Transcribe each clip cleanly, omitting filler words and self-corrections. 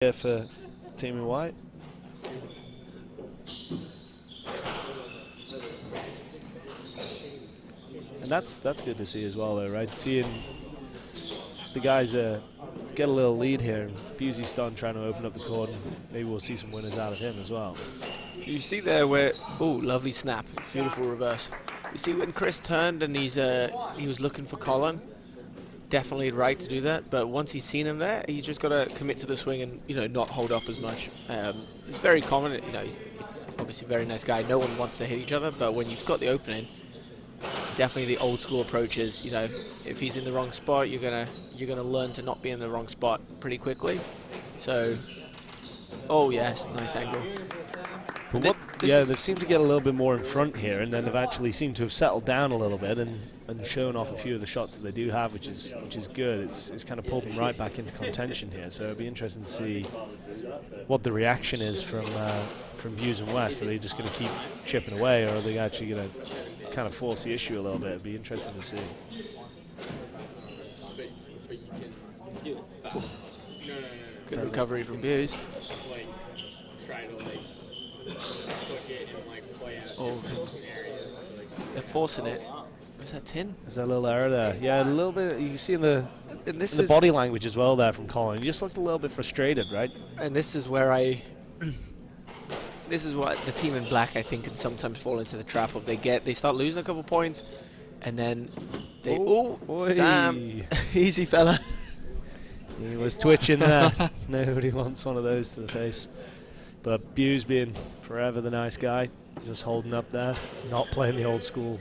here for Team in White. And that's good to see as well, though, right? Seeing the guys get a little lead here, and Bues starting trying to open up the court, and maybe we'll see some winners out of him as well. You see there where, oh, lovely snap, beautiful reverse. You see when Chris turned and he was looking for Colin, definitely right to do that. But once he's seen him there, he's just got to commit to the swing and not hold up as much. It's very common, he's obviously a very nice guy. No one wants to hit each other, but when you've got the opening, definitely the old school approach is, if he's in the wrong spot, you're gonna learn to not be in the wrong spot pretty quickly. So, oh yes, nice angle. But they've seemed to get a little bit more in front here, and then they've actually seemed to have settled down a little bit and shown off a few of the shots that they do have, which is good. It's kind of pulled them right back into contention here. So it'll be interesting to see what the reaction is from Bues and West. Are they just going to keep chipping away, or are they actually going to kind of force the issue a little bit? It'd be interesting to see. Good recovery from Bues. Oh, they're forcing it. Was that 10? There's a little error there. Yeah, a little bit. You can see in the body language as well there from Colin. He just looked a little bit frustrated, right? And this is where this is what the team in black, I think, can sometimes fall into the trap of. They start losing a couple points, and then they Sam, easy fella. He was twitching there. Nobody wants one of those to the face. But Bues being forever the nice guy, just holding up there, not playing the old school.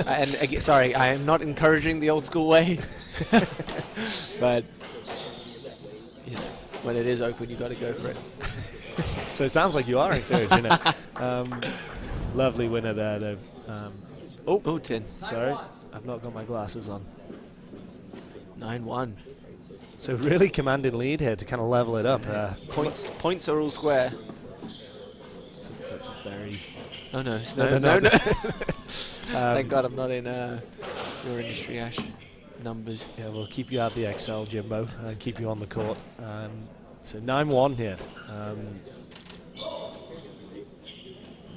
And sorry, I am not encouraging the old school way, but when it is open, you got to go for it. So it sounds like you are encouraging it. Lovely winner there, though. Oh, 10. Sorry, I've not got my glasses on. 9-1. So really commanding lead here to kind of level it up. Points are all square. That's a very... Oh no, no. Thank God I'm not in your industry, Ash. Numbers. Yeah, we'll keep you out the Excel, Jimbo, and keep you on the court. So 9-1 here.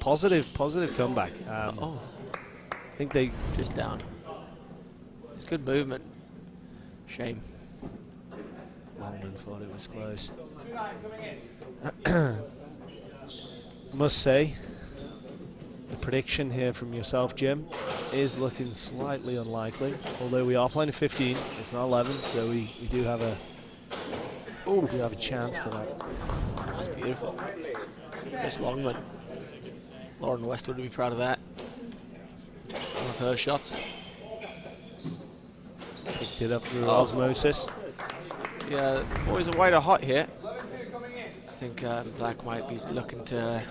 Positive comeback. I think they... Just down. It's good movement. Shame. Longman thought it was close. Must say, the prediction here from yourself, Jim, is looking slightly unlikely. Although we are playing a 15, it's not 11, so we do have a chance for that. That's beautiful. Chris Longman. Lauren Westwood would be proud of that. One of her shots. Picked it up through osmosis. Yeah, boys and white are hot here. I think black might be looking to,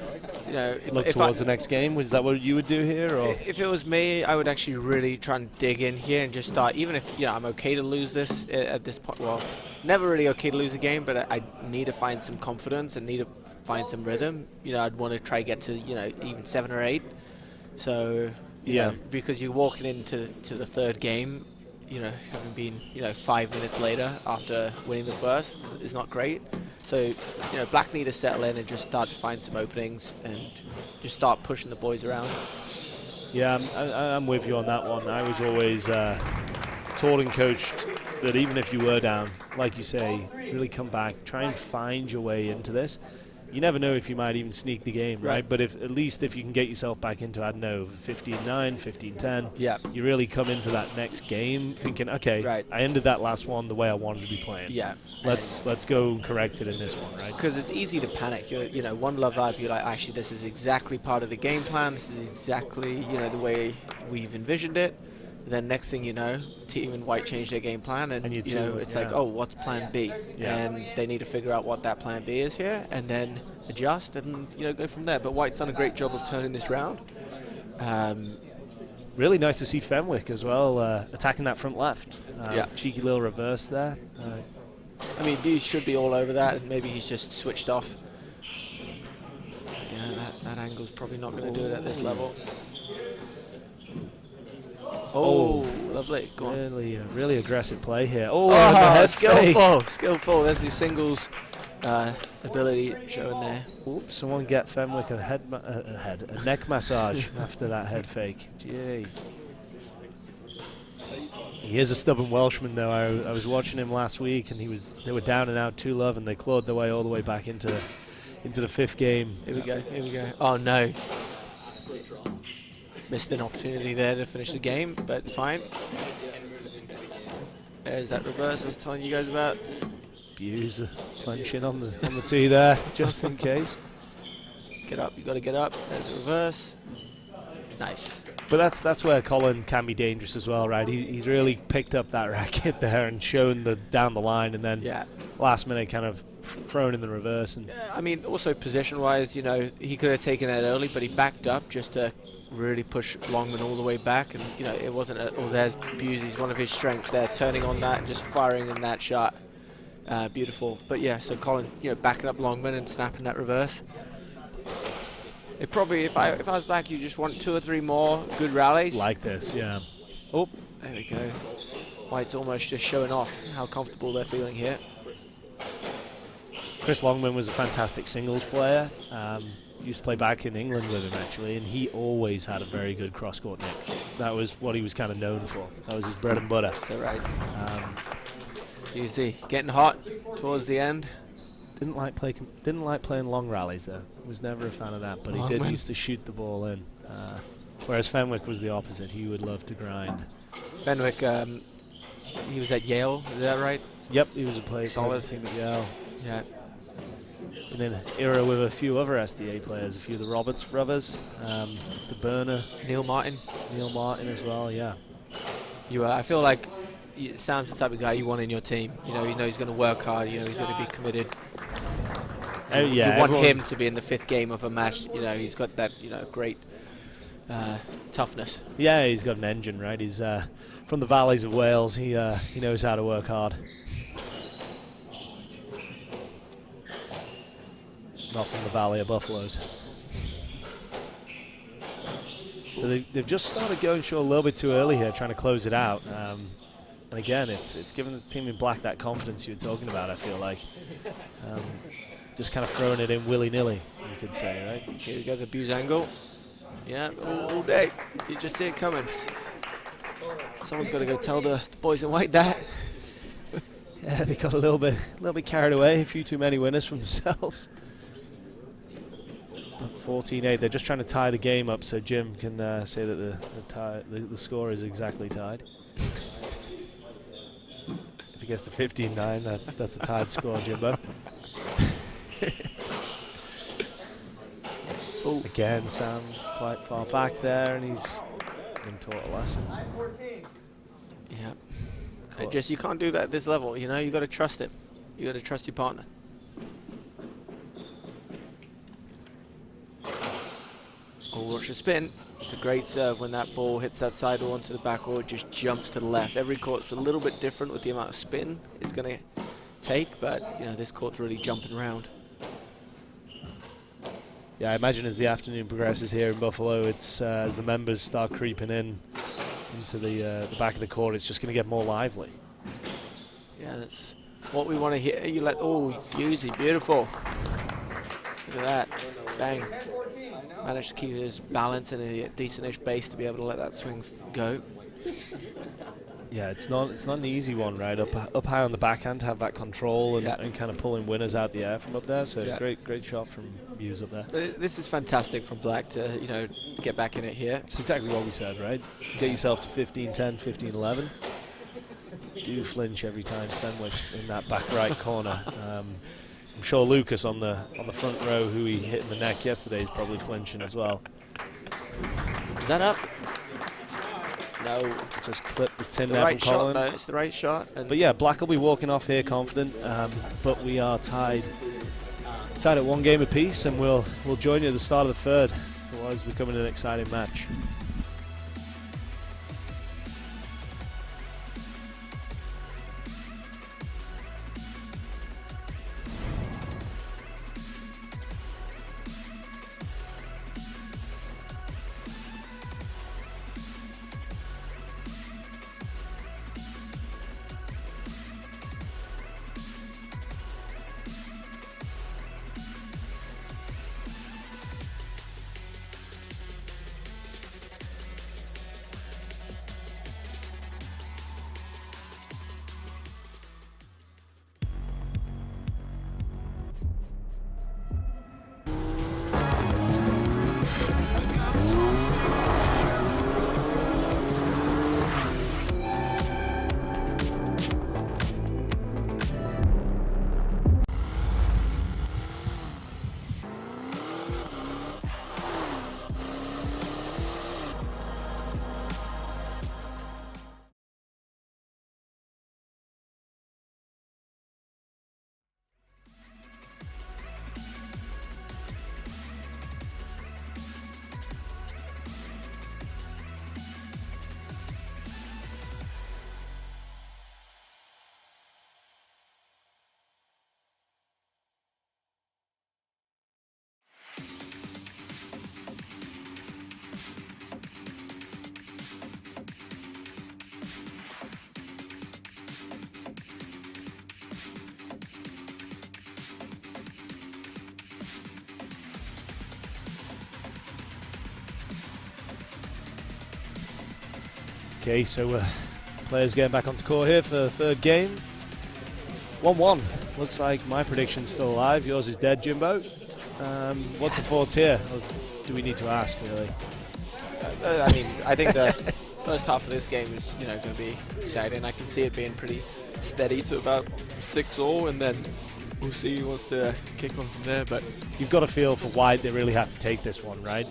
look towards the next game. Is that what you would do here? Or if it was me, I would actually really try and dig in here and just start. Even if I'm okay to lose this at this point. Well, never really okay to lose a game, but I need to find some confidence and need to find some rhythm. I'd want to try get to even 7 or 8. So because you're walking into the third game. Having been 5 minutes later after winning the first is not great. So black need to settle in and just start to find some openings and just start pushing the boys around. Yeah, I'm with you on that one. I was always taught and coached that even if you were down, like you say, really come back, try and find your way into this. You never know if you might even sneak the game, right? But at least if you can get yourself back into, 15-9, 15-10, you really come into that next game thinking, okay, I ended that last one the way I wanted to be playing. Yeah. Let's go correct it in this one, right? Because it's easy to panic. One love up, you're like, actually, this is exactly part of the game plan. This is exactly, the way we've envisioned it. Then next thing you know, team in white changed their game plan, and it's like, oh, what's plan B? Yeah. And they need to figure out what that plan B is here, and then adjust and go from there. But white's done a great job of turning this round. Really nice to see Fenwick as well attacking that front left. Cheeky little reverse there. I mean, Bues should be all over that, and maybe he's just switched off. Yeah, that angle's probably not going to do it at this level. Oh, lovely. Go on. Really aggressive play here. Oh, skillful. Skillful. There's the singles ability showing there. Oops, someone get Fenwick a neck massage after that head fake. Jeez. He is a stubborn Welshman, though. I was watching him last week, and they were down and out 2-love, and they clawed their way all the way back into the 5th game. Here we go. Oh no. Missed an opportunity there to finish the game, but it's fine. There's that reverse I was telling you guys about. Bues clenching on the tee there, just in case. Get up, you got to get up. There's the reverse. Nice. But that's where Colin can be dangerous as well, right? He's really picked up that racket there and shown down the line, and then last minute kind of thrown in the reverse. And yeah, I mean, also position-wise, you know, he could have taken that early, but he backed up just to really push Longman all the way back, and you know, it wasn't. There's Bues, one of his strengths there, turning on that and just firing in that shot. Beautiful. But yeah, so Colin, you know, backing up Longman and snapping that reverse. It probably, if I was back, you just want 2 or 3 more good rallies like this. Yeah. Oh, there we go. White's almost just showing off how comfortable they're feeling here. Chris Longman was a fantastic singles player. Used to play back in England with him, actually, and he always had a very good cross-court nick. That was what he was kind of known for. That was his bread and butter. Is that right? You see, getting hot towards the end. Didn't like playing long rallies, though. Was never a fan of that, but he did used to shoot the ball in. Whereas Fenwick was the opposite. He would love to grind. Fenwick, he was at Yale, is that right? Yep, he was a player. Solid team at Yale. Yeah. Been in an era with a few other SDA players, a few of the Roberts brothers, the Burner, Neil Martin as well. Yeah. I feel like Sam's the type of guy you want in your team. You know he's going to work hard. You know he's going to be committed. Yeah, you want him to be in the 5th game of a match. You know he's got that great toughness. Yeah, he's got an engine, right? He's from the valleys of Wales. He knows how to work hard. Not from the Valley of Buffaloes. So they've just started going short a little bit too early here, trying to close it out. And again, it's given the team in black that confidence you were talking about, I feel like. Just kind of throwing it in willy-nilly, you could say, right? Here we go, the Bues angle. Yeah, all day. You just see it coming. Someone's got to go tell the boys in white that. Yeah, they got a little bit carried away, a few too many winners from themselves. 14-8. They're just trying to tie the game up so Jim can say that the score is exactly tied. If he gets to 15-9, that's a tied score, Jimbo. Again, Sam quite far back there, and he's been taught a lesson. Yeah. You can't do that at this level. You know, you got to trust him. You got to trust your partner. Oh, watch the spin. It's a great serve when that ball hits that sidewall onto the backboard, just jumps to the left. Every court's a little bit different with the amount of spin it's going to take, but you know this court's really jumping around. Yeah, I imagine as the afternoon progresses here in Buffalo, it's as the members start creeping into the back of the court, it's just going to get more lively. Yeah, that's what we want to hear. You let Buesy, beautiful. Look at that, bang. Managed to keep his balance and a decent-ish base to be able to let that swing go. Yeah, it's not an easy one, right? Up high on the backhand, to have that control and kind of pulling winners out the air from up there. So great shot from Bues up there. This is fantastic from Black to get back in it here. It's exactly what we said, right? Get yourself to 15-10, 15-11. Do flinch every time Fenwick's in that back right corner. I'm sure Lucas on the front row, who he hit in the neck yesterday, is probably flinching as well. Is that up? No. Just clip the tin the there right from Colin. Shot, though. It's the right shot. But yeah, Black will be walking off here confident. But we are tied at 1 game apiece, and we'll join you at the start of the 3rd for what is becoming an exciting match. Okay, so players getting back onto court here for the third game. 1-1. Looks like my prediction's still alive. Yours is dead, Jimbo. What's the thoughts here? Or do we need to ask, really? I mean, I think the first half of this game is, going to be exciting. I can see it being pretty steady to about 6-all, and then we'll see who wants to kick on from there. But you've got a feel for why they really have to take this one, right?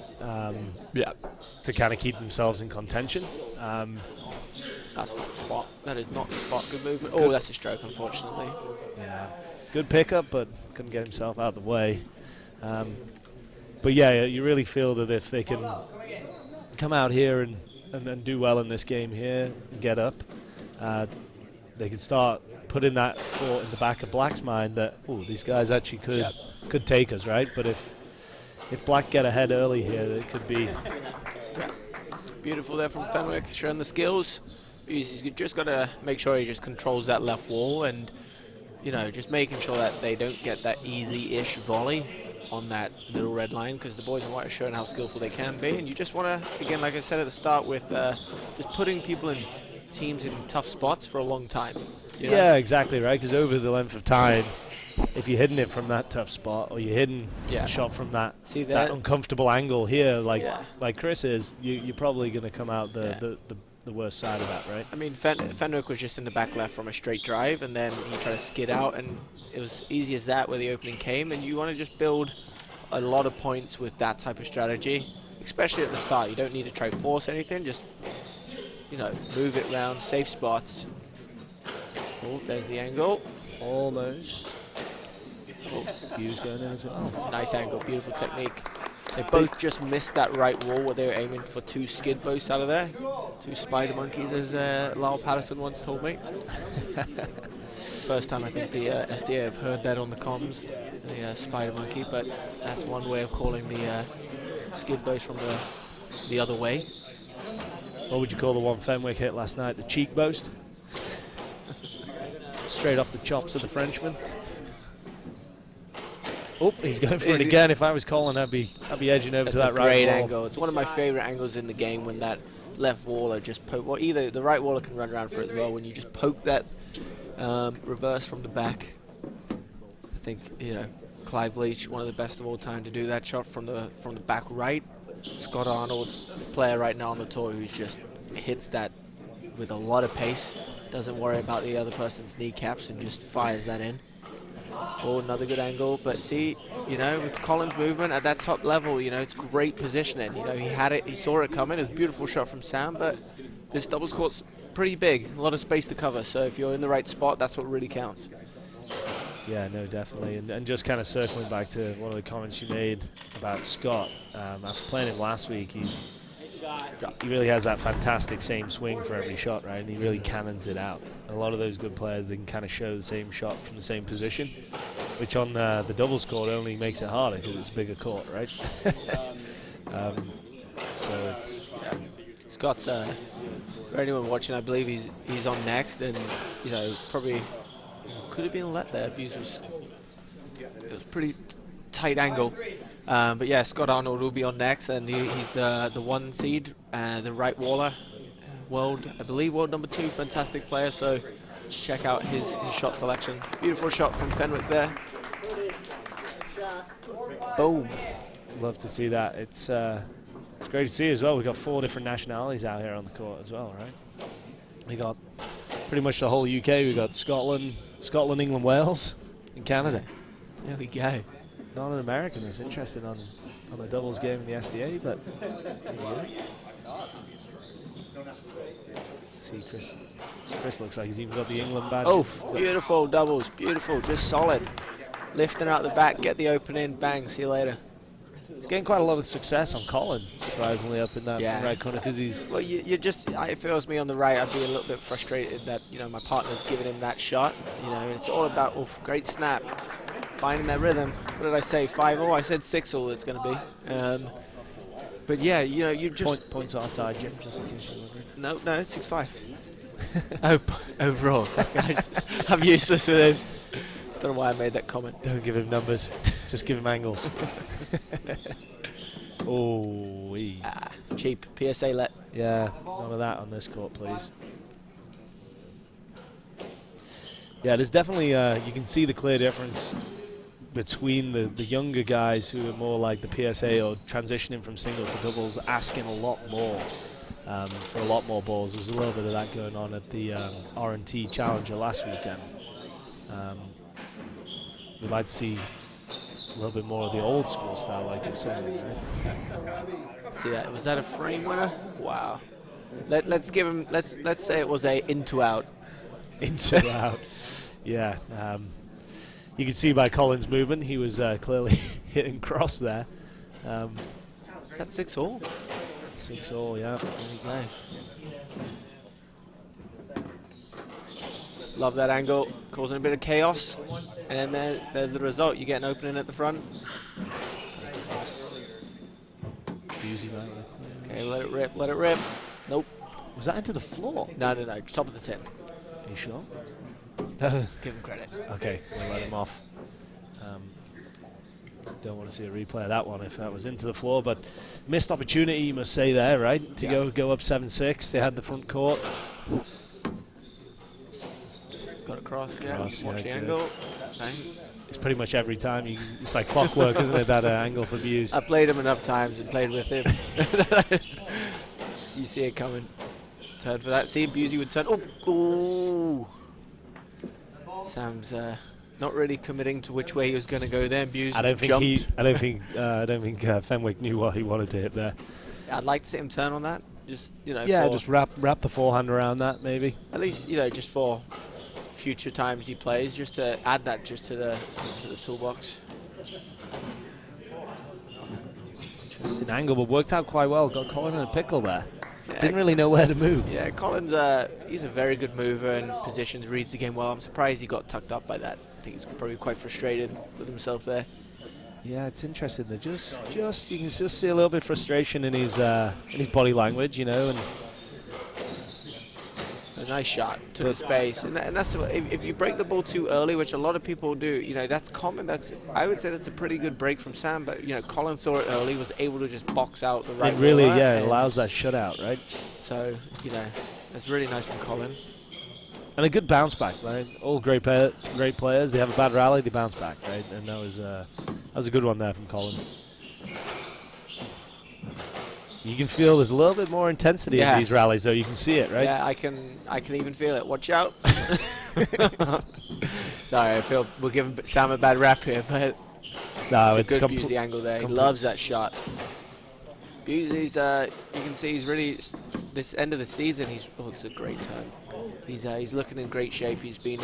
Yeah. To kind of keep themselves in contention. That's not the spot. That is not the spot. Good movement. Oh, that's a stroke, unfortunately. Yeah. Good pickup, but couldn't get himself out of the way. But yeah, you really feel that if they can come out here and do well in this game here and get up, they can start putting that thought in the back of Black's mind that, oh, these guys actually could take us, right? But if Black get ahead early here, it could be... Yeah. Beautiful there from Fenwick, showing the skills. He's just got to make sure he just controls that left wall and, just making sure that they don't get that easy-ish volley on that middle red line, because the boys in white are showing how skillful they can be. And you just want to, again, like I said at the start, with just putting people in teams in tough spots for a long time. Yeah, exactly, right? Because over the length of time, if you're hitting it from that tough spot, or you're hitting a shot from that uncomfortable angle here, like Chris is, you're probably going to come out the worst side of that, right? I mean, Fenwick was just in the back left from a straight drive, and then he tried to skid out, and it was easy as that where the opening came. And you want to just build a lot of points with that type of strategy, especially at the start. You don't need to try force anything, just move it around, safe spots. Oh, there's the angle. Almost. Oh, Bues going in as well. It's a nice angle, beautiful technique. They both just missed that right wall where they were aiming for 2 skid boats out of there. 2 spider monkeys, as Lyle Patterson once told me. First time I think the SDA have heard that on the comms, the spider monkey, but that's one way of calling the skid boats from the other way. What would you call the one Fenwick hit last night? The cheek boast? Straight off the chops of the Frenchman. Oh, he's going for it again. If I was calling, I'd be edging over to that right wall. Great angle. It's one of my favorite angles in the game, when that left waller just poke. Well, either the right waller can run around for it as well. When you just poke that reverse from the back. I think Clive Leach, one of the best of all time, to do that shot from the back right. Scott Arnold's player right now on the tour, who just hits that with a lot of pace. Doesn't worry about the other person's kneecaps and just fires that in. Oh, another good angle. But see, with Colin's movement at that top level, it's great positioning. He had it, he saw it coming. It was a beautiful shot from Sam, but this doubles court's pretty big, a lot of space to cover. So if you're in the right spot, that's what really counts. Yeah, no, definitely. And just kind of circling back to one of the comments you made about Scott, after playing him last week, he really has that fantastic same swing for every shot, right? And he really cannons it out. A lot of those good players, they can kind of show the same shot from the same position, which on the doubles court only makes it harder because it's a bigger court, right? So it's... Yeah. Scott's, for anyone watching, I believe he's on next, and, probably could have been let there. Bues it was pretty tight angle. But yeah, Scott Arnold will be on next, and he's the 1 seed, the right waller, I believe world number 2, fantastic player. So check out his shot selection. Beautiful shot from Fenwick there. Boom. Love to see that. It's great to see as well. We've got 4 different nationalities out here on the court as well, right? We got pretty much the whole UK. We got Scotland, England, Wales, and Canada. There we go. Not an American that's interested on a doubles game in the SDA, but see, Chris looks like he's even got the England badge. Oh, beautiful doubles, beautiful, just solid. Lifting out the back, get the open in, bang, see you later. He's getting quite a lot of success on Colin, surprisingly, up in that right corner, because he's... Well, it feels me on the right, I'd be a little bit frustrated that, my partner's giving him that shot. It's all about, great snap, finding that rhythm. What did I say, 5-0? I said 6-0 it's going to be. But yeah, you just... Points are tied, Jim, just in case you're wondering. No, it's 6-5. Overall. I'm useless with this. Don't know why I made that comment. Don't give him numbers, just give him angles. Oh, cheap. PSA let. Yeah, none of that on this court, please. Yeah, there's definitely, you can see the clear difference between the younger guys who are more like the PSA or transitioning from singles to doubles, asking a lot more for a lot more balls. There's a little bit of that going on at the R&T Challenger last weekend. We'd like to see a little bit more of the old school style, like you're saying. Right? See that? Was that a frame winner? Wow. Let's give him. Let's say it was a into out. Into out. Yeah. You can see by Colin's movement, he was clearly hitting cross there. Is that 6-all? 6-all, yeah. There you go. Love that angle, causing a bit of chaos. And then there's the result. You get an opening at the front. Okay, let it rip, let it rip. Nope. Was that into the floor? No, top of the tin. Are you sure? Give him credit. Okay, we'll let him off. Don't want to see a replay of that one if that was into the floor, but missed opportunity, you must say there, right? To go up 7-6. They had the front court. Got across, Cross, watch the good. angle. Bang. It's pretty much every time. It's like clockwork, isn't it, that angle for Bues? I played him enough times and played with him. So you see it coming. Turn for that. See, Busey would turn. Oh! Sam's not really committing to which way he was going to go there. Bues I don't think jumped. Fenwick knew what he wanted to hit there. Yeah, I'd like to see him turn on that. Just just wrap the forehand around that maybe. At least just for future times he plays, just to add that just to the toolbox. Interesting angle, but worked out quite well. Got Colin in a pickle there. Yeah, Didn't really know where to move. Yeah, Colin's he's a very good mover and positions, reads the game well. I'm surprised he got tucked up by that. I think he's probably quite frustrated with himself there. Yeah, it's interesting. They're just you can just see a little bit of frustration in his body language, and. A nice shot to the space, and that's if you break the ball too early, which a lot of people do, that's common. I would say that's a pretty good break from Sam, but Colin saw it early, was able to just box out the right. It really, it allows that shutout, right? So that's really nice from Colin. And a good bounce back, right? All great players. They have a bad rally, they bounce back, right? And that was a good one there from Colin. You can feel there's a little bit more intensity in these rallies, though. You can see it, right? Yeah, I can even feel it. Watch out. Sorry, I feel we're giving Sam a bad rap here, but it's a good Busey angle there. He loves that shot. Busey's, you can see he's really, this end of the season, it's a great turn. He's looking in great shape. He's been,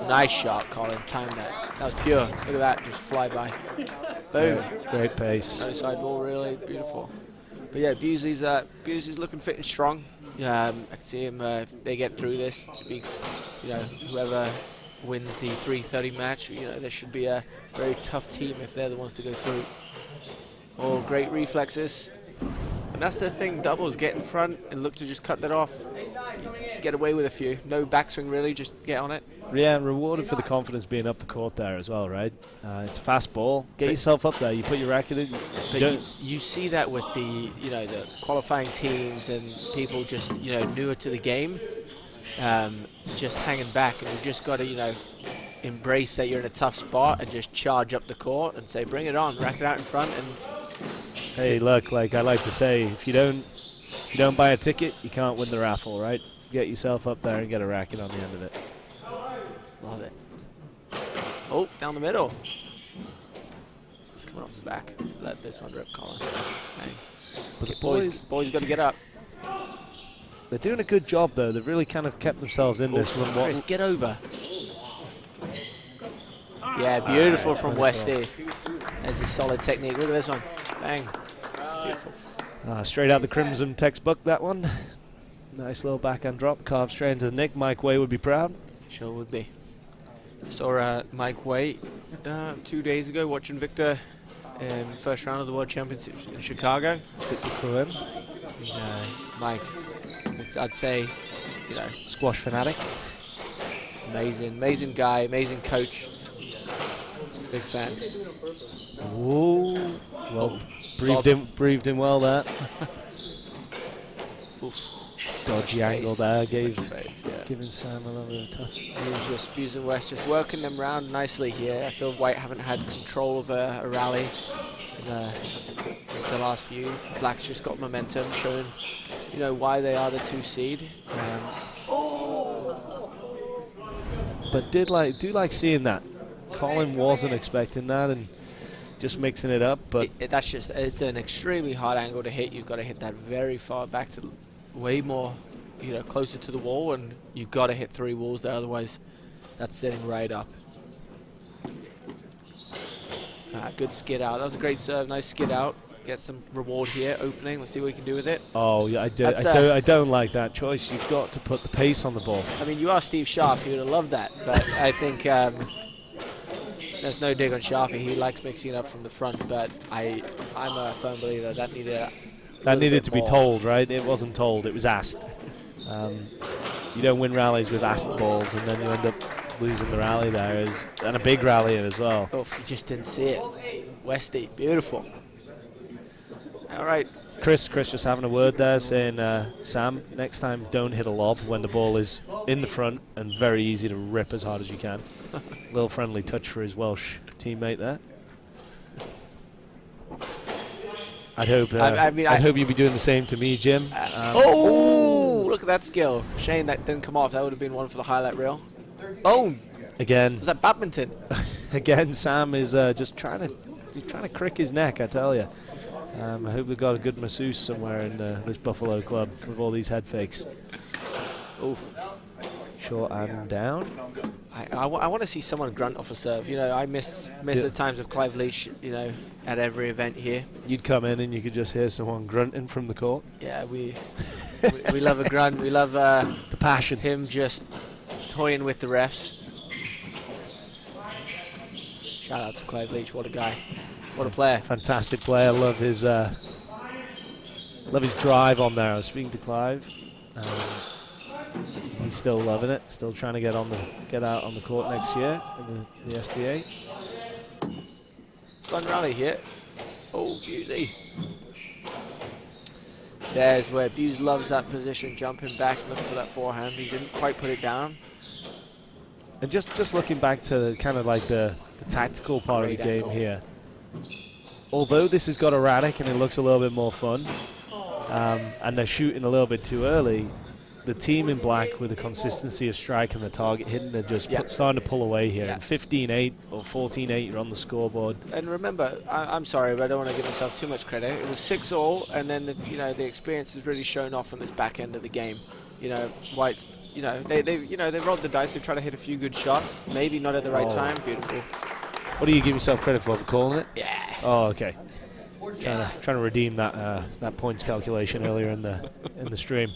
nice shot, Colin. Timed that. That was pure. Look at that, just fly by. Boom. Yeah, great pace. No side ball, really beautiful. But yeah, Busey's looking fit and strong. I can see him, if they get through this, to be, whoever wins the 3:30 match, there should be a very tough team if they're the ones to go through. Oh, great reflexes. And that's the thing, doubles, get in front and look to just cut that off. Get away with a few. No backswing really, just get on it. Yeah, and rewarded for the confidence being up the court there as well, right? It's a fast ball. Get yourself up there. You put your racket in. You see that with the the qualifying teams and people just newer to the game, just hanging back, and you've just got to embrace that you're in a tough spot and just charge up the court and say, bring it on, racket out in front. And hey, look, like I like to say, if you don't buy a ticket, you can't win the raffle, right? Get yourself up there and get a racket on the end of it. Love it. Oh, down the middle. It's coming off the back. Let this one rip, Colin. But the boys got to get up. They're doing a good job, though. They've really kind of kept themselves in this run. Chris, get over. Yeah, beautiful from Westy. There's a solid technique. Look at this one. Bang. Beautiful. Straight out the Crimson textbook, that one. Nice little backhand drop. Carved straight into the nick. Mike Way would be proud. Sure would be. Saw Mike Way 2 days ago watching Victor in the first round of the World Championships in Chicago. Mike, I'd say, squash fanatic. Amazing guy, amazing coach. Big fan. Whoa. Well, breathed in well there. Oof. Dodgy angle there, Yeah. giving Sam a little bit of tough. He was just Bues and West just working them around nicely here. I feel White haven't had control of a rally in the last few. Black's just got momentum, showing why they are the 2 seed. But do like seeing that. Colin wasn't expecting that and just mixing it up. But it's an extremely hard angle to hit. You've got to hit that very far back to way more, closer to the wall, and you've got to hit 3 walls there, otherwise that's setting right up. Good skid out. That was a great serve. Nice skid out. Get some reward here. Opening. Let's see what we can do with it. Oh yeah, I don't like that choice. You've got to put the pace on the ball. I mean, you are Steve Scharf. He would have loved that, but I think there's no dig on Scharfy. He likes mixing it up from the front, but I'm a firm believer that needed to be told, right? It wasn't told. It was asked. You don't win rallies with asked balls, and then you end up losing the rally there, and a big rally as well. Oh, you just didn't see it. Westy, beautiful. All right. Chris just having a word there, saying, Sam, next time don't hit a lob when the ball is in the front and very easy to rip as hard as you can. Little friendly touch for his Welsh teammate there. I'd hope you'd be doing the same to me, Jim. Look at that skill. Shame that didn't come off. That would have been one for the highlight reel. Oh, again. Was that badminton? Again, Sam is just trying to crick his neck, I tell you. I hope we've got a good masseuse somewhere in this Buffalo club with all these head fakes. Oof. Short and down. I want to see someone grunt off a serve. I miss the times of Clive Leach, at every event here. You'd come in and you could just hear someone grunting from the court. Yeah, we love a grunt. We love the passion. Him just toying with the refs. Shout out to Clive Leach. What a guy. What a player. Fantastic player. Love his drive on there. I was speaking to Clive. He's still loving it. Still trying to get out on the court next year in the SDA. Fun rally here. Oh, Buesy. There's where Bues loves that position, jumping back, looking for that forehand. He didn't quite put it down. And just looking back to kind of like the tactical part of the game here. Although this has got erratic and it looks a little bit more fun, and they're shooting a little bit too early, the team in black with the consistency of strike and the target hitting, they're just starting to pull away here. Yeah. 15-8 or 14-8, you're on the scoreboard. And remember, I'm sorry, but I don't want to give myself too much credit. It was 6-all, and then the experience has really shown off on this back end of the game. White's, they rolled the dice. They tried to hit a few good shots, maybe not at the right time. Beautiful. What do you give yourself credit for calling it? Yeah. Oh, okay. Trying to redeem that points calculation earlier in the stream.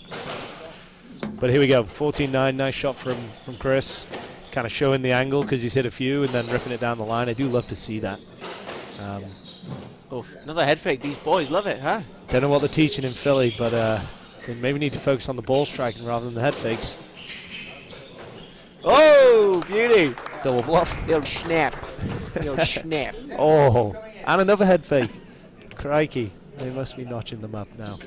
But here we go, 14-9, nice shot from Chris. Kind of showing the angle because he's hit a few and then ripping it down the line. I do love to see that. Another head fake. These boys love it, huh? Don't know what they're teaching in Philly, but they maybe need to focus on the ball striking rather than the head fakes. Oh, beauty. Double bluff. They'll snap. They'll snap. Oh, and another head fake. Crikey. They must be notching them up now.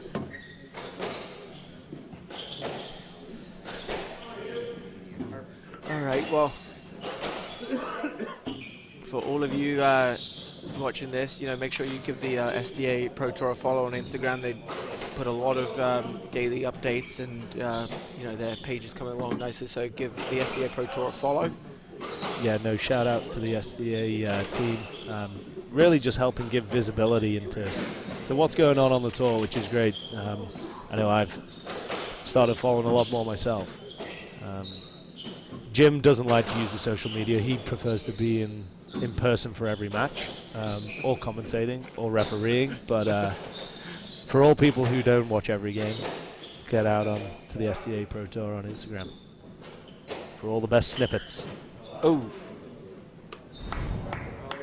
All right, well, for all of you watching this, make sure you give the SDA Pro Tour a follow on Instagram. They put a lot of daily updates, and their page is coming along nicely. So give the SDA Pro Tour a follow. Yeah, no, shout out to the SDA team. Really just helping give visibility into what's going on the tour, which is great. I know I've started following a lot more myself. Jim doesn't like to use the social media. He prefers to be in person for every match, or commentating, or refereeing. But for all people who don't watch every game, get out on to the SDA Pro Tour on Instagram for all the best snippets. Oh,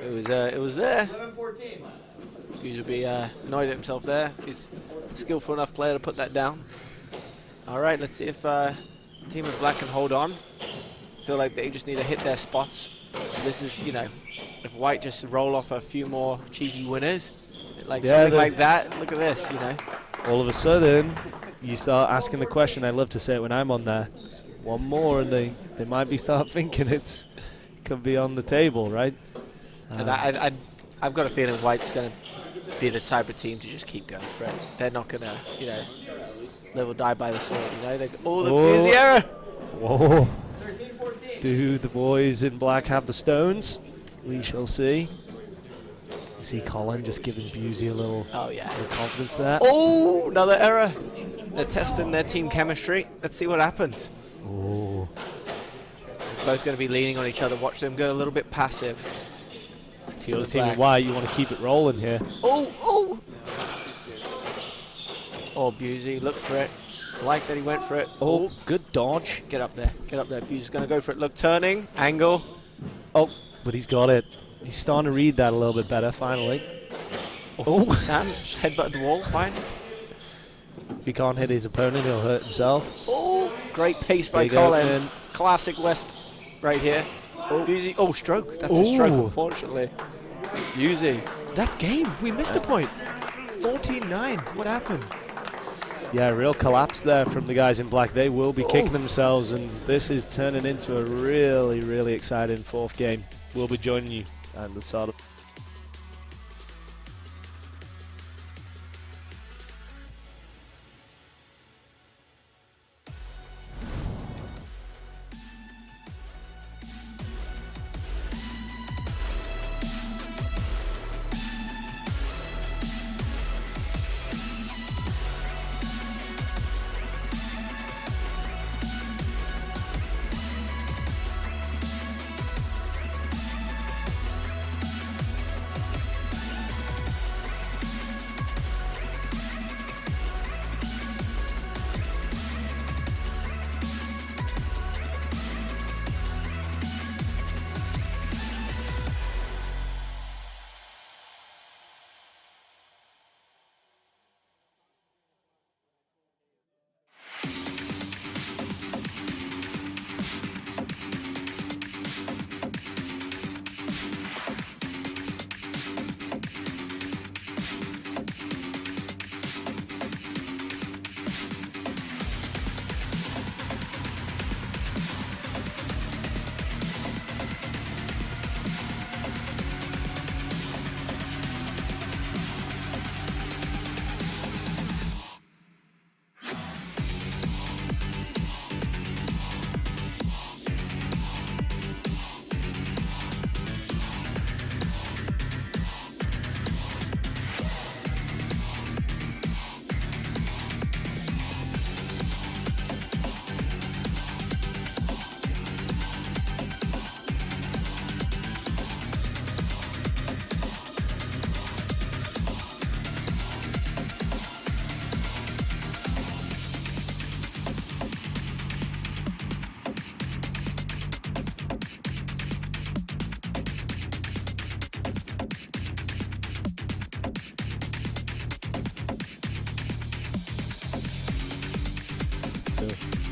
it was there. Bues would be annoyed at himself there. He's a skillful enough player to put that down. All right, let's see if Team in Black can hold on. Feel like they just need to hit their spots. This is, if White just roll off a few more cheeky winners, something like that. Look at this, All of a sudden, you start asking the question. I love to say it when I'm on there. One more, and they might be start thinking it could be on the table, right? And I've got a feeling White's going to be the type of team to just keep going for it. They're not going to, live or die by the sword, the Bues error. Whoa. Do the boys in black have the stones? We shall see. You see Colin just giving Busey a little confidence there. Oh, another error. They're testing their team chemistry. Let's see what happens. Oh. Both going to be leaning on each other. Watch them go a little bit passive. The team in white, you want to keep it rolling here. Oh, Busey, look for it. Like that he went for it. Oh, good dodge. Get up there. Busey's going to go for it. Look, turning, angle. Oh, but he's got it. He's starting to read that a little bit better, finally. Oh, Sam just headbutted the wall, fine. If he can't hit his opponent, he'll hurt himself. Oh, great pace by Colin. Classic West right here. Busey, stroke. That's a stroke, unfortunately. Busey, that's game. We missed a point. 14-9. What happened? Yeah, real collapse there from the guys in black. They will be kicking themselves, and this is turning into a really, really exciting fourth game. We'll be joining you at the start of.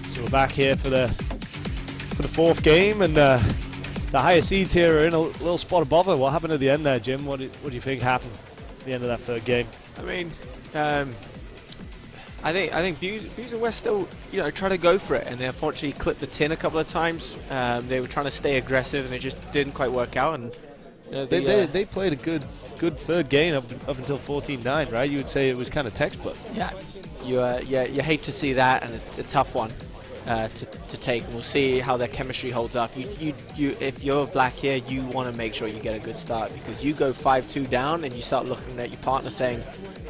So we're back here for the fourth game, and the higher seeds here are in a little spot above it. What happened at the end there, Jim? What do you think happened at the end of that third game? I mean, I think Bues and West still try to go for it, and they unfortunately clipped the tin a couple of times. They were trying to stay aggressive, and it just didn't quite work out. And they played a good third game up until 14-9, right? You would say it was kind of textbook. Yeah, you hate to see that, and it's a tough one to take. And we'll see how their chemistry holds up. If you're black here, you want to make sure you get a good start, because you go 5-2 down, and you start looking at your partner saying,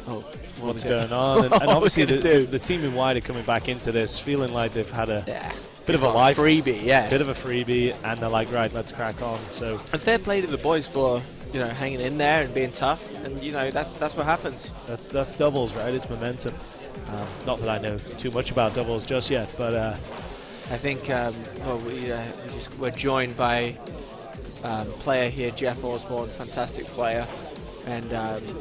"Oh, what's going on?" And obviously the team in white are coming back into this feeling like they've had a bit of a life freebie, bit of a freebie, and they're like, right, let's crack on. So a fair play to the boys for hanging in there and being tough, and that's what happens. That's doubles, right? It's momentum. Not that I know too much about doubles just yet, but I think we're joined by player here, Jeff Osborne, fantastic player. And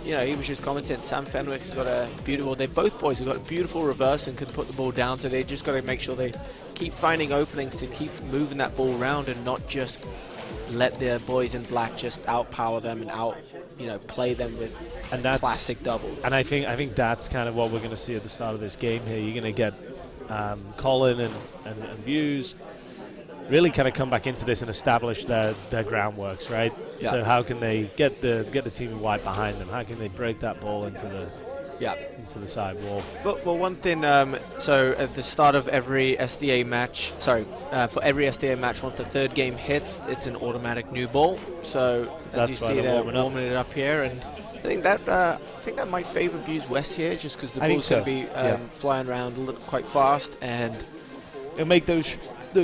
he was just commenting, Sam Fenwick's got a beautiful, both boys have got a beautiful reverse and can put the ball down, so they just got to make sure they keep finding openings to keep moving that ball around and not just let the boys in black just outpower them and play them with And that's classic double. And I think that's kind of what we're going to see at the start of this game here. You're going to get Colin and Bues really kind of come back into this and establish their groundworks, right? Yeah. So how can they get the team in white behind them? How can they break that ball into the side wall? Well, one thing. So at the start of every SDA match, for every SDA match, once the third game hits, it's an automatic new ball. So as That's you why see, they're they're warming warming it up here, and I think that might favour Bues West here, just because the ball's going to be flying around quite fast, and it'll make those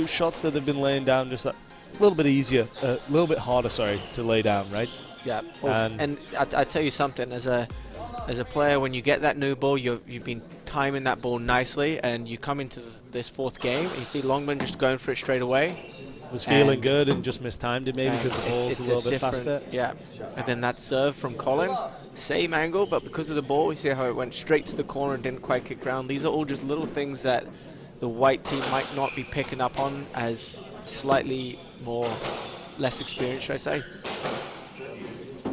shots that they've been laying down just a little bit easier, a little bit harder, to lay down, right? Yeah. And I tell you something, as a player, when you get that new ball, you've been timing that ball nicely, and you come into this fourth game, and you see Longman just going for it straight away. Was feeling good and just mistimed it maybe because the ball's a little bit faster. Yeah, and then that serve from Colin, same angle, but because of the ball, you see how it went straight to the corner and didn't quite kick around. These are all just little things that the white team might not be picking up on as slightly less experienced, should I say.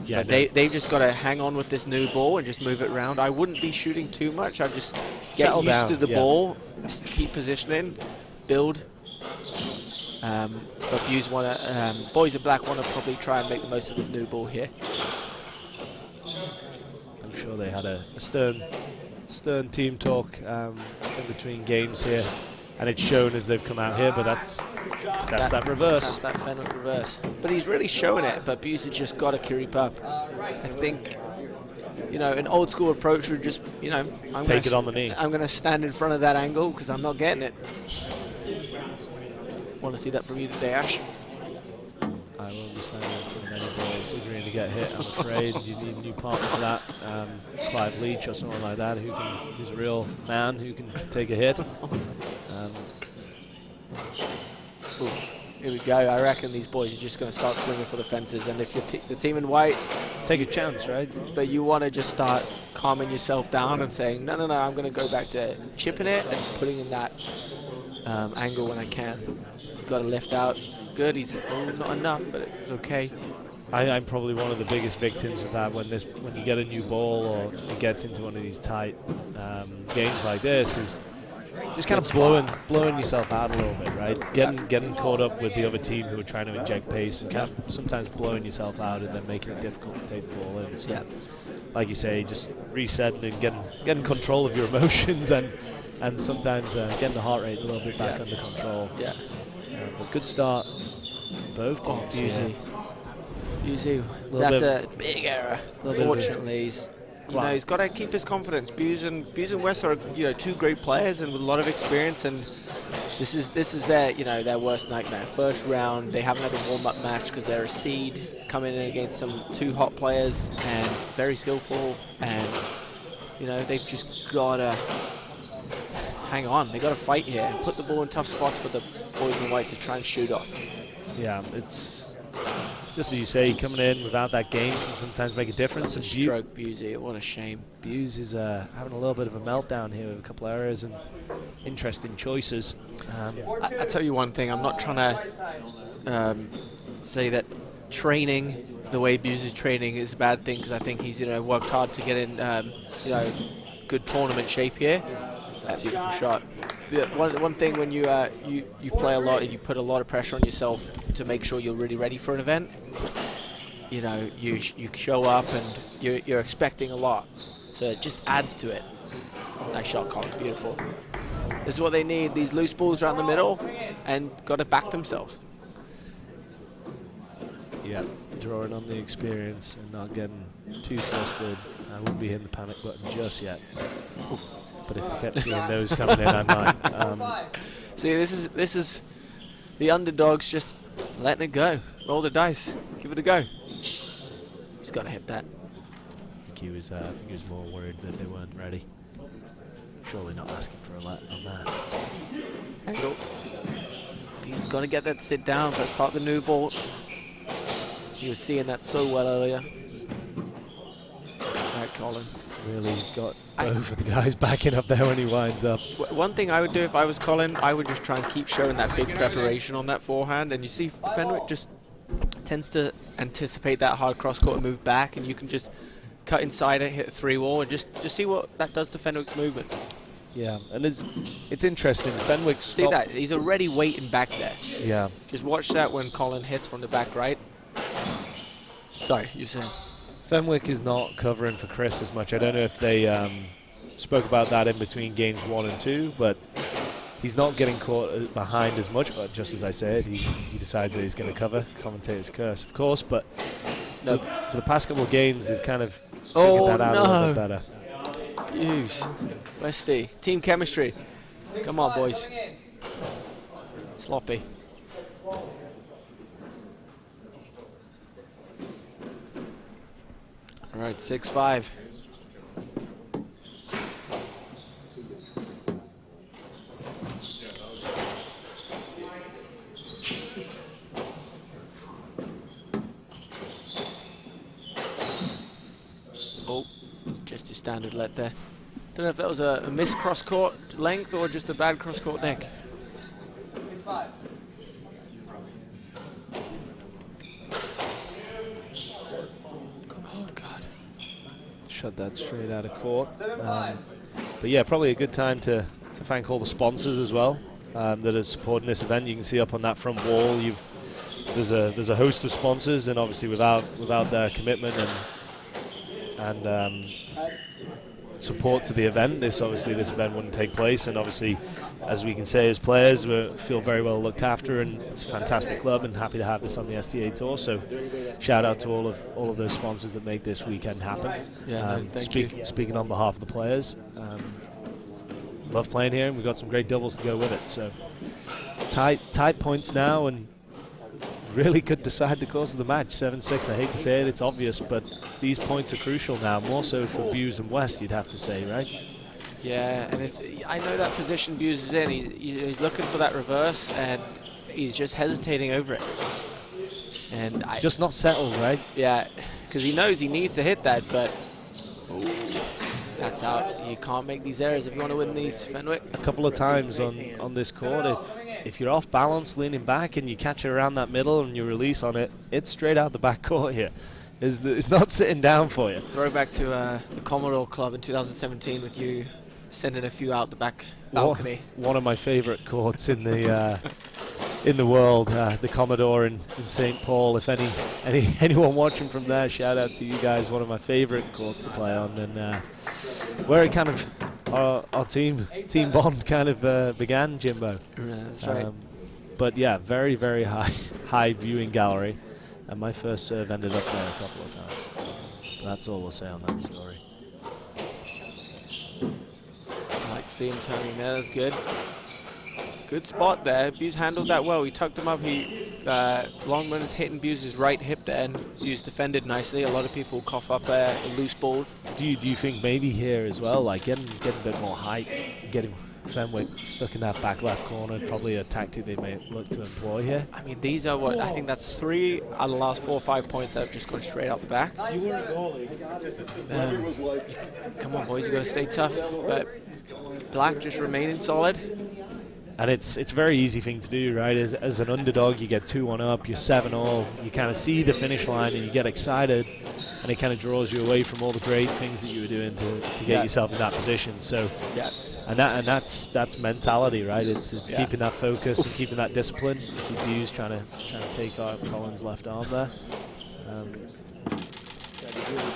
Yeah, but they've just got to hang on with this new ball and just move it around. I wouldn't be shooting too much. I'd just get used to the ball, just keep positioning, build. But Bues Boys in Black want to probably try and make the most of this new ball here. I'm sure they had a stern team talk in between games here, and it's shown as they've come out here. But that's that reverse. That's that Fenwick reverse. But he's really showing it. But Bues has just got to creep up. I think, an old school approach would just, take it on the knee. I'm going to stand in front of that angle because I'm not getting it. Want to see that from you today, Ash? I won't be standing in front of any balls agreeing to get hit, I'm afraid. You need a new partner for that. Clive Leach or someone like that who's a real man who can take a hit. Here we go. I reckon these boys are just going to start swinging for the fences, and if you're the team in white, take a chance, right? But you want to just start calming yourself down and saying, no, I'm going to go back to chipping it and putting in that angle when I can. Got to lift out. Good. He's not enough, but it was okay. I'm probably one of the biggest victims of that when you get a new ball or it gets into one of these tight games like this, is just kind of blowing yourself out a little bit, right? Getting caught up with the other team who are trying to inject pace and kind of sometimes blowing yourself out and then making it difficult to take the ball in. So, like you say, just resetting and getting control of your emotions and sometimes getting the heart rate a little bit back under control. Yeah. But good start from both teams. Bues, that's a big error. Fortunately, he's got to keep his confidence. Bues and West are two great players and with a lot of experience, and this is their worst nightmare. First round, they haven't had a warm-up match because they're a seed coming in against two hot players and very skillful, and they've just got to hang on. They've got to fight here and put the ball in tough spots for the boys in white to try and shoot off. Yeah, it's just as you say, coming in without that game can sometimes make a difference. And stroke Bues, what a shame. Bues is having a little bit of a meltdown here with a couple of errors and interesting choices. I tell you one thing, I'm not trying to say that training, the way Bues is training, is a bad thing, because I think he's worked hard to get in good tournament shape here. That beautiful shot. One thing when you play a lot and you put a lot of pressure on yourself to make sure you're really ready for an event, you show up and you're expecting a lot, so it just adds to it. Nice shot, Colin. Beautiful. This is what they need. These loose balls around the middle, and got to back themselves. Yeah, drawing on the experience and not getting too flustered. I wouldn't be hitting the panic button just yet. Oof. But if I kept seeing those coming in, I might. See, this is the underdogs just letting it go. Roll the dice. Give it a go. He's got to hit that. I think he was more worried that they weren't ready. Surely not asking for a let on that. Angle. He's got to get that sit down, but part of the new ball. He was seeing that so well earlier. Right, Colin. Really got both of the guys backing up there when he winds up. One thing I would do if I was Colin, I would just try and keep showing that big preparation on that forehand, and you see Fenwick just tends to anticipate that hard cross-court and move back, and you can just cut inside it, hit a 3-wall, and just see what that does to Fenwick's movement. Yeah, and it's interesting. Fenwick See that? He's already waiting back there. Yeah. Just watch that when Colin hits from the back right. Sorry, you're saying? Fenwick is not covering for Chris as much. I don't know if they spoke about that in between games 1 and 2, but he's not getting caught behind as much. But just as I said, he decides that he's going to cover. Commentator's curse, of course, but for the past couple of games, they've kind of figured that out a little bit better. Bues. Westy. Team chemistry. Come on, boys. Sloppy. All right, 6-5. Oh, just a standard let there. Don't know if that was a missed cross-court length or just a bad cross-court neck. 6-5. Oh, God. Shut that straight out of court. But yeah, probably a good time to thank all the sponsors as well that are supporting this event. You can see up on that front wall, there's a host of sponsors, and obviously without their commitment and support to the event, this event wouldn't take place. And obviously, as we can say as players, we feel very well looked after, and it's a fantastic club, and happy to have this on the STA tour. So shout out to all of those sponsors that make this weekend happen. Yeah, thank you. Speaking on behalf of the players, love playing here, and we've got some great doubles to go with it. So tight points now, and really could decide the course of the match. 7-6, I hate to say it, it's obvious, but these points are crucial now, more so for Bues and West, you'd have to say, right? Yeah, and I know that position Bues is in. He's looking for that reverse, and he's just hesitating over it. And just not settled, right? Yeah, because he knows he needs to hit that, but that's out. You can't make these errors if you want to win these, Fenwick. A couple of times on this court, if you're off balance leaning back and you catch it around that middle and you release on it, it's straight out the back court here. It's not sitting down for you. Throwback to the Commodore Club in 2017 with you sending a few out the back balcony. One of my favorite courts in the world, the Commodore in St. Paul. If anyone watching from there, shout out to you guys. One of my favorite courts to play on, and where it kind of our team bond kind of began, Jimbo. That's right. But yeah, very, very high viewing gallery, and my first serve ended up there a couple of times. That's all we'll say on that story. I like to see him turning there. That's good. Good spot there. Bues handled that well. He tucked him up. Longman's hitting Bues' right hip there, and Bues defended nicely. A lot of people cough up a loose ball. Do you think maybe here as well, like getting a bit more height, getting Fenwick stuck in that back left corner, probably a tactic they may look to employ here? I mean, these are what I think that's 3 out of the last 4 or 5 points that have just gone straight out the back. Come on, boys, you got to stay tough. But Black just remaining solid. And it's a very easy thing to do, right? As an underdog, you get 2-1 up, you're 7-all, you kind of see the finish line and you get excited, and it kind of draws you away from all the great things that you were doing to get yourself in that position. So, and that's mentality, right? It's keeping that focus and keeping that discipline. You see Bues trying to take out Colin's left arm there.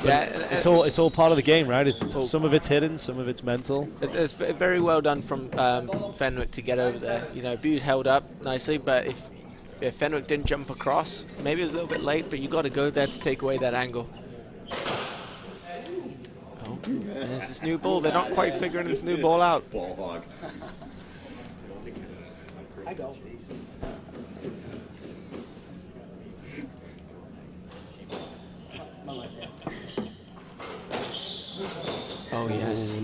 It's all part of the game, right? Some of it's hidden, some of it's mental. It's very well done from Fenwick to get over there. You know, Bues held up nicely, but if Fenwick didn't jump across, maybe it was a little bit late, but you got to go there to take away that angle. Oh, there's this new ball. They're not quite figuring this new ball out. Oh, yes.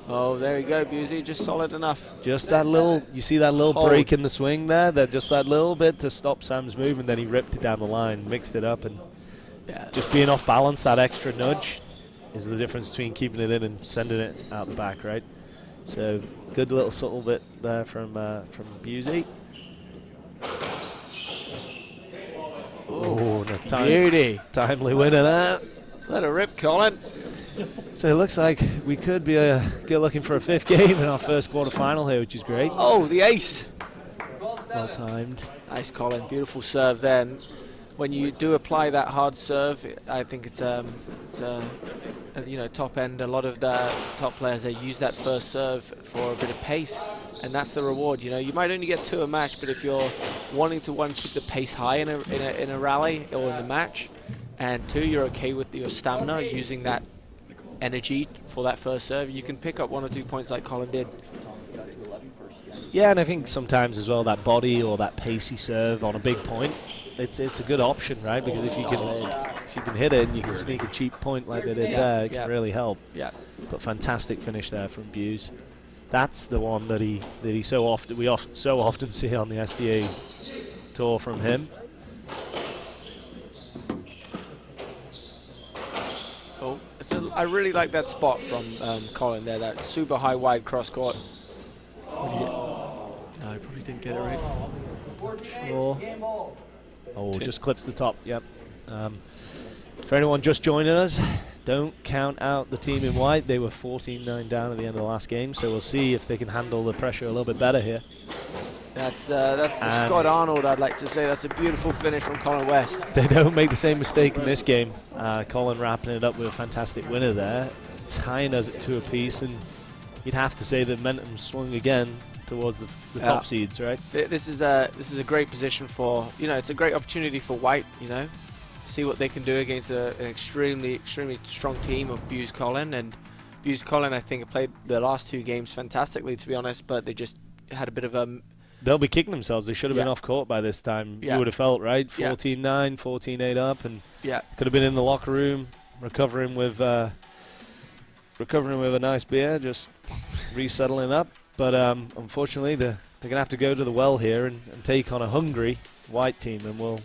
Oh, there you go, Busey, just solid enough. Just that little, you see that little break in the swing there? Just that little bit to stop Sam's move, and then he ripped it down the line, mixed it up, and just being off balance, that extra nudge is the difference between keeping it in and sending it out the back, right? So, good little subtle bit there from Busey. Oh, no, beauty. Timely winner there. Let her rip, Colin. So it looks like we could be go looking for a 5th game in our first quarterfinal here, which is great. Oh, the ace. Well timed. Nice, Colin. Beautiful serve there. And when you do apply that hard serve, I think it's you know, top end. A lot of the top players, they use that first serve for a bit of pace, and that's the reward. You know, you might only get 2 a match, but if you're wanting to keep the pace high in a rally or in a match, and 2, you're okay with your stamina using that energy for that first serve, you can pick up 1 or 2 points like Colin did. Yeah, and I think sometimes as well that body or that pacey serve on a big point, it's a good option, right? Because if you can hit it and you can sneak a cheap point like they did there, it can really help. Yeah. But fantastic finish there from Bues. That's the one that we so often see on the SDA tour from him. Oh, I really like that spot from Colin there. That super high wide cross court. No, he probably didn't get it right. Sure. Oh, just clips the top. Yep. For anyone just joining us, don't count out the team in white. They were 14-9 down at the end of the last game, so we'll see if they can handle the pressure a little bit better here. That's the Scott Arnold, I'd like to say. That's a beautiful finish from Colin West. They don't make the same mistake in this game. Colin wrapping it up with a fantastic winner there, tying us at 2 apiece, and you'd have to say that momentum swung again towards the top seeds, right? This is a great position for, you know, it's a great opportunity for white, you know, see what they can do against an extremely strong team of Bues Colin. And Bues Colin, I think, played the last 2 games fantastically, to be honest, but they just had a bit of a... They'll be kicking themselves. They should have been off court by this time. You would have felt, right? 14-9, 14-8 up, and could have been in the locker room recovering with a nice beer, just resettling up. But unfortunately, they're going to have to go to the well here and take on a hungry white team, and we'll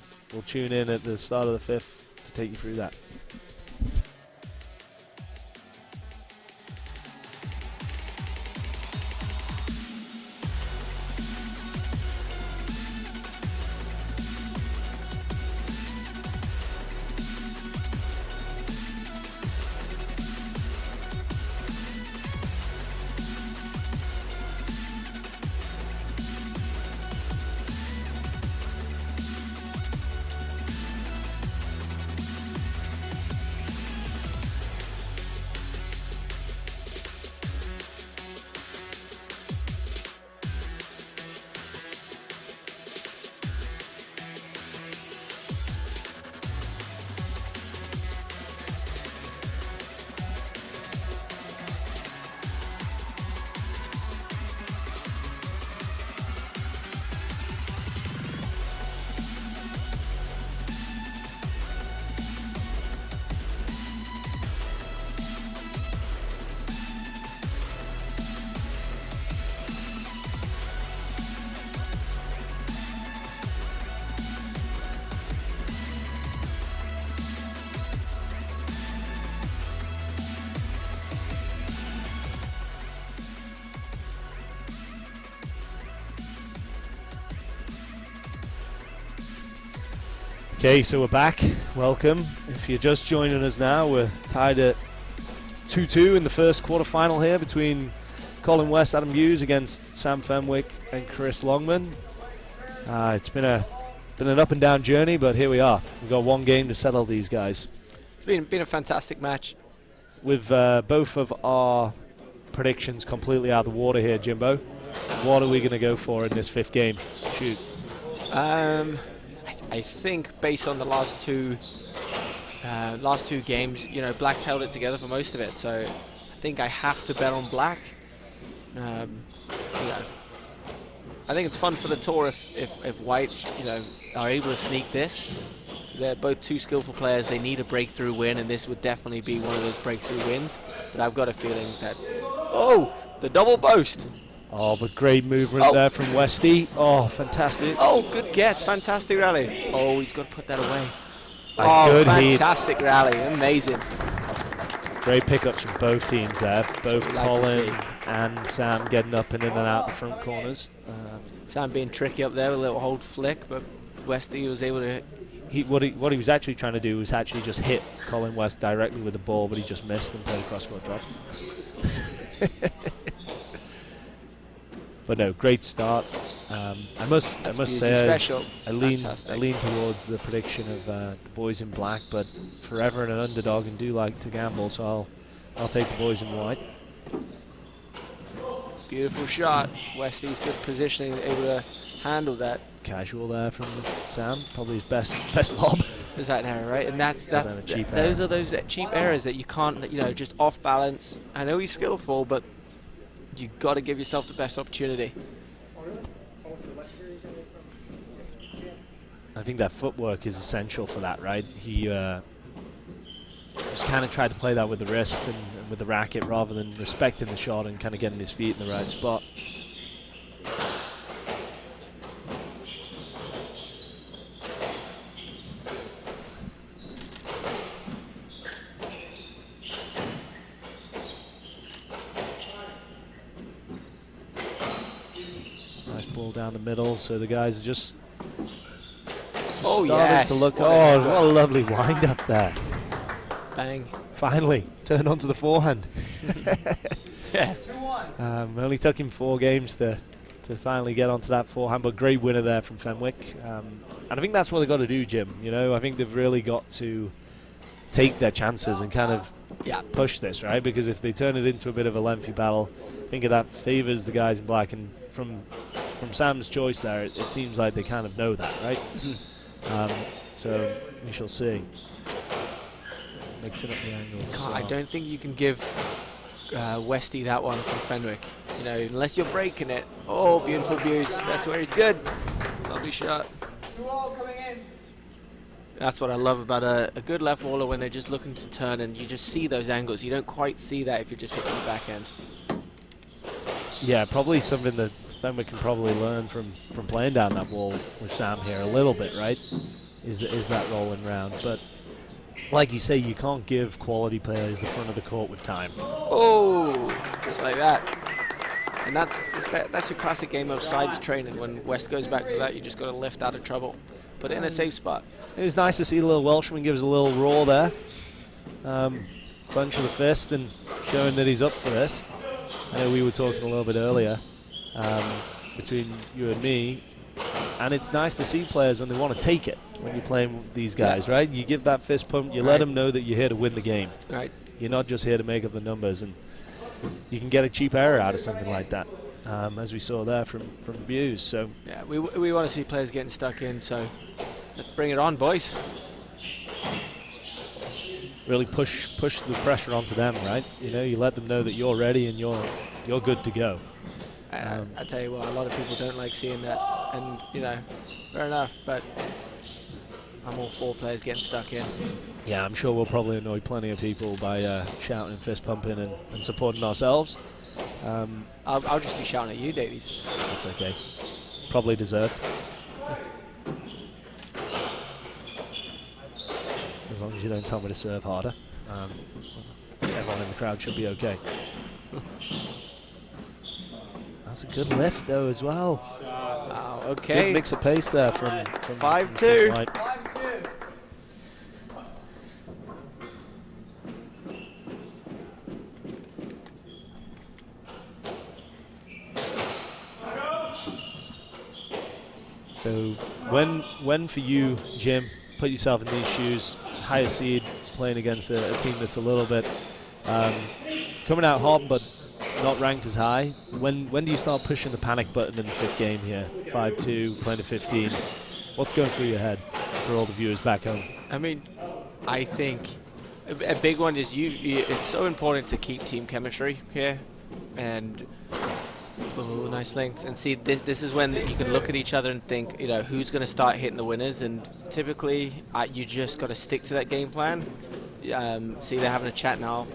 tune in at the start of the 5th to take you through that. Okay, so we're back. Welcome. If you're just joining us now, we're tied at 2-2 in the first quarterfinal here between Colin West, Adam Bues against Sam Fenwick and Chris Longman. It's been an up and down journey, but here we are. We've got 1 game to settle these guys. It's been a fantastic match. With both of our predictions completely out of the water here, Jimbo, what are we going to go for in this 5th game? Shoot. I think based on the last two games, you know, Black's held it together for most of it, so I think I have to bet on Black. You know, I think it's fun for the tour if White, you know, are able to sneak this. They're both 2 skillful players. They need a breakthrough win, and this would definitely be one of those breakthrough wins. But I've got a feeling that the double boast. Oh, but great movement there from Westy. Oh, fantastic. Oh, good get. Fantastic rally. Oh, he's got to put that away. Fantastic rally. Amazing. Great pickups from both teams there. Both Colin and Sam getting up and in and out the front corners. Sam being tricky up there with a little hold flick, but Westy was able to what he was actually trying to do was actually just hit Colin West directly with the ball, but he just missed and played a cross-court drop. But no, great start. I must say I lean towards the prediction of the boys in black, but forever an underdog and do like to gamble, so I'll take the boys in white. Beautiful shot. Westy's good positioning, able to handle that. Casual there from Sam, probably his best lob. Is that an error, right? And those are those cheap errors that you can't, just off balance. I know he's skillful, but you got to give yourself the best opportunity. I think that footwork is essential for that, right? He just kind of tried to play that with the wrist and with the racket rather than respecting the shot and kind of getting his feet in the right spot. Nice ball down the middle, so the guys are just starting to look. Oh, what a lovely wind up there. Bang. Finally, turned onto the forehand. Yeah. Only took him 4 games to finally get onto that forehand, but great winner there from Fenwick. And I think that's what they've got to do, Jim. I think they've really got to take their chances and kind of push this, right? Because if they turn it into a bit of a lengthy battle, I think that favours the guys in black. And from Sam's choice there, it seems like they kind of know that, right? So we shall see. Mixing up the angles. I don't think you can give Westy that one from Fenwick. Unless you're breaking it. Oh, beautiful Bues. That's where he's good. Lovely shot. That's what I love about a good left waller, when they're just looking to turn and you just see those angles. You don't quite see that if you're just hitting the back end. Yeah, probably something that Fenwick can probably learn from playing down that wall with Sam here a little bit, right? Is that rolling round. But like you say, you can't give quality players the front of the court with time. Oh, just like that. And that's your classic game of sides training. When West goes back to that, you just got to lift out of trouble. Put it in a safe spot. It was nice to see the little Welshman give us a little roar there. Bunch of the fist and showing that he's up for this. I know we were talking a little bit earlier between you and me, and it's nice to see players when they want to take it when you're playing with these guys, right? You give that fist pump, you let them know that you're here to win the game. Right. You're not just here to make up the numbers, and you can get a cheap error out of something like that, as we saw there from Bues. So yeah, we want to see players getting stuck in, so let's bring it on, boys. Really push the pressure onto them, right? You let them know that you're ready and you're good to go. I tell you what, a lot of people don't like seeing that, and fair enough, but I'm all for players getting stuck in. Yeah, I'm sure we'll probably annoy plenty of people by shouting and fist pumping and supporting ourselves. I'll just be shouting at you, Davies. That's okay. Probably deserved. As long as you don't tell me to serve harder. Everyone in the crowd should be okay. That's a good lift though as well. Wow, okay. Good mix of pace there from 5-2. 5-2. So when for you, Jim, put yourself in these shoes, higher seed, playing against a team that's a little bit coming out hot but not ranked as high. When do you start pushing the panic button in the 5th game here? 5-2, playing to 15. What's going through your head for all the viewers back home? I mean, I think a big one is it's so important to keep team chemistry here, and nice length. And see, this is when you can look at each other and think, who's going to start hitting the winners. And typically, you just got to stick to that game plan. See, they're having a chat now.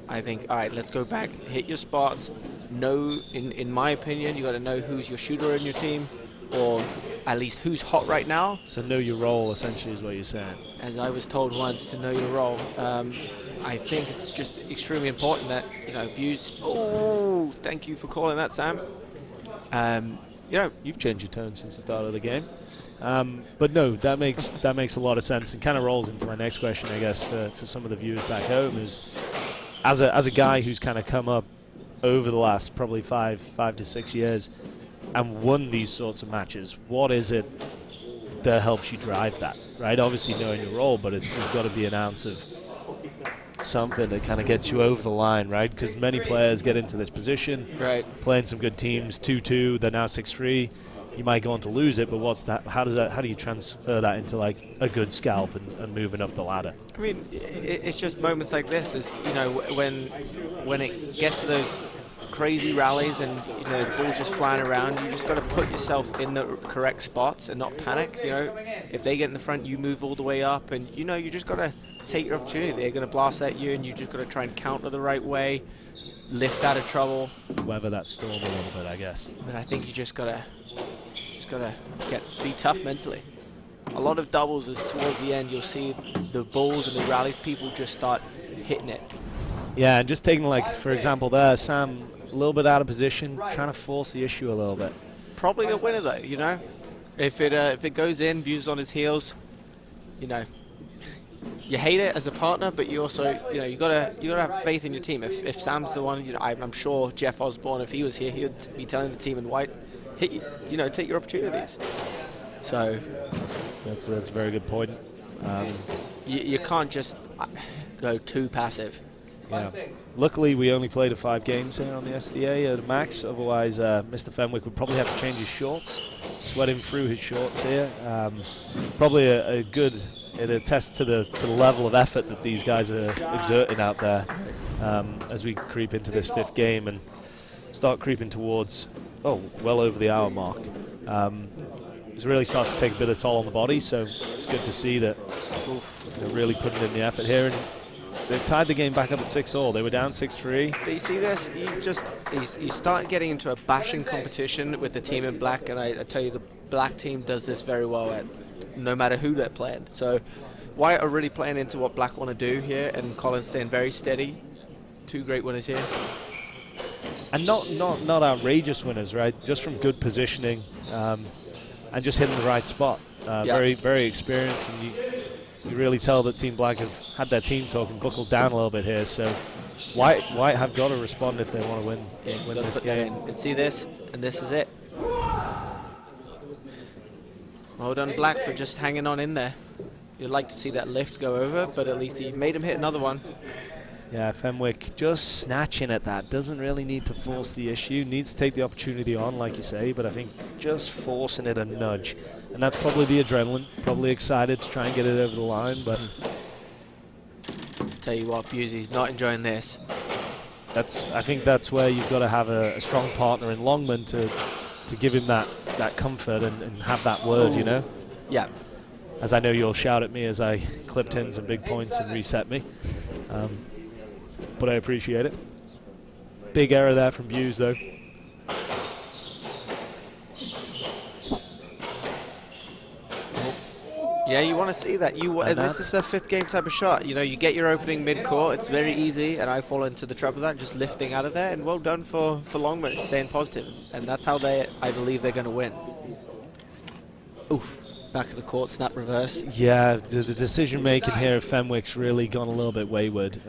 I think, all right, let's go back, hit your spots. Know, in my opinion, you got to know who's your shooter in your team, or at least who's hot right now. So know your role, essentially, is what you're saying. As I was told once, to know your role. I think it's just extremely important that, Bues. Oh, thank you for calling that, Sam. You've changed your tone since the start of the game. But no, that makes a lot of sense, and kind of rolls into my next question, I guess, for some of the viewers back home, is as a guy who's kind of come up over the last probably 5 to 6 years and won these sorts of matches, what is it that helps you drive that, right? Obviously knowing your role, but there's got to be an ounce of something that kind of gets you over the line, right? Because many players get into this position, right, playing some good teams, 2-2, they're now 6-3. You might go on to lose it, but what's that? How do you transfer that into like a good scalp and moving up the ladder? I mean, it's just moments like this, is, you know, when it gets to those crazy rallies and, you know, the ball's just flying around, you just got to put yourself in the correct spots and not panic. You know, if they get in the front, you move all the way up, and, you know, you just got to take your opportunity. They're going to blast at you, and you just got to try and counter the right way, lift out of trouble, weather that storm a little bit, I guess. But I think you just gotta be tough mentally. A lot of doubles is towards the end, you'll see the balls and the rallies, people just start hitting it. Yeah, and just taking, like, for example there, Sam, a little bit out of position, trying to force the issue a little bit. Probably the winner though, you know. If it goes in, Bues on his heels, you know, you hate it as a partner, but you also, you know, you gotta have faith in your team. If Sam's the one, you know, I'm sure Jeff Osborne, if he was here, he would be telling the team in white, hit, you know, take your opportunities. So that's a very good point. You can't just go too passive. Yeah. Luckily, we only played 5 games here on the SDA at max. Otherwise, Mr. Fenwick would probably have to change his shorts, sweat him through his shorts here. Probably a good. It attests to the level of effort that these guys are exerting out there as we creep into this 5th game and start creeping towards, well over the hour mark. It really starts to take a bit of toll on the body, so it's good to see that they're really putting in the effort here. And they've tied the game back up at 6-all. They were down 6-3. But you see this? You start getting into a bashing competition with the team in black, and I tell you, the black team does this very well at no matter who they're playing. So White are really playing into what black want to do here, and Colin's staying very steady. 2 great winners here. And not outrageous winners, right? Just from good positioning and just hitting the right spot. Very, very experienced, and you really tell that Team Black have had their team talk and buckled down a little bit here. So White have got to respond if they want to win this game. And see this, and this is it. Well done, Black, for just hanging on in there. You'd like to see that lift go over, but at least he made him hit another one. Yeah, Fenwick just snatching at that. Doesn't really need to force the issue. Needs to take the opportunity on, like you say, but I think just forcing it a nudge. And that's probably the adrenaline. Probably excited to try and get it over the line, but... Tell you what, Buesy's not enjoying this. I think that's where you've got to have a strong partner in Longman to give him that comfort and have that word, you know? Yeah. As I know you'll shout at me as I clipped in some big points and reset me. But I appreciate it. Big error there from Bues, though. Yeah, you want to see that. This is the 5th game type of shot. You know, you get your opening mid-court. It's very easy, and I fall into the trap of that, just lifting out of there. And well done for Longman, staying positive. And that's how I believe they're going to win. Oof. Back of the court, snap reverse. Yeah, the decision-making here of Fenwick's really gone a little bit wayward.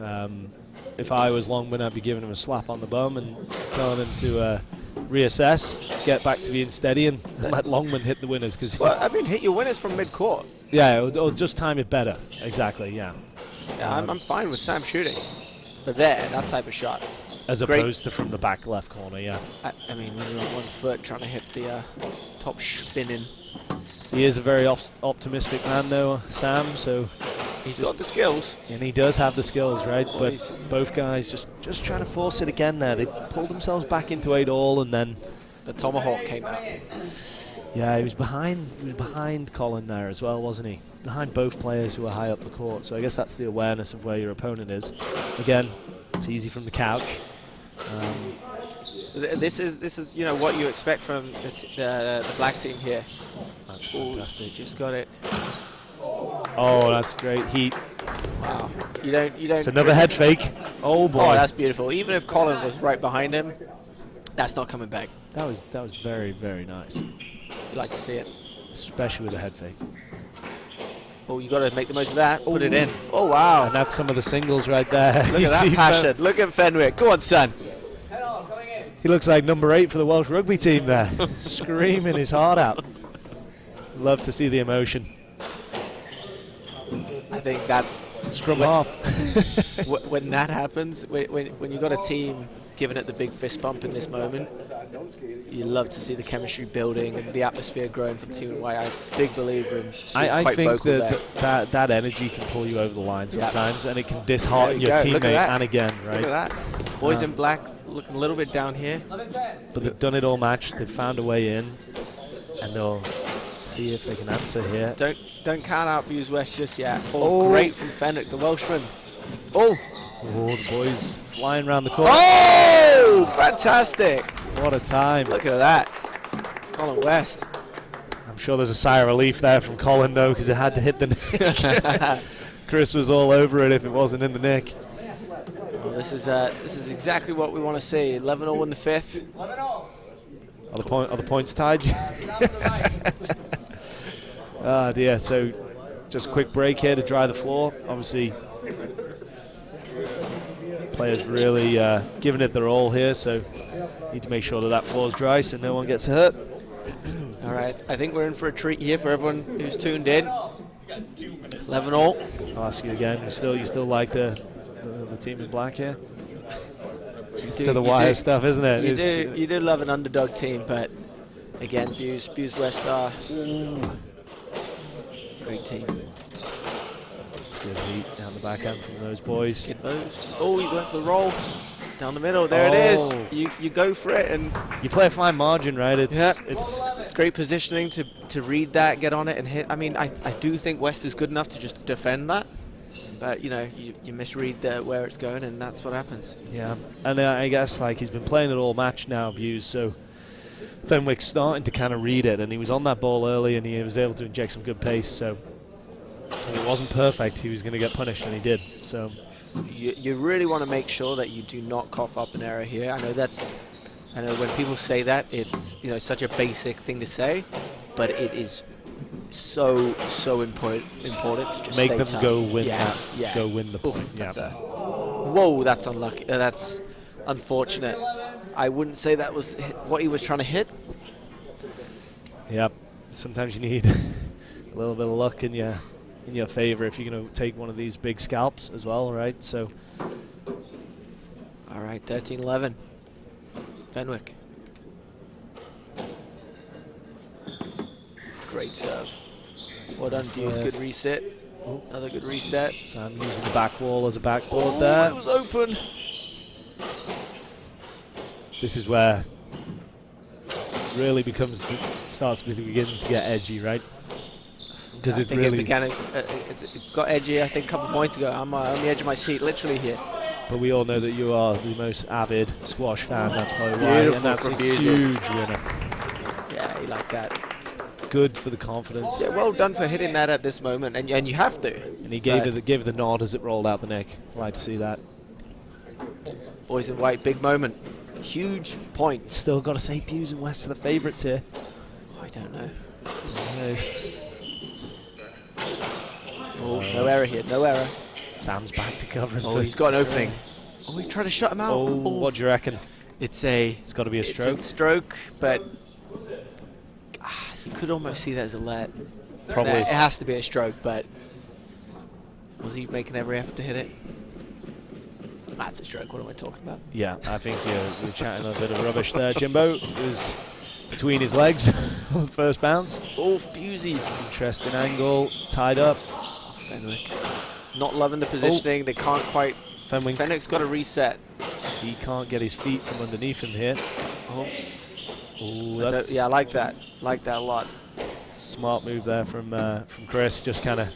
If I was Longman, I'd be giving him a slap on the bum and telling him to reassess, get back to being steady, and let Longman hit the winners. Well, I mean, hit your winners from mid-court. Yeah, or just time it better. Exactly, yeah. Yeah, I'm fine with Sam shooting. But that type of shot. As opposed to from the back left corner, yeah. I mean, when you're on 1 foot trying to hit the top spinning. He is a very optimistic man, though, Sam, so... He's got the skills. And he does have the skills, right? Always. But both guys just trying to force it again there. They pulled themselves back into 8-all, and then... The tomahawk came out. Yeah, he was behind Colin there as well, wasn't he? Behind both players who are high up the court, so I guess that's the awareness of where your opponent is. Again, it's easy from the couch. This is you know what you expect from the black team here. That's fantastic. Just got it. Oh, that's great heat. Wow. You don't. It's another head fake. Oh boy. Oh, that's beautiful. Even if Colin was right behind him, that's not coming back. That was very, very nice. You like to see it. especially with a head fake. Oh, you got to make the most of that. Put it in. Oh, wow. And that's some of the singles right there. Look at that passion. Look at Fenwick. Go on, son. He looks like number 8 for the Welsh rugby team there, screaming his heart out. Love to see the emotion. I think that's... Scrum half. When that happens, when you've got a team giving it the big fist bump in this moment, you love to see the chemistry building and the atmosphere growing for the team. Why I'm a big believer in I quite think vocal that energy can pull you over the line sometimes, and it can dishearten your teammate and again, right? Look at that. Boys in black looking a little bit down here. But they've done it all match. They've found a way in, and they'll see if they can answer here. Don't count out Bues West just yet. Oh, great from Fenwick, the Welshman. Oh, the boys flying around the court. Oh, fantastic. What a time. Look at that. Colin West. I'm sure there's a sigh of relief there from Colin, though, because it had to hit the nick. Chris was all over it if it wasn't in the nick. Well, this is exactly what we want to see. 11-0 in the 5th. Are the points tied? Oh dear, so just a quick break here to dry the floor. Obviously, players really giving it their all here, so need to make sure that floor's dry so no one gets hurt. All right, I think we're in for a treat here for everyone who's tuned in. 11-0. I'll ask you again, you still like the team in black here? It's to the wire stuff, isn't it? You do love an underdog team, but again, Bues West are great team. It's good heat down the back end from those boys. Oh, he went for the roll down the middle. There it is. You go for it, and you play a fine margin, right? It's great positioning to read that, get on it, and hit. I mean, I do think West is good enough to just defend that. But, you know, you misread where it's going, and that's what happens. Yeah, and I guess, like, he's been playing it all match now, Bues, so Fenwick's starting to kind of read it, and he was on that ball early, and he was able to inject some good pace, so if it wasn't perfect, he was going to get punished, and he did. So you really want to make sure that you do not cough up an error here. I know when people say that, it's, you know, such a basic thing to say, but it is so important to just make them tough. go win go win the point. Whoa, that's unlucky. That's unfortunate. I wouldn't say that was what he was trying to hit. Yep. Sometimes you need a little bit of luck in your favor if you're going to take one of these big scalps as well, right? So, all right, 13-11, Fenwick. Great serve. Well done, Bues. Good reset. Another good reset. So I'm using the back wall as a backboard there. It was open. This is where really starts to begin to get edgy, right? Because it really it got edgy. I think a couple of points ago. I'm on the edge of my seat, literally here. But we all know that you are the most avid squash fan. That's probably why, and that's a huge winner. Yeah, you like that. Good for the confidence. Yeah, well done for hitting that at this moment, and you have to. And he gave it the nod as it rolled out the neck. Like to see that. Boys in white, big moment, huge point. Still got to say, Bues and West are the favourites here. I don't know. Oh, no error here, no error. Sam's back to cover. He's got an opening. Oh, he tried to shut him out. Oh, what do you reckon? It's got to be a stroke. It's a stroke, but you could almost see that as a let. Probably. It has to be a stroke, but was he making every effort to hit it? That's a stroke. What am I talking about? Yeah, I think you're chatting a bit of rubbish there, Jimbo. It was between his legs on the first bounce. Oh, Busey. Interesting angle, tied up. Fenwick. Not loving the positioning. They can't quite. Fenwick's got to reset. He can't get his feet from underneath him here. Yeah, I like that. Like that a lot. Smart move there from Chris, just kind of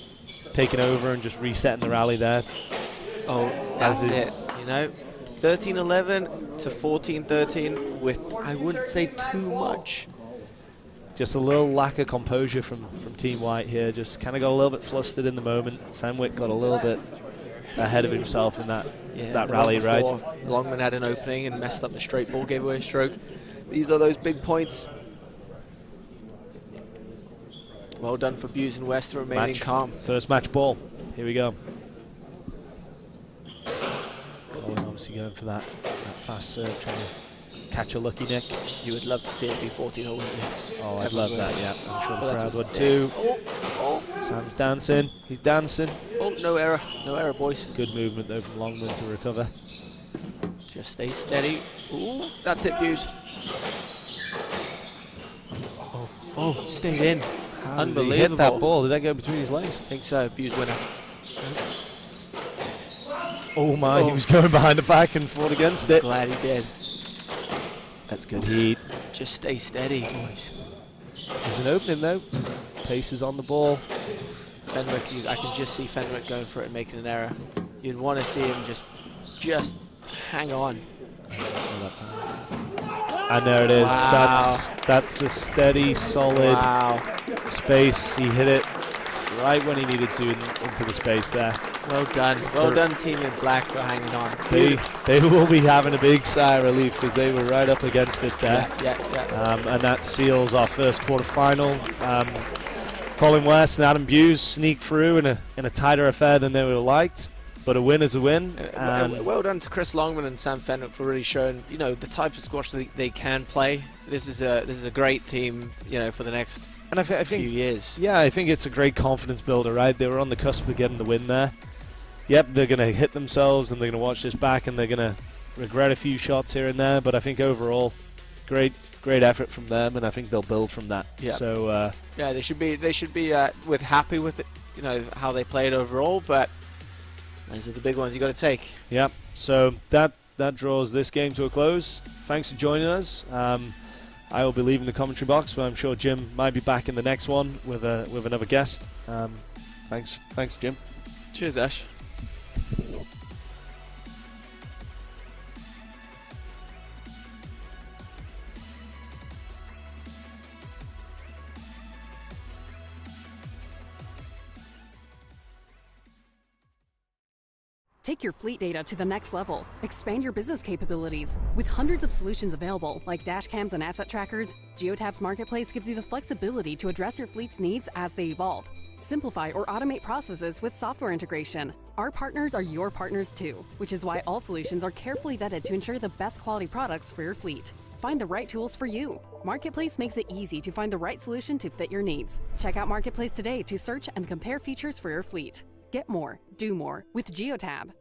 taking over and just resetting the rally there. Oh, that's it. You know, 13-11 to 14-13 with, I wouldn't say too much. Just a little lack of composure from Team White here. Just kind of got a little bit flustered in the moment. Fenwick got a little bit ahead of himself in that rally, right? Longman had an opening and messed up the straight ball, gave away a stroke. These are those big points. Well done for Bues and West remaining Match. calm. First match ball. Here we go. Colin obviously going for that fast serve, trying to catch a lucky nick. You would love to see it be 14-0, wouldn't you? Oh, I'd love that, yeah. I'm sure Well, the that's crowd what- would too. Oh, Sam's dancing. He's dancing. oh, no error. No error, boys. Good movement though from Longman to recover. Just stay steady. Ooh, that's it, Bues. Oh, stayed in. How did he Unbelievable. hit that ball? Did that go between his legs? I think so. Bues winner. Oh my, he was going behind the back and fought against it. Glad he did. That's good heat. Just stay steady, boys. There's an opening though. Pace is on the ball. Fenwick, I can just see Fenwick going for it and making an error. You'd want to see him just hang on. And there it is. Wow. That's the steady, solid Wow. space. He hit it right when he needed to into the space there. Well done. Well done, team in black, for hanging on. They will be having a big sigh of relief because they were right up against it there. Yeah. And that seals our first quarterfinal. Colin West and Adam Bues sneaked through in a tighter affair than they would have liked, but a win is a win. Well done to Chris Longman and Sam Fenwick for really showing, the type of squash they can play. This is a great team, for the next I think few years. Yeah, I think it's a great confidence builder, right? They were on the cusp of getting the win there. Yep, they're going to hit themselves and they're going to watch this back and they're going to regret a few shots here and there, but I think overall, great effort from them, and I think they'll build from that. Yeah. So yeah, they should be happy with it, how they played overall, but those are the big ones you got to take. yeah, so that draws this game to a close. Thanks for joining us. I will be leaving the commentary box, but I'm sure Jim might be back in the next one with another guest. Thanks, Jim. Cheers, Ash. Take your fleet data to the next level. Expand your business capabilities. With hundreds of solutions available, like dash cams and asset trackers, Geotab's Marketplace gives you the flexibility to address your fleet's needs as they evolve. Simplify or automate processes with software integration. Our partners are your partners too, which is why all solutions are carefully vetted to ensure the best quality products for your fleet. Find the right tools for you. Marketplace makes it easy to find the right solution to fit your needs. Check out Marketplace today to search and compare features for your fleet. Get more, do more with Geotab.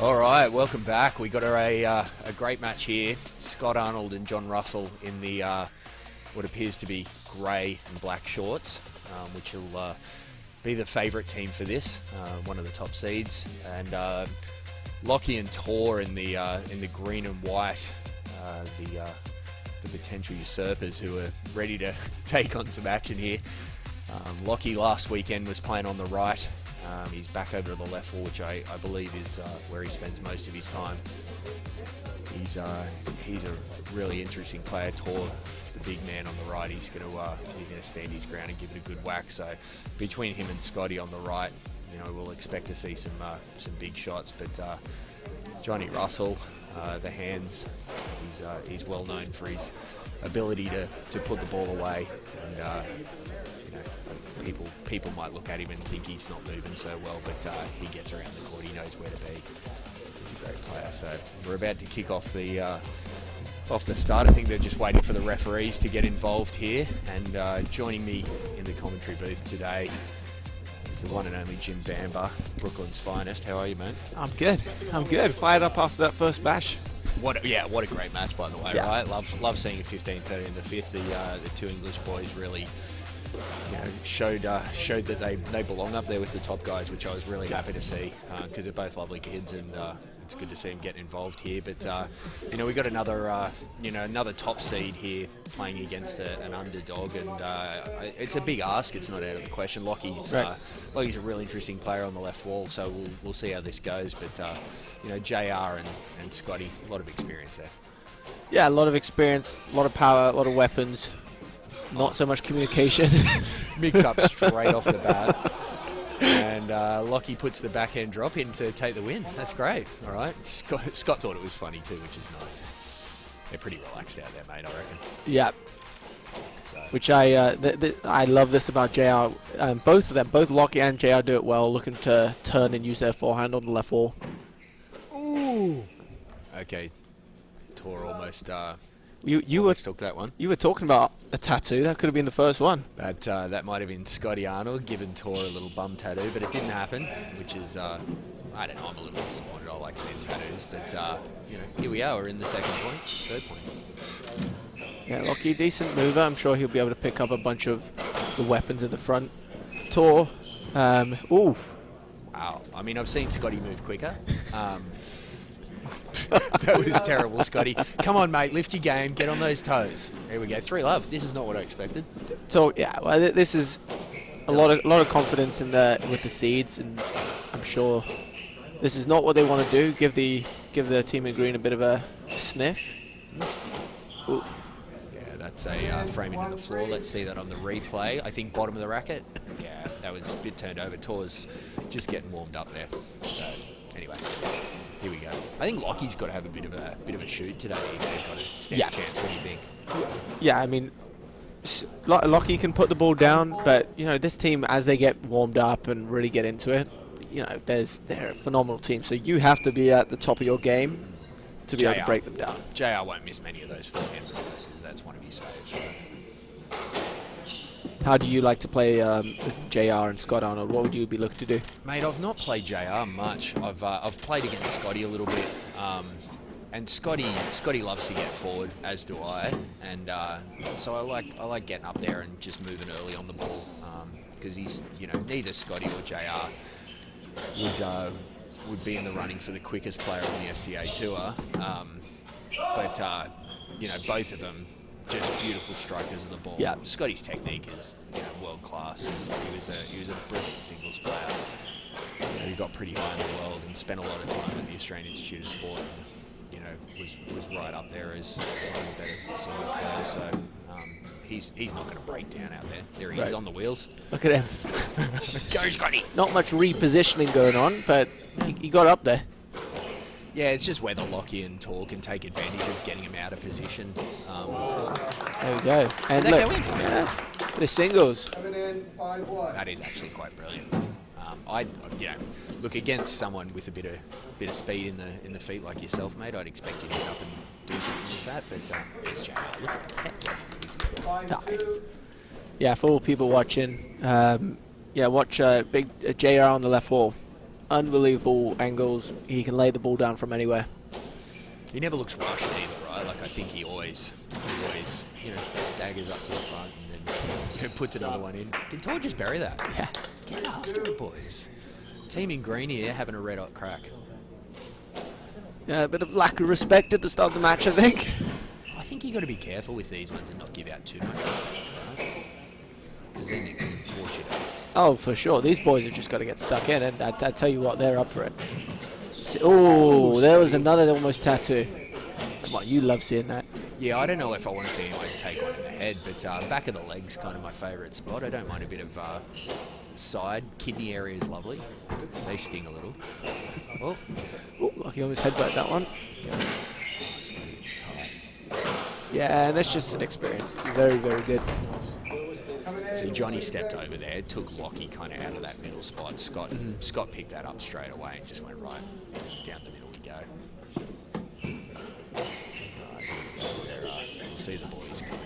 All right, welcome back. We got a great match here. Scott Arnold and John Russell in the what appears to be grey and black shorts, which will be the favourite team for this, one of the top seeds. And Lockie and Tor in the green and white, the potential usurpers who are ready to take on some action here. Lockie last weekend was playing on the right. He's back over to the left wall, which I believe is where he spends most of his time. He's a really interesting player. Tor, the big man on the right, he's gonna stand his ground and give it a good whack. So between him and Scotty on the right, we'll expect to see some big shots. But Johnny Russell, the hands, he's well known for his ability to put the ball away, and people might look at him and think he's not moving so well, but he gets around the court, he knows where to be. He's a great player. So we're about to kick off the start. I think they're just waiting for the referees to get involved here, and joining me in the commentary booth today is the one and only Jim Bamber, Brooklyn's finest. How are you, mate? I'm good. Fired up after that first bash. What a great match, by the way, yeah. Right? Love seeing a 15-30 in the fifth. The two English boys really showed that they belong up there with the top guys, which I was really happy to see, because they're both lovely kids, and it's good to see them get involved here. But we got another top seed here playing against an underdog, and it's a big ask. It's not out of the question. Lockie's a really interesting player on the left wall, so we'll see how this goes. But JR and Scotty, a lot of experience there. Yeah, a lot of experience, a lot of power, a lot of weapons. Not so much communication. Mix up straight off the bat. And Lockie puts the backhand drop in to take the win. That's great. All right. Scott thought it was funny too, which is nice. They're pretty relaxed out there, mate, I reckon. Yeah. So. Which I love this about JR. Both of them, both Lockie and JR, do it well, looking to turn and use their forehand on the left wall. Ooh. Okay. Tor almost... You were took that one. You were talking about a tattoo. That could have been the first one. That might have been Scotty Arnold giving Tor a little bum tattoo, but it didn't happen, which is I don't know. I'm a little disappointed. I like seeing tattoos, but here we are. We're in the third point. Yeah, Lockie, decent mover. I'm sure he'll be able to pick up a bunch of the weapons in the front. Tor, ooh. Wow. I mean, I've seen Scotty move quicker. That was terrible, Scotty. Come on, mate, lift your game, get on those toes. There we go. 3-love. This is not what I expected. So yeah, well, this is a lot of confidence with the seeds, and I'm sure this is not what they want to do. Give the team in green a bit of a sniff. Oof. Yeah, that's a frame into the floor. Let's see that on the replay. I think bottom of the racket. Yeah, that was a bit turned over. Tor's just getting warmed up there. So anyway. Here we go. I think Lockie's got to have a bit of a shoot today if they've got a stand chance. What do you think? Yeah, I mean, Lockie can put the ball down, but this team, as they get warmed up and really get into it, they're a phenomenal team. So you have to be at the top of your game to be able to break them down. JR won't miss many of those forehand reverses. That's one of his favourites. Right? How do you like to play JR and Scott Arnold? What would you be looking to do? Mate, I've not played JR much. I've played against Scotty a little bit, and Scotty loves to get forward, as do I, and so I like getting up there and just moving early on the ball, because he's neither Scotty or JR would be in the running for the quickest player on the STA tour, but both of them. Just beautiful strikers of the ball. Yeah. Scotty's technique is world class. He was a brilliant singles player. He got pretty high in the world and spent a lot of time at the Australian Institute of Sport. And, was right up there as one of the better singles players. So he's not going to break down out there. There he is on the wheels. Look at him. Go, Scotty. Not much repositioning going on, but he got up there. Yeah, it's just whether Lockie and Tor can take advantage of getting him out of position. There we go. And did look, that go in? The singles. That is actually quite brilliant. Look, against someone with a bit of speed in the feet like yourself, mate, I'd expect you to get up and do something with that. But there's JR. Look at that. Yeah, for all people watching, watch big JR on the left wall. unbelievable angles. He can lay the ball down from anywhere. He never looks rushed either, right? Like, I think he always, staggers up to the front and then puts another one in. Did Todd just bury that? Yeah. Get after it, boys. Team in green here having a red-hot crack. Yeah, a bit of lack of respect at the start of the match, I think. I think you got to be careful with these ones and not give out too much respect, right? Because then it can force you to... Oh, for sure. These boys have just got to get stuck in, and I tell you what, they're up for it. Oh, there was another almost tattoo. Come on, you love seeing that. Yeah, I don't know if I want to see anyone take one in the head, but back of the leg's kind of my favourite spot. I don't mind a bit of side. Kidney area is lovely. They sting a little. Oh, Lucky almost headbutt that one. it's tight. Yeah, and that's just an experience. Very, very good. So Johnny stepped over there, took Lockie kind of out of that middle spot. Scott picked that up straight away and just went right down the middle we go. Right, we'll see the boys come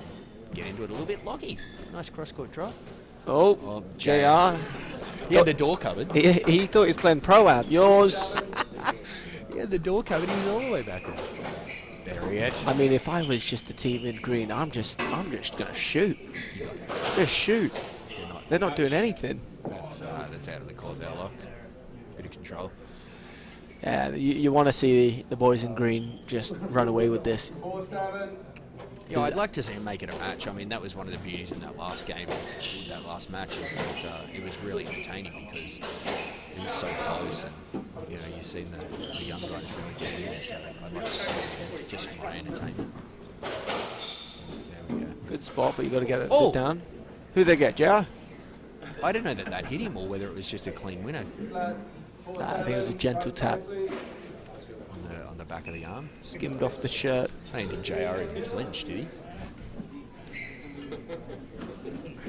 and get into it a little bit. Lockie, nice cross-court drop. Oh, JR. He had the door covered. He thought he was playing pro-am. Yours. He had the door covered. He was all the way back there. There he is. I mean, if I was just the team in green, I'm just gonna shoot. Just shoot. They're not doing anything. That's out of the Cordell lock. Bit of control. Yeah, you want to see the boys in green just run away with this. Yeah, I'd like to see him make it a match. I mean, that was one of the beauties in that last game, that last match, is that it was really entertaining because it was so close, and you've seen the young guys really get in there. So I'd like to see it just for my entertainment. There we go. Good spot, but you got to get that sit down. Who'd they get, JR? I don't know that hit him or whether it was just a clean winner. I think it was a gentle tap. On the back of the arm. Skimmed off the shirt. I don't think JR even flinched, did he?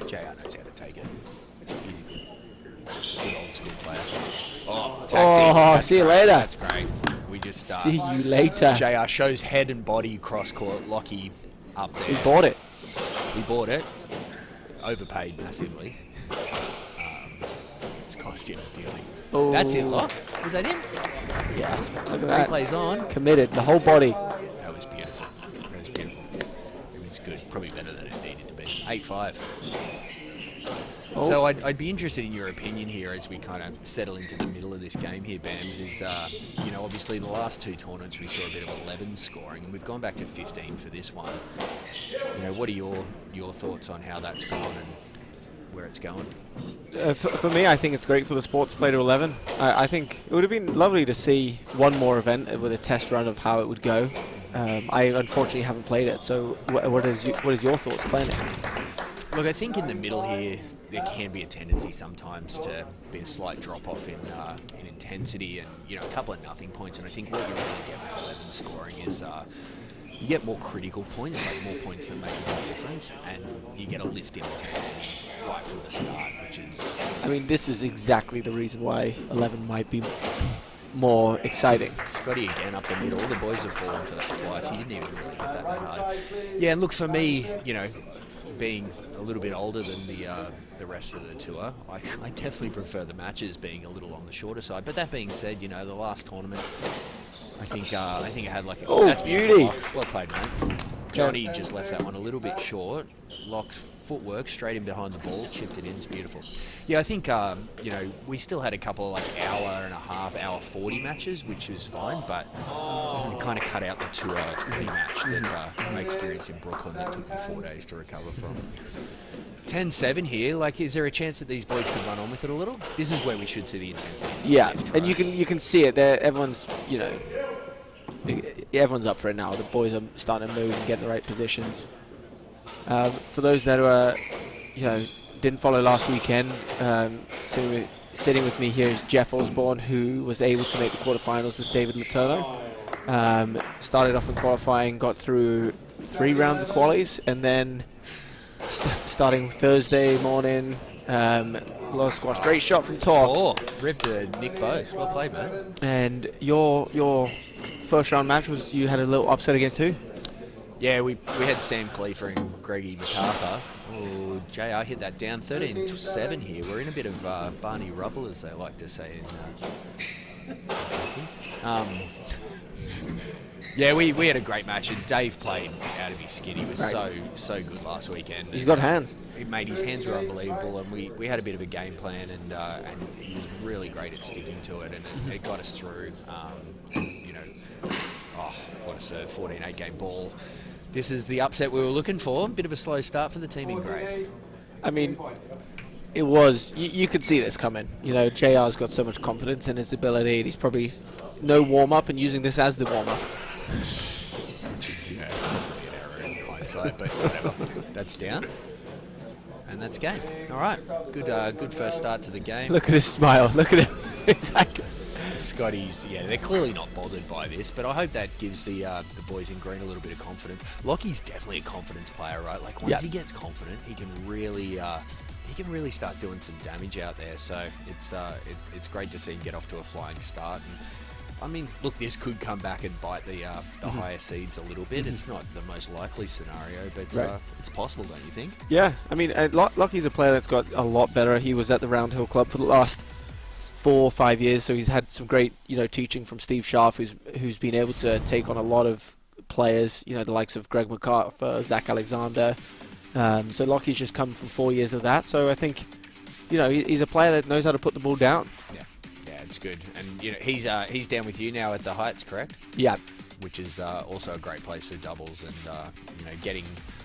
JR knows how to take it. He's a good old school player. Oh, taxi. See you great. later. That's great. We just See you later. JR shows head and body cross court. Lockie up there. He bought it. He bought it. Overpaid massively. It's cost him dearly. Oh. That's it, Lock. Was that him? Yeah. Look at that. Replay's on. Committed. The whole body. That was beautiful. That was beautiful. It was good. Probably better than it needed to be. 8-5. Oh. So I'd be interested in your opinion here as we kind of settle into the middle of this game here, Bams, is, obviously the last two tournaments we saw a bit of 11 scoring, and we've gone back to 15 for this one. What are your thoughts on how that's gone and where it's going? For me, I think it's great for the sport to play to 11. I think it would have been lovely to see one more event with a test run of how it would go. I unfortunately haven't played it, so what is your thoughts playing it? Look, I think in the middle here, there can be a tendency sometimes to be a slight drop-off in intensity and, a couple of nothing points. And I think what you really get with 11 scoring is you get more critical points, like more points that make a big difference, and you get a lift in intensity right from the start, which is... I mean, this is exactly the reason why 11 might be more exciting. Scotty again up the middle. The boys have fallen for that twice. He didn't even really hit that hard. Yeah, and look, for me, being a little bit older than the rest of the tour, I definitely prefer the matches being a little on the shorter side. But that being said, the last tournament, I think it had like oh, that's beauty. Well played, mate. Johnny just left that one a little bit short. Locked footwork straight in behind the ball, chipped it in. It's beautiful. Yeah, I think we still had a couple of like hour and a half, hour 40 matches, which was fine, but we kind of cut out the 2-hour 20 match that I experienced in Brooklyn that took me 4 days to recover from. 10-7 here. Like, is there a chance that these boys could run on with it a little? This is where we should see the intensity. Yeah, lift, and right? you can see it there. Everyone's everyone's up for it now. The boys are starting to move and get in the right positions. For those that are, didn't follow last weekend, sitting with me here is Jeff Osborne, who was able to make the quarterfinals with David Letourneau. Started off in qualifying, got through 3 rounds of qualies, and then starting Thursday morning, lost squash. Great shot from Tor. Ripped to Nick Bues. Well played, mate. And your first round match was, you had a little upset against who? Yeah, we had Sam Cleaver and Greggy MacArthur. Oh, JR hit that down 13-7 here. We're in a bit of Barney Rubble, as they like to say Yeah, we had a great match, and Dave played out of his skin. He was so good last weekend. He's got hands. Mate, his hands were unbelievable, and we had a bit of a game plan, and he was really great at sticking to it, and it got us through. What a serve, 14-8 game ball. This is the upset we were looking for. Bit of a slow start for the team in grey. I mean, it was. You could see this coming. You know, JR's got so much confidence in his ability. And he's probably no warm-up and using this as the warm-up. Which is, probably an error in hindsight, but whatever. That's down. And that's game. All right. Good first start to the game. Look at his smile. Look at him. Exactly. Scotty's, they're clearly not bothered by this, but I hope that gives the boys in green a little bit of confidence. Lockie's definitely a confidence player, right? Like once he gets confident, he can really start doing some damage out there. So it's great to see him get off to a flying start. And I mean, look, this could come back and bite the higher seeds a little bit. It's not the most likely scenario, but it's possible, don't you think? Yeah, I mean, Lockie's a player that's got a lot better. He was at the Round Hill Club for the last 4 or 5 years, so he's had some great, teaching from Steve Scharf, who's been able to take on a lot of players, the likes of Greg MacArthur, Zach Alexander. So Lockie's just come from 4 years of that. So I think, he's a player that knows how to put the ball down. Yeah, it's good. And he's down with you now at the Heights, correct? Yeah. Which is also a great place for doubles, and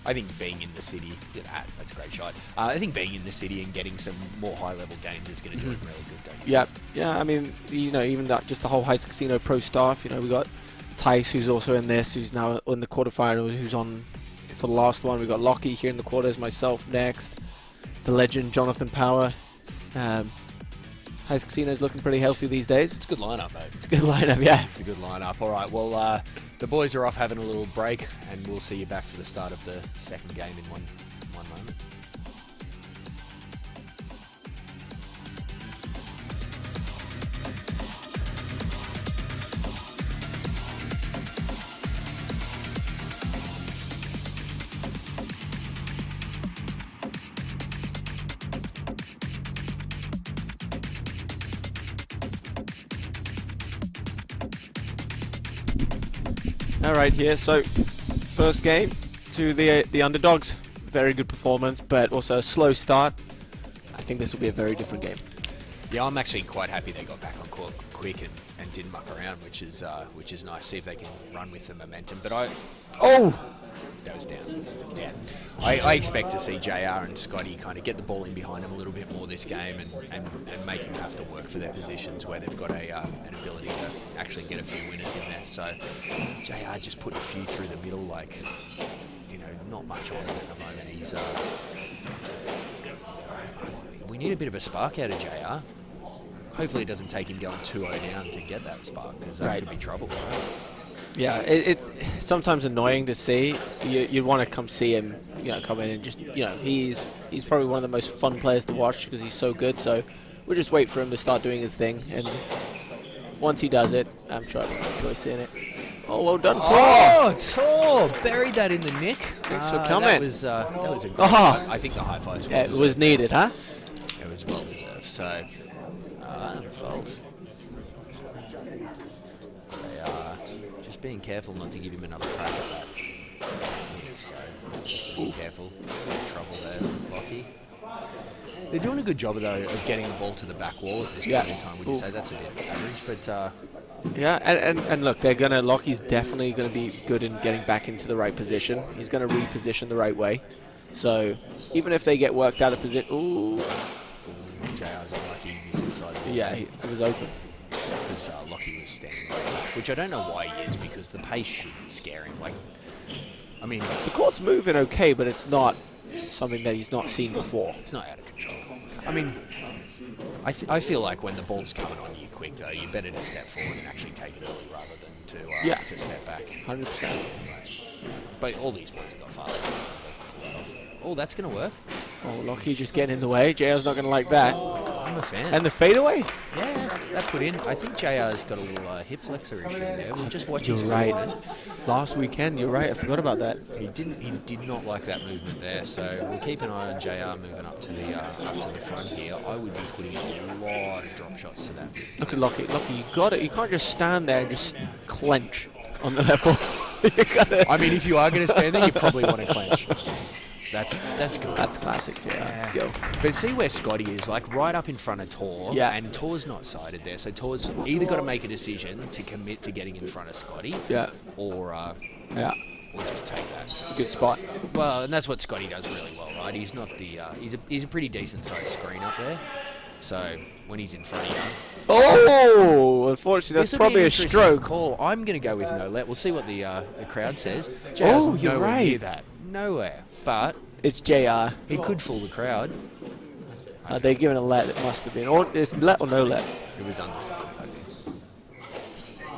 I think being in the city, that's a great shot. I think being in the city and getting some more high-level games is going to do him really good, don't you? Yeah. I mean, even just the whole Heights Casino pro staff. We got Tice, who's also in this, who's now in the quarterfinals, who's on for the last one. We got Lockie here in the quarters, myself next, the legend Jonathan Power. Heights Casino's looking pretty healthy these days. It's a good lineup, mate. It's a good lineup, yeah. It's a good lineup. All right, well, the boys are off having a little break, and we'll see you back for the start of the second game in one moment. All right, here. So, first game to the underdogs. Very good performance, but also a slow start. I think this will be a very different game. Yeah, I'm actually quite happy they got back on court quick and didn't muck around, which is nice. See if they can run with the momentum. But that was down. Yeah, I expect to see JR and Scotty kind of get the ball in behind them a little bit more this game and make them have to work for their positions where they've got an ability to actually get a few winners in there. So JR just put a few through the middle, not much on him at the moment. He's we need a bit of a spark out of JR. Hopefully it doesn't take him going 2-0 down to get that spark, because that could be trouble, right? Yeah, it's sometimes annoying to see. You want to come see him, come in and just, he's probably one of the most fun players to watch because he's so good. So we'll just wait for him to start doing his thing, and once he does it, I'm sure I'll enjoy seeing it. Oh, well done, Tor! Oh, Tor! Buried that in the nick. Thanks for coming. That was a great fight. I think the high five was well it was needed, huh? It was well deserved. So, fault. They are just being careful not to give him another crack at that nick. So, be careful. Trouble there for Lockie. They're doing a good job, though, of getting the ball to the back wall at this point in time. Would you say that's a bit average? But yeah, and look, Lockie's definitely gonna be good in getting back into the right position. He's gonna reposition the right way. So even if they get worked out of position, JR's unlucky, he missed the side. Yeah, he was open. Because Lockie was standing right up, which I don't know why he is, because the pace shouldn't scare him. The court's moving okay, but it's not something that he's not seen before. It's not out of control. I feel like when the ball's coming on you quick, though, you're better to step forward and actually take it early rather than to step back. 100%. But all these boys have got fast legs, so they can pull it off. Oh, that's going to work. Oh, Lockie just getting in the way. JR's not going to like that. I'm a fan. And the fadeaway? Yeah, that put in. I think JR's got a little hip flexor issue there. We'll just watch You're his right. movement. Last weekend, you're right. I forgot about that. He did not like that movement there. So we'll keep an eye on JR moving up to the front here. I would be putting a lot of drop shots to that. Look at Lockie. Lockie, you got it. You can't just stand there and just clench on the level. You gotta. I mean, if you are going to stand there, you probably want to clench. That's good. That's classic, yeah. Skill. But see where Scotty is, like right up in front of Tor. Yeah. And Tor's not sighted there, so Tor's either got to make a decision to commit to getting in front of Scotty. Yeah. Or Yeah. or just take that. It's a good spot. Well, and that's what Scotty does really well, right? He's not the he's a pretty decent sized screen up there. So when he's in front of you. Oh, unfortunately, that's This'll be probably an a interesting stroke. call. I'm going to go with no let. We'll see what the crowd says. Oh, you're nowhere right. near that. Nowhere. But It's JR. he could fool the crowd. They're giving a let. It must have been. Or it's let or no let. It was undecided, I think.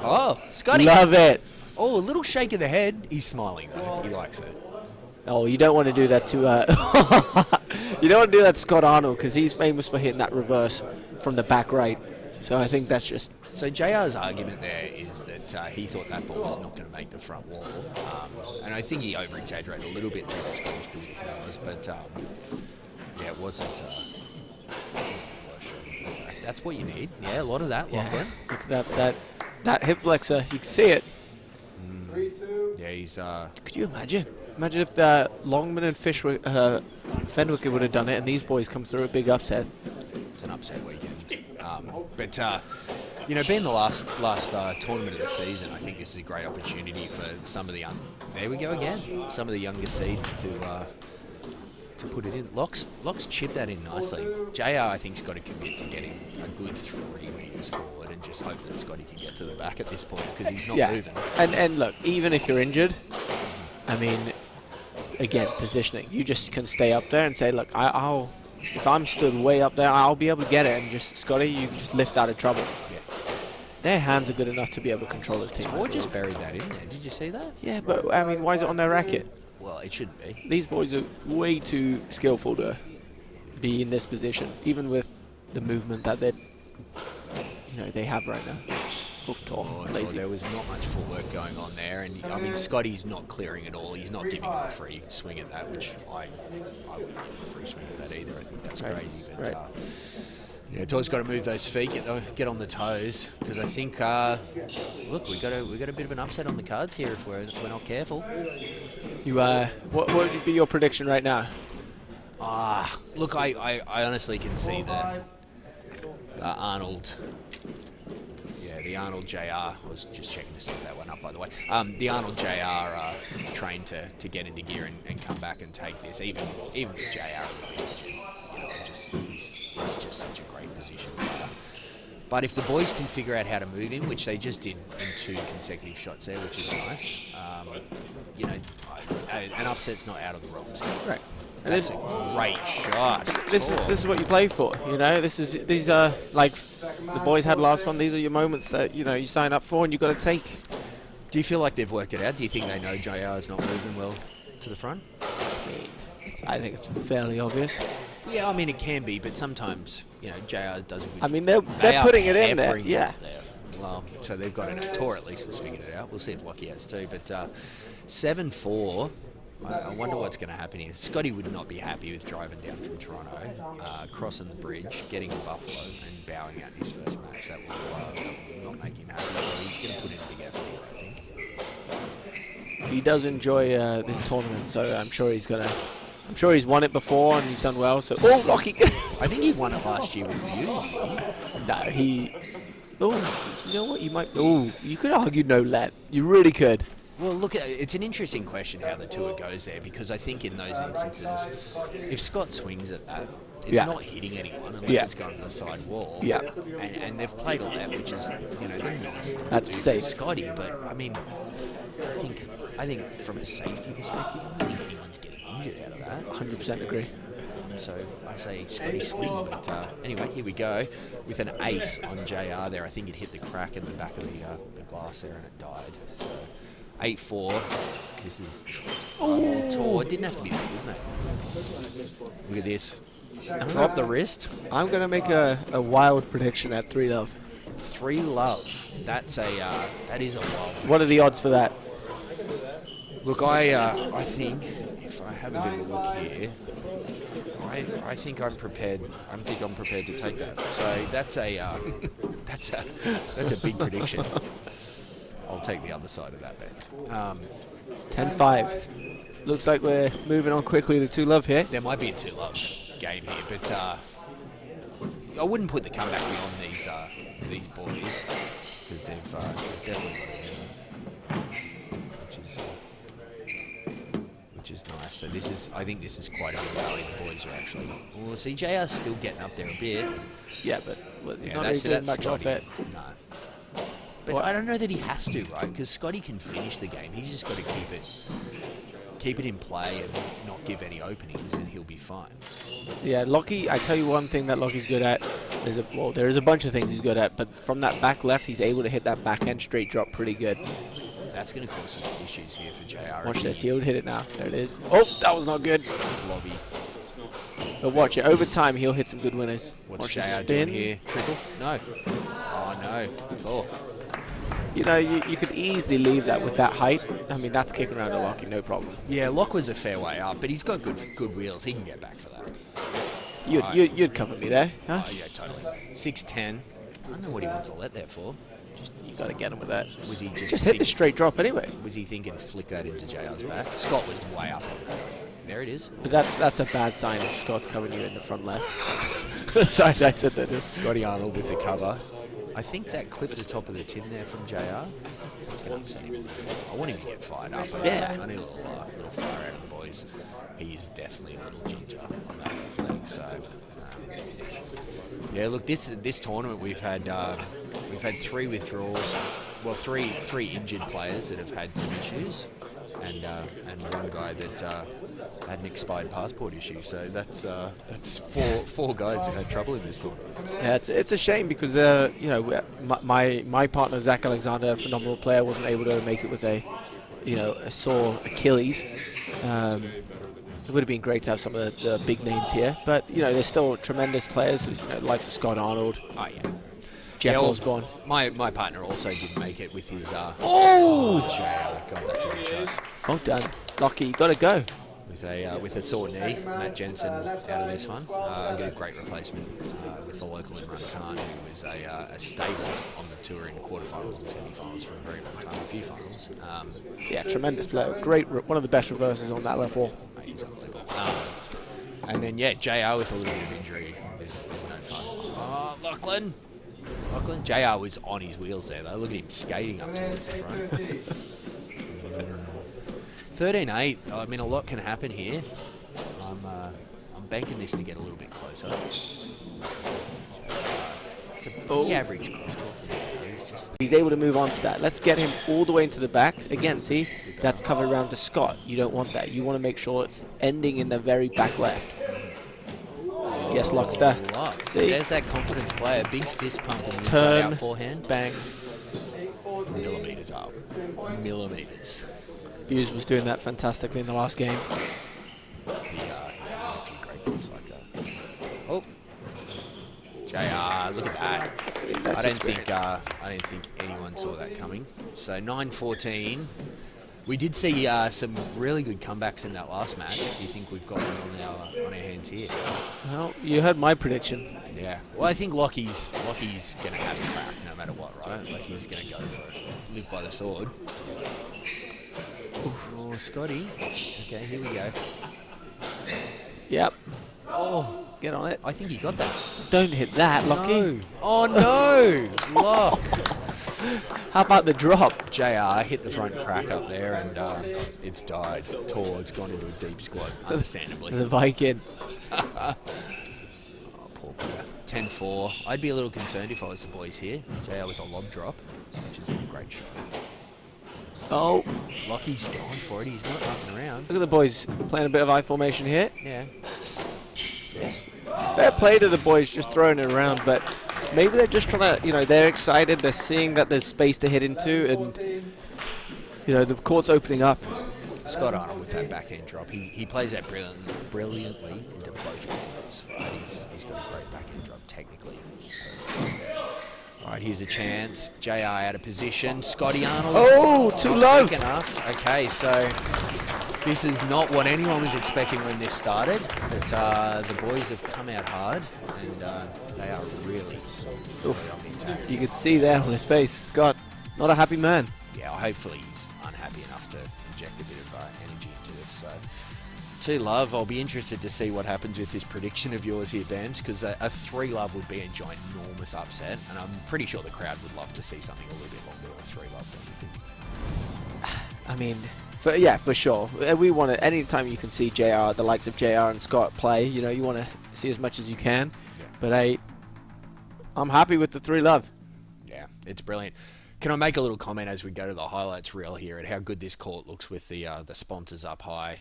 Oh, Scotty. Love it. Oh, a little shake of the head. He's smiling though. He likes it. Oh, you don't want to do that to. You don't want to do that to Scott Arnold because he's famous for hitting that reverse from the back right. So I think that's just. So JR's argument there is that he thought that ball was not going to make the front wall, and I think he over-exaggerated a little bit to what Scotty's position was, but yeah, it wasn't a worse shot. That's what you need. Yeah, a lot of that. Yeah. Look at that hip flexor. You can see it. Yeah, he's. Could you imagine? Imagine if the Longman and Fenwick would have done it, and these boys come through a big upset. It's an upset weekend. But you know, being the last tournament of the season, I think this is a great opportunity for some of the there we go again. Some of the younger seeds to put it in. Locke's chipped that in nicely. JR, I think, has got to commit to getting a good 3 metres forward and just hope that Scotty can get to the back at this point because he's not moving. And look, even if you're injured, I mean, again, positioning. You just can stay up there and say, look, I'll if I'm stood way up there, I'll be able to get it. And just, Scotty, you can just lift out of trouble. Yeah. Their hands are good enough to be able to control his team. Or just buried that in there. Did you see that? Yeah, but, I mean, why is it on their racket? Well, it shouldn't be. These boys are way too skillful to be in this position, even with the movement that they have right now. Lazy. There was not much footwork going on there, and I mean Scotty's not clearing at all. He's not giving him a free swing at that, which I wouldn't give him a free swing at that either. I think that's crazy. But yeah, Tor's got to move those feet, get on the toes, because I think look, we got a bit of an upset on the cards here if we're not careful. You what would be your prediction right now? Look, I honestly can see that Arnold. The Arnold JR, I was just checking to set that one up, by the way. The Arnold JR trained to get into gear and come back and take this, even with JR in the position. He's just such a great position player. But if the boys can figure out how to move him, which they just did in 2 consecutive shots there, which is nice, an upset's not out of the realms. Right. And that's a great shot. This is what you play for, These are like the boys had last one. These are your moments that you sign up for and you got to take. Do you feel like they've worked it out? Do you think they know JR is not moving well to the front? I think it's fairly obvious. Yeah, I mean it can be, but sometimes JR does a good. I mean they're putting it in there. Yeah. Well, so they've got it. Tor at least has figured it out. We'll see if Lockie has too. But 7-4. I wonder what's going to happen here. Scotty would not be happy with driving down from Toronto, crossing the bridge, getting to Buffalo, and bowing out in his first match. That will not make him happy. So he's going to put in a big effort here, I think. He does enjoy this tournament, so I'm sure he's won it before and he's done well. So Lockie. I think he won it last year with Bues, didn't he? No, he. Oh, you know what? You might. Oh, you could argue no let. You really could. Well, look, it's an interesting question how the tour goes there, because I think in those instances, if Scott swings at that, it's not hitting anyone unless it's going to the side wall. Yeah. And they've played all that, which is, they're nice. That's safe. Scotty, but I mean, I think from a safety perspective, I don't think anyone's getting injured out of that. 100% agree. So I say Scotty swing, but anyway, here we go with an ace on JR there. I think it hit the crack in the back of the glass there and it died. So 8-4. This is Tor. It didn't have to be that good, mate. Look at this. Drop the wrist. I'm going to make a wild prediction at 3-love. 3-love. That is a wild. What are the odds for that? Look, I think if I have a bit of a look here, I think I'm prepared. I'm prepared to take that. So that's a that's a big prediction. I'll take the other side of that bet. 10-5. Looks like we're moving on quickly to 2-love here. There might be a 2-love game here, but I wouldn't put the comeback beyond these boys because they've definitely got it in, which is nice. So I think this is quite a big rally. The boys are actually. Well, see, JR's still getting up there a bit. Yeah, but he's Yeah, not really doing much off it. No. But I don't know that he has to, right? Because Scotty can finish the game. He's just got to keep it in play and not give any openings, and he'll be fine. Yeah, Lockie, I tell you one thing that Lockie's good at. There is a bunch of things he's good at, but from that back left, he's able to hit that backhand straight drop pretty good. That's going to cause some issues here for JR. Watch this, he'll hit it now. There it is. Oh, that was not good. His lobby. But watch it, over time, he'll hit some good winners. What's Watch JR the doing spin. here? Triple? No. Oh, no. Oh. You know, you could easily leave that with that height. I mean, that's kicking around a Lockie, no problem. Yeah, Locke was a fair way up, but he's got good wheels. He can get back for that. You'd cover me there, huh? Oh, yeah, totally. 6'10". I don't know what he wants to let there for. You got to get him with that. Was he Just hit the straight drop anyway. Was he thinking flick that into JR's back? Scott was way up. There it is. But that's a bad sign if Scott's covering you in the front left. The side I said that is. Scotty Arnold with the cover. I think that clipped the top of the tin there from JR. It's going to upset him. I want him to get fired up. Yeah. I need a little fire out of the boys. He's definitely a little ginger on that left leg. So, yeah. Look, this tournament we've had 3 withdrawals. Well, three injured players that have had some issues, and one guy that had an expired passport issue. So that's four guys who had trouble in this tournament. Yeah, it's a shame because you know, my partner Zach Alexander, a phenomenal player, wasn't able to make it with a sore Achilles. It would have been great to have some of the big names here, but you know, there's still tremendous players, like Scott Arnold. Oh yeah. Jeff Yeah, Osborne. My partner also didn't make it with his. JR. God, that's a good shot. Well done, Lockie. You got to go. With a sore knee, Matt Jensen out of this one. I got a great replacement with the local Imran Khan, who was a stable on the tour in quarterfinals and semi-finals for a very long time, a few finals. Yeah, tremendous player. Great, one of the best reverses on that level. He's unbelievable. And then JR with a little bit of injury is no fun. Oh, Lachlan, JR was on his wheels there though. Look at him skating up towards the front. 13-8. I mean, a lot can happen here. I'm banking this to get a little bit closer. It's a pretty average cross court. He's able to move on to that. Let's get him all the way into the back. Again, see, that's covered around to Scott. You don't want that. You want to make sure it's ending in the very back left. Yes, Lockster. So there's that confidence player. Big fist pump and Turn, inside out forehand. Bang. Millimeters up. Millimeters. Bues was doing that fantastically in the last game. He had a few great balls like that. Oh. JR, look at that. I don't think anyone saw that coming. So 9-14. We did see some really good comebacks in that last match. Do you think we've got one on our hands here? Well, you heard my prediction. Yeah. Well, I think Lockie's going to have a crack no matter what, right? Like he's going to go for it. Live by the sword. Oh, Scotty. Okay, here we go. Yep. Oh, get on it. I think he got that. Don't hit that, Lockie. No. Oh, no. Lock. How about the drop? JR hit the front crack up there and it's died. It's gone into a deep squat, understandably. The Viking. Oh, poor player. 10-4. I'd be a little concerned if I was the boys here. JR with a lob drop, which is a great shot. Oh. Lockie's going for it. He's not knocking around. Look at the boys playing a bit of I formation here. Yeah. Yes. Fair play to the boys just throwing it around, but maybe they're just trying to, they're excited. They're seeing that there's space to hit into and, the court's opening up. Scott Arnold with that backhand drop. He plays that brilliantly into both corners. Right? He's got a great backhand drop technically. Perfect. All right, here's a chance. JR out of position. Scotty Arnold. Oh, too low. Quick enough. Okay, so this is not what anyone was expecting when this started. But the boys have come out hard, and they are really on the attack. You could see that on his face. Scott, not a happy man. Yeah, hopefully he's unhappy enough to inject a bit of energy into this. So, 2-love, I'll be interested to see what happens with this prediction of yours here, Bams, because a 3-love would be a ginormous upset, and I'm pretty sure the crowd would love to see something a little bit longer than a 3-love, don't you think? I mean, for sure. We want to, anytime you can see JR, the likes of JR and Scott play, you know, you want to see as much as you can. Yeah. But I'm happy with the 3-love. Yeah, it's brilliant. Can I make a little comment as we go to the highlights reel here at how good this court looks with the sponsors up high?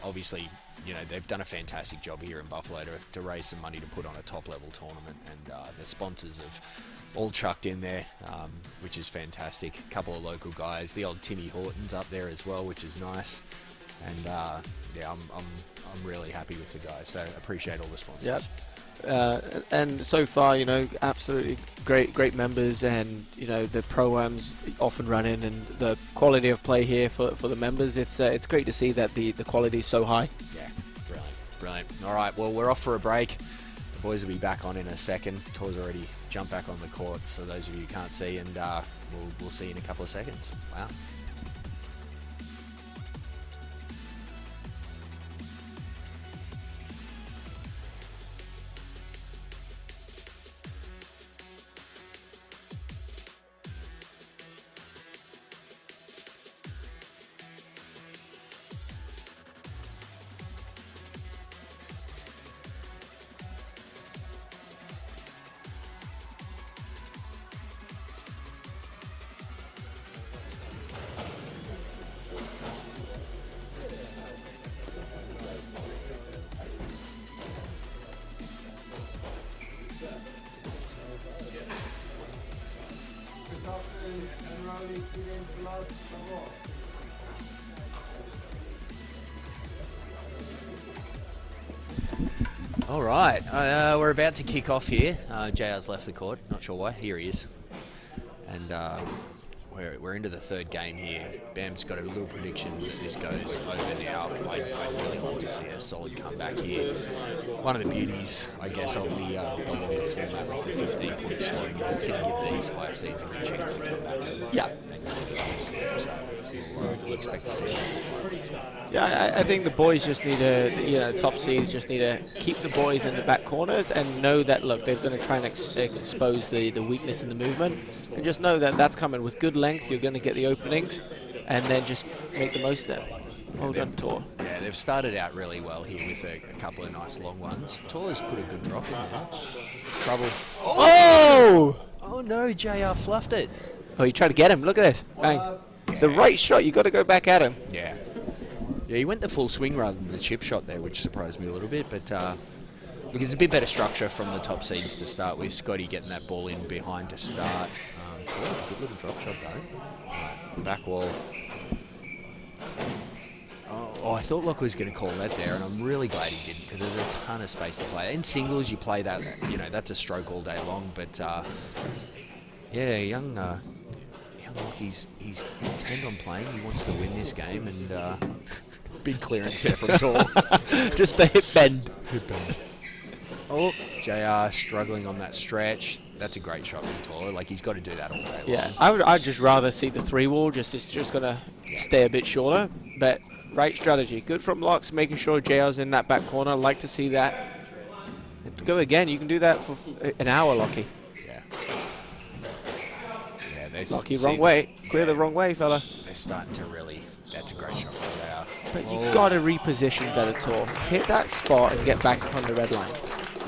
Obviously, you know, they've done a fantastic job here in Buffalo to raise some money to put on a top-level tournament, and the sponsors have all chucked in there, which is fantastic. A couple of local guys, the old Timmy Hortons up there as well, which is nice. And yeah, I'm really happy with the guys, so appreciate all the sponsors. Yep. And so far, you know, absolutely great members, and you know the pro-ams off and running, and the quality of play here for the members. It's great to see that the quality is so high. Yeah, brilliant. All right, well, we're off for a break. The boys will be back on in a second. Tor's already jumped back on the court for those of you who can't see, and we'll see you in a couple of seconds. Wow. All right, we're about to kick off here. JR's left the court, not sure why. Here he is. And we're into the third game here. Bam's got a little prediction that this goes over now. I'd really love to see a solid comeback here. One of the beauties, I guess, of the longer format with the 15-point scoring is it's going to give these higher seeds a good chance to come back and we'll expect to see it. Yeah, I think the boys just need to, top seeds just need to keep the boys in the back corners and know that, look, they're going to try and expose the weakness in the movement, and just know that that's coming with good length. You're going to get the openings, and then just make the most of it. Well done, Tor. Yeah, they've started out really well here with a couple of nice long ones. Tor has put a good drop in there. Trouble. Oh! Oh no, JR fluffed it. Oh, you tried to get him. Look at this. Bang. It's the right shot. You got to go back at him. Yeah. Yeah, he went the full swing rather than the chip shot there, which surprised me a little bit. But look, it's a bit better structure from the top seeds to start with. Scotty getting that ball in behind to start. Good little drop shot though. Right, back wall. Oh, I thought Locke was going to call that there, and I'm really glad he didn't, because there's a ton of space to play. In singles, you play that, that's a stroke all day long. But yeah, young Locke, he's intent on playing. He wants to win this game, and big clearance there from Tor. Just the hip bend. Oh, JR struggling on that stretch. That's a great shot from Tor. Like, he's got to do that all day long. I'd just rather see the 3-wall. It's just going to stay a bit shorter. But right strategy. Good from Locks, making sure JR's in that back corner. Like to see that. Go again. You can do that for an hour, Lockie. Yeah. Lockie, wrong way. Clear the wrong way, fella. They're starting to really... That's a great shot from JR. But you got to reposition better, Tor. Hit that spot and get back in front of the red line.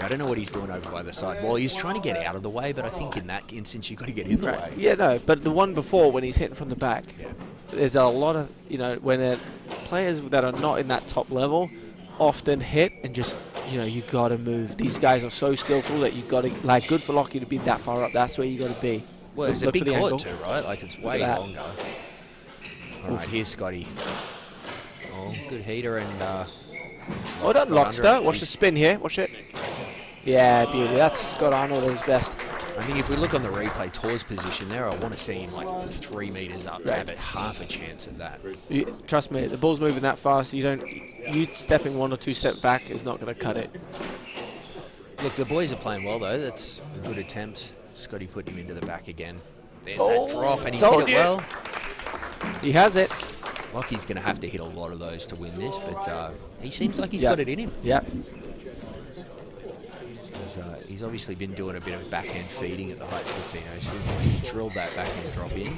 I don't know what he's doing over by the side. Well, he's trying to get out of the way, but I think in that instance you've got to get in the way. Yeah, no, but the one before, when he's hitting from the back, there's a lot of, when players that are not in that top level often hit and just, you got to move. These guys are so skillful that you got to, like, good for Lockie to be that far up. That's where you got to be. Well, it's a big court too, right? Like, it's way longer. All right, here's Scotty. Oh, good heater and. Well done, Lockster. Watch the spin here. Watch it. Yeah, beauty. That's Scott Arnold at his best. I think if we look on the replay, Tor's position there, I want to see him like 3 meters up to have half a chance at that. Trust me, the ball's moving that fast. You stepping 1 or 2 steps back is not going to cut it. Look, the boys are playing well though. That's a good attempt. Scotty put him into the back again. There's that drop, and he's hit it well. He has it. Lockie's going to have to hit a lot of those to win this, but he seems like he's got it in him. Yep. He's obviously been doing a bit of backhand feeding at the Heights Casino, so he's drilled that backhand drop in,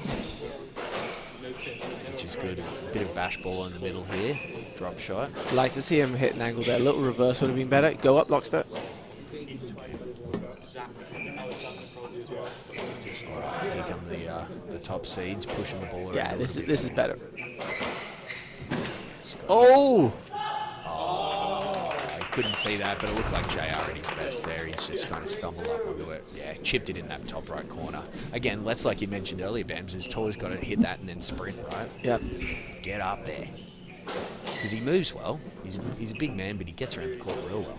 which is good. A bit of bash ball in the middle here, drop shot. Like to see him hit an angle there. A little reverse would have been better. Go up, Lockster. Alright, here come the top seeds pushing the ball around. Yeah, this is better. Oh! I couldn't see that, but it looked like JR at his best there. He's just kind of stumbled up onto it. Yeah, chipped it in that top right corner. Again, that's like you mentioned earlier, Bams, is Tor's got to hit that and then sprint, right? Yep. Get up there. Because he moves well. He's a big man, but he gets around the court real well.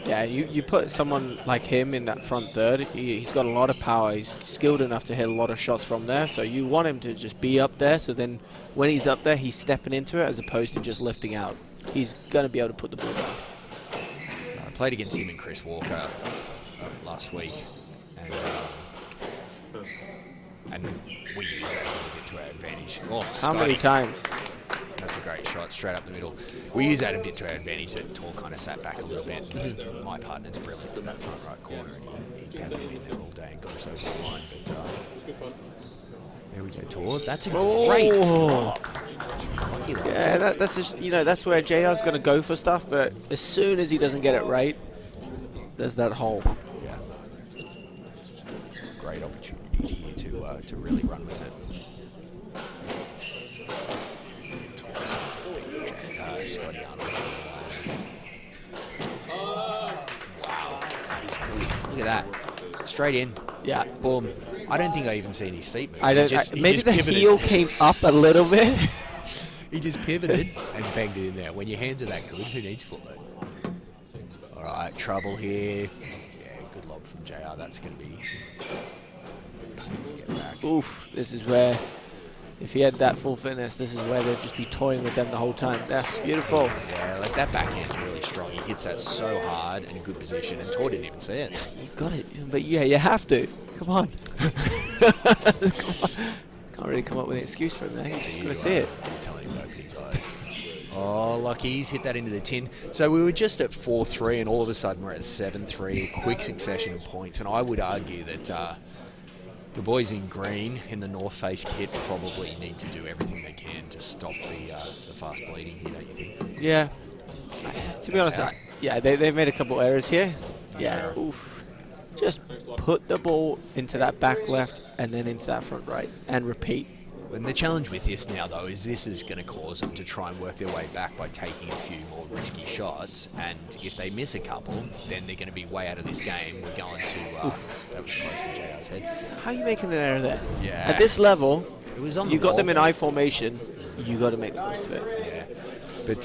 Yeah, you put someone like him in that front third, he's got a lot of power. He's skilled enough to hit a lot of shots from there, so you want him to just be up there, so then when he's up there, he's stepping into it as opposed to just lifting out. He's going to be able to put the ball down. I played against him and Chris Walker last week, and we used that a little bit to our advantage. Oh, how many times? That's a great shot, straight up the middle. We use that a bit to our advantage, that Tor kind of sat back a little bit. My partner's brilliant to that front right corner, and he pounded it in there all day and got us over the line. But there we go, Tor. That's a great drop. Yeah, that's just, that's where JR's going to go for stuff, but as soon as he doesn't get it right, there's that hole. Yeah. Great opportunity here to really run with it. Scotty Arnold. Wow. God, he's good. Look at that. Straight in. Yeah. Boom. I don't think I even seen his feet move. Maybe the heel came up a little bit. He just pivoted and banged it in there. When your hands are that good, who needs footwork? All right, trouble here. Yeah, good lob from JR. That's going to be pain to get back. Oof. This is where, if he had that full fitness, this is where they'd just be toying with them the whole time. That's beautiful. Yeah, like that backhand's really strong. He hits that so hard in a good position, and Tor didn't even see it. You got it, but yeah, you have to. Come on. Can't really come up with an excuse for him there. You just got to see it. You're telling him to open his eyes. Oh, lucky he's hit that into the tin. So we were just at 4-3, and all of a sudden we're at 7-3. Quick succession of points, and I would argue that the boys in green in the North Face kit probably need to do everything they can to stop the fast bleeding here, don't you think? Yeah. To be honest, yeah, they've made a couple errors here. Yeah. Oof. Just put the ball into that back left and then into that front right and repeat. And the challenge with this now, though, is this is going to cause them to try and work their way back by taking a few more risky shots. And if they miss a couple, then they're going to be way out of this game. We're going to... that was close to JR's head. How are you making an error there? Yeah. At this level, it was on you got them in I formation. You got to make the most of it. Yeah. But,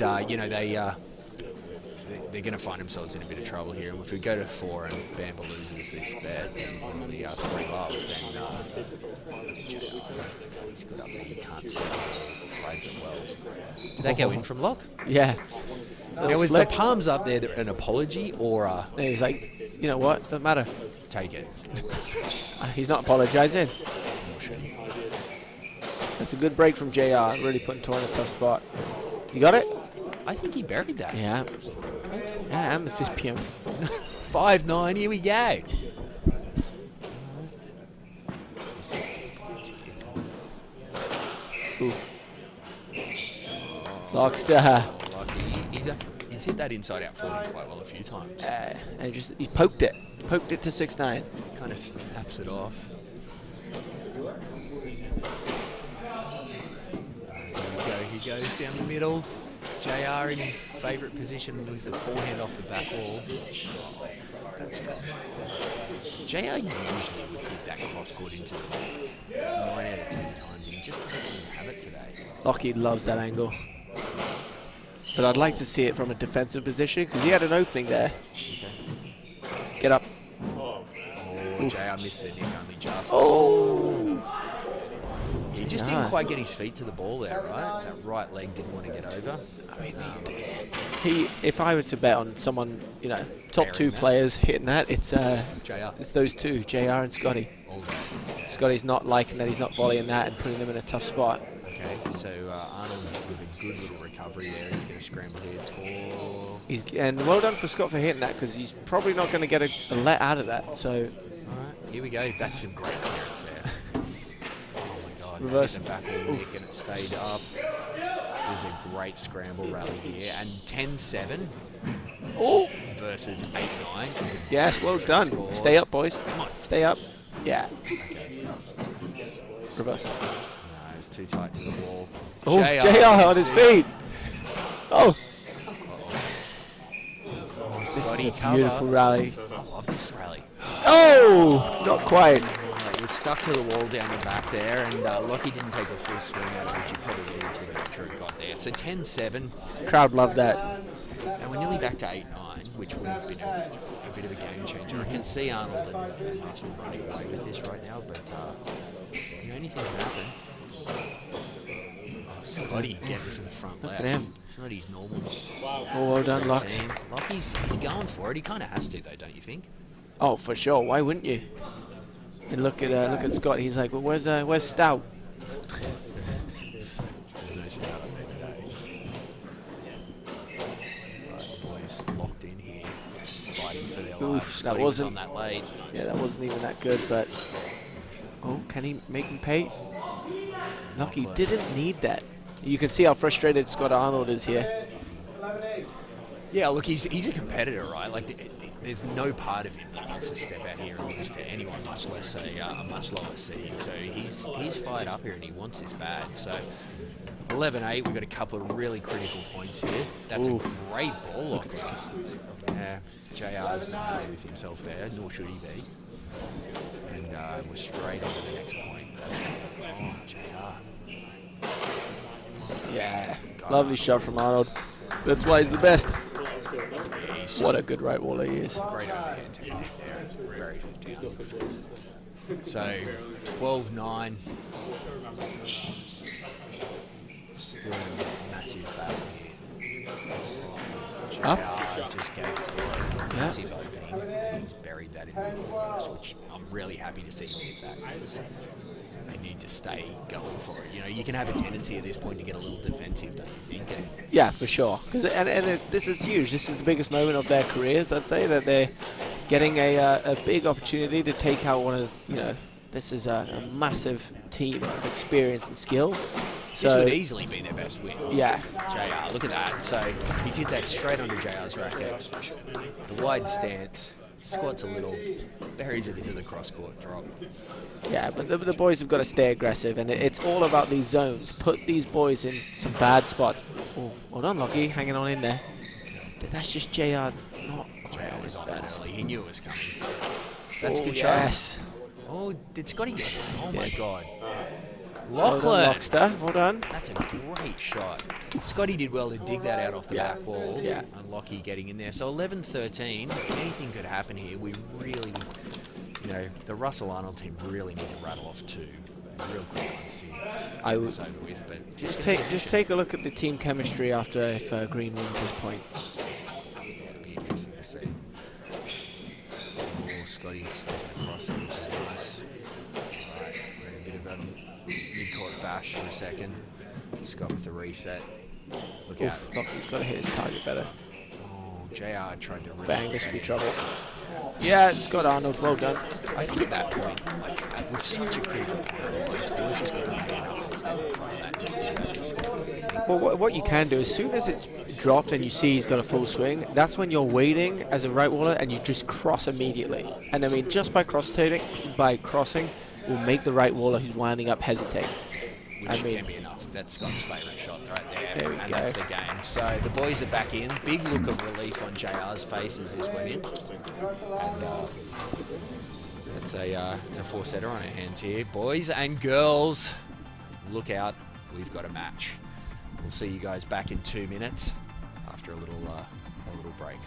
they're going to find themselves in a bit of trouble here. And if we go to 4 and Bamber loses this bet on the 3 love, then he's good up there. You can't see it. Rides it well. Did that go in from lock? Yeah. Now, was the palms up there an apology or he's like, you know what? Doesn't matter. Take it. He's not apologising. That's a good break from JR. Really putting Tor in a tough spot. You got it? I think he buried that. Yeah. Yeah, and the fist PM. 5-9, here we go. Oof. Lockster. Lucky. He's hit that inside out for him quite well a few times. And he poked it. Poked it to 6-9. Kind of snaps it off. There we go. He goes down the middle. JR in his favourite position with the forehand off the back wall. That's right. JR usually would hit that cross court into the net 9 out of 10 times, and he just doesn't seem to have it today. Lockie loves that angle. But I'd like to see it from a defensive position because he had an opening there. Okay. Get up. Oh, JR missed the nick only just. Oh! He just didn't quite get his feet to the ball there, right? That right leg didn't want to get over. I mean, if I were to bet on someone, you know, top Burying two that. players hitting that, it's JR. it's those two, JR and Scotty. All day. Scotty's not liking that he's not volleying that and putting them in a tough spot. Okay, so Arnold with a good little recovery there. He's going to scramble here. Tall. And well done for Scott for hitting that because he's probably not going to get a let out of that. So All right, here we go. That's some great clearance there. Oh my God. Reverse. The back of the neck and it stayed up. There's a great scramble rally here. And 10-7 versus 8-9. yes, well done. Score. Stay up, boys. Come on. Stay up. Yeah. Okay. Reverse. No, it's too tight to the wall. Oh, JR on his feet. Oh. This is Scotty a cover. beautiful rally. I love this rally. Oh, not quite. He was stuck to the wall down the back there, and Lockie didn't take a full swing at it, which he probably needed to make sure it got there. So 10-7. Crowd loved that. And we're nearly back to 8-9, which would have been a bit of a game changer. I can see Arnold and Maxwell running away with this right now, but you know, anything can happen. Oh, Scotty getting to the front Look left. at him. It's not his normal Oh, well done, Locks. routine. Lockie's going for it. He kind of has to, though, don't you think? Oh, for sure. Why wouldn't you? And look at Scott. He's like, well, where's Stout? There's no start up there today. Right, the boys locked in here, fighting for their Oof, lives. that Scotty was wasn't- on that lead. Yeah, that wasn't even that good, but oh, can he make him pay? Look, he didn't need that. You can see how frustrated Scott Arnold is here. Yeah, look, he's a competitor, right? Like, there's no part of him that wants to step out here and lose to anyone, much less a much lower seed. So he's fired up here and he wants this bad. So 11-8, we've got a couple of really critical points here. That's Oof. a great ball lock. JR's not happy with himself there, nor should he be. And we're straight on to the next point. Oh, JR. Yeah, lovely shot from Arnold. That's why he's the best. Yeah, he's just What a good right waller he is. great overhand technique there. Buried it down. So 12-9. Still a massive battle here. Up. JR just gave to a massive opening. He's buried that in the reverse, which I'm really happy to see him hit that because they need to stay going for it. You know, you can have a tendency at this point to get a little defensive, don't you think? And Yeah, for sure. This is huge. This is the biggest moment of their careers. I'd say that they're getting a big opportunity to take out one of, you know, this is a massive team of experience and skill. this So would easily be their best win. yeah, JR, look at that. So he's hit that straight onto JR's racket. The wide stance, squats a little, buries it into the cross-court drop. yeah. But the boys have got to stay aggressive, and it's all about these zones. Put these boys in some bad spots. Oh, hold on, Lockie, hanging on in there. That's just JR. Not JR quite was his on that best. early. He knew it was coming. That's a Oh, good yes. shot. Oh, did Scotty get that? Oh, my Yeah. God. Well done, Lachlan. Lockster. Well done. That's a great shot. Scotty did well to dig that out off the Yeah. back wall. Yeah. And Lockie getting in there. So 11-13. Anything could happen here. We really, you know, the Russell Arnold team really need to rattle off two real quick ones here. I Get would- this over with. But Just take a look at the team chemistry after if Green wins this point. It'll be interesting to see. Oh, Scotty's stepping across it, which is nice. Alright, we're in a bit of a mid-court bash for a second. Scott with the reset. Look out. Oof, Lockie's got to hit his target better. Oh, JR tried to really Bang, this get could be in. trouble. Yeah, Scott Arnold, well done. I think at that point, like, with such a critical point, Taylor's just got to man up and stand in front of that and give that to Scott. Well, what you can do, as soon as it's dropped and you see he's got a full swing, that's when you're waiting as a right waller and you just cross immediately. And I mean, just by crossing, will make the right waller who's winding up hesitate. I mean, can be enough. That's Scott's favourite shot right there, There we and go. that's the game. So the boys are back in. Big look of relief on JR's face as this went in. And it's a four-setter on our hands here. Boys and girls, look out. We've got a match. We'll see you guys back in 2 minutes after a little break.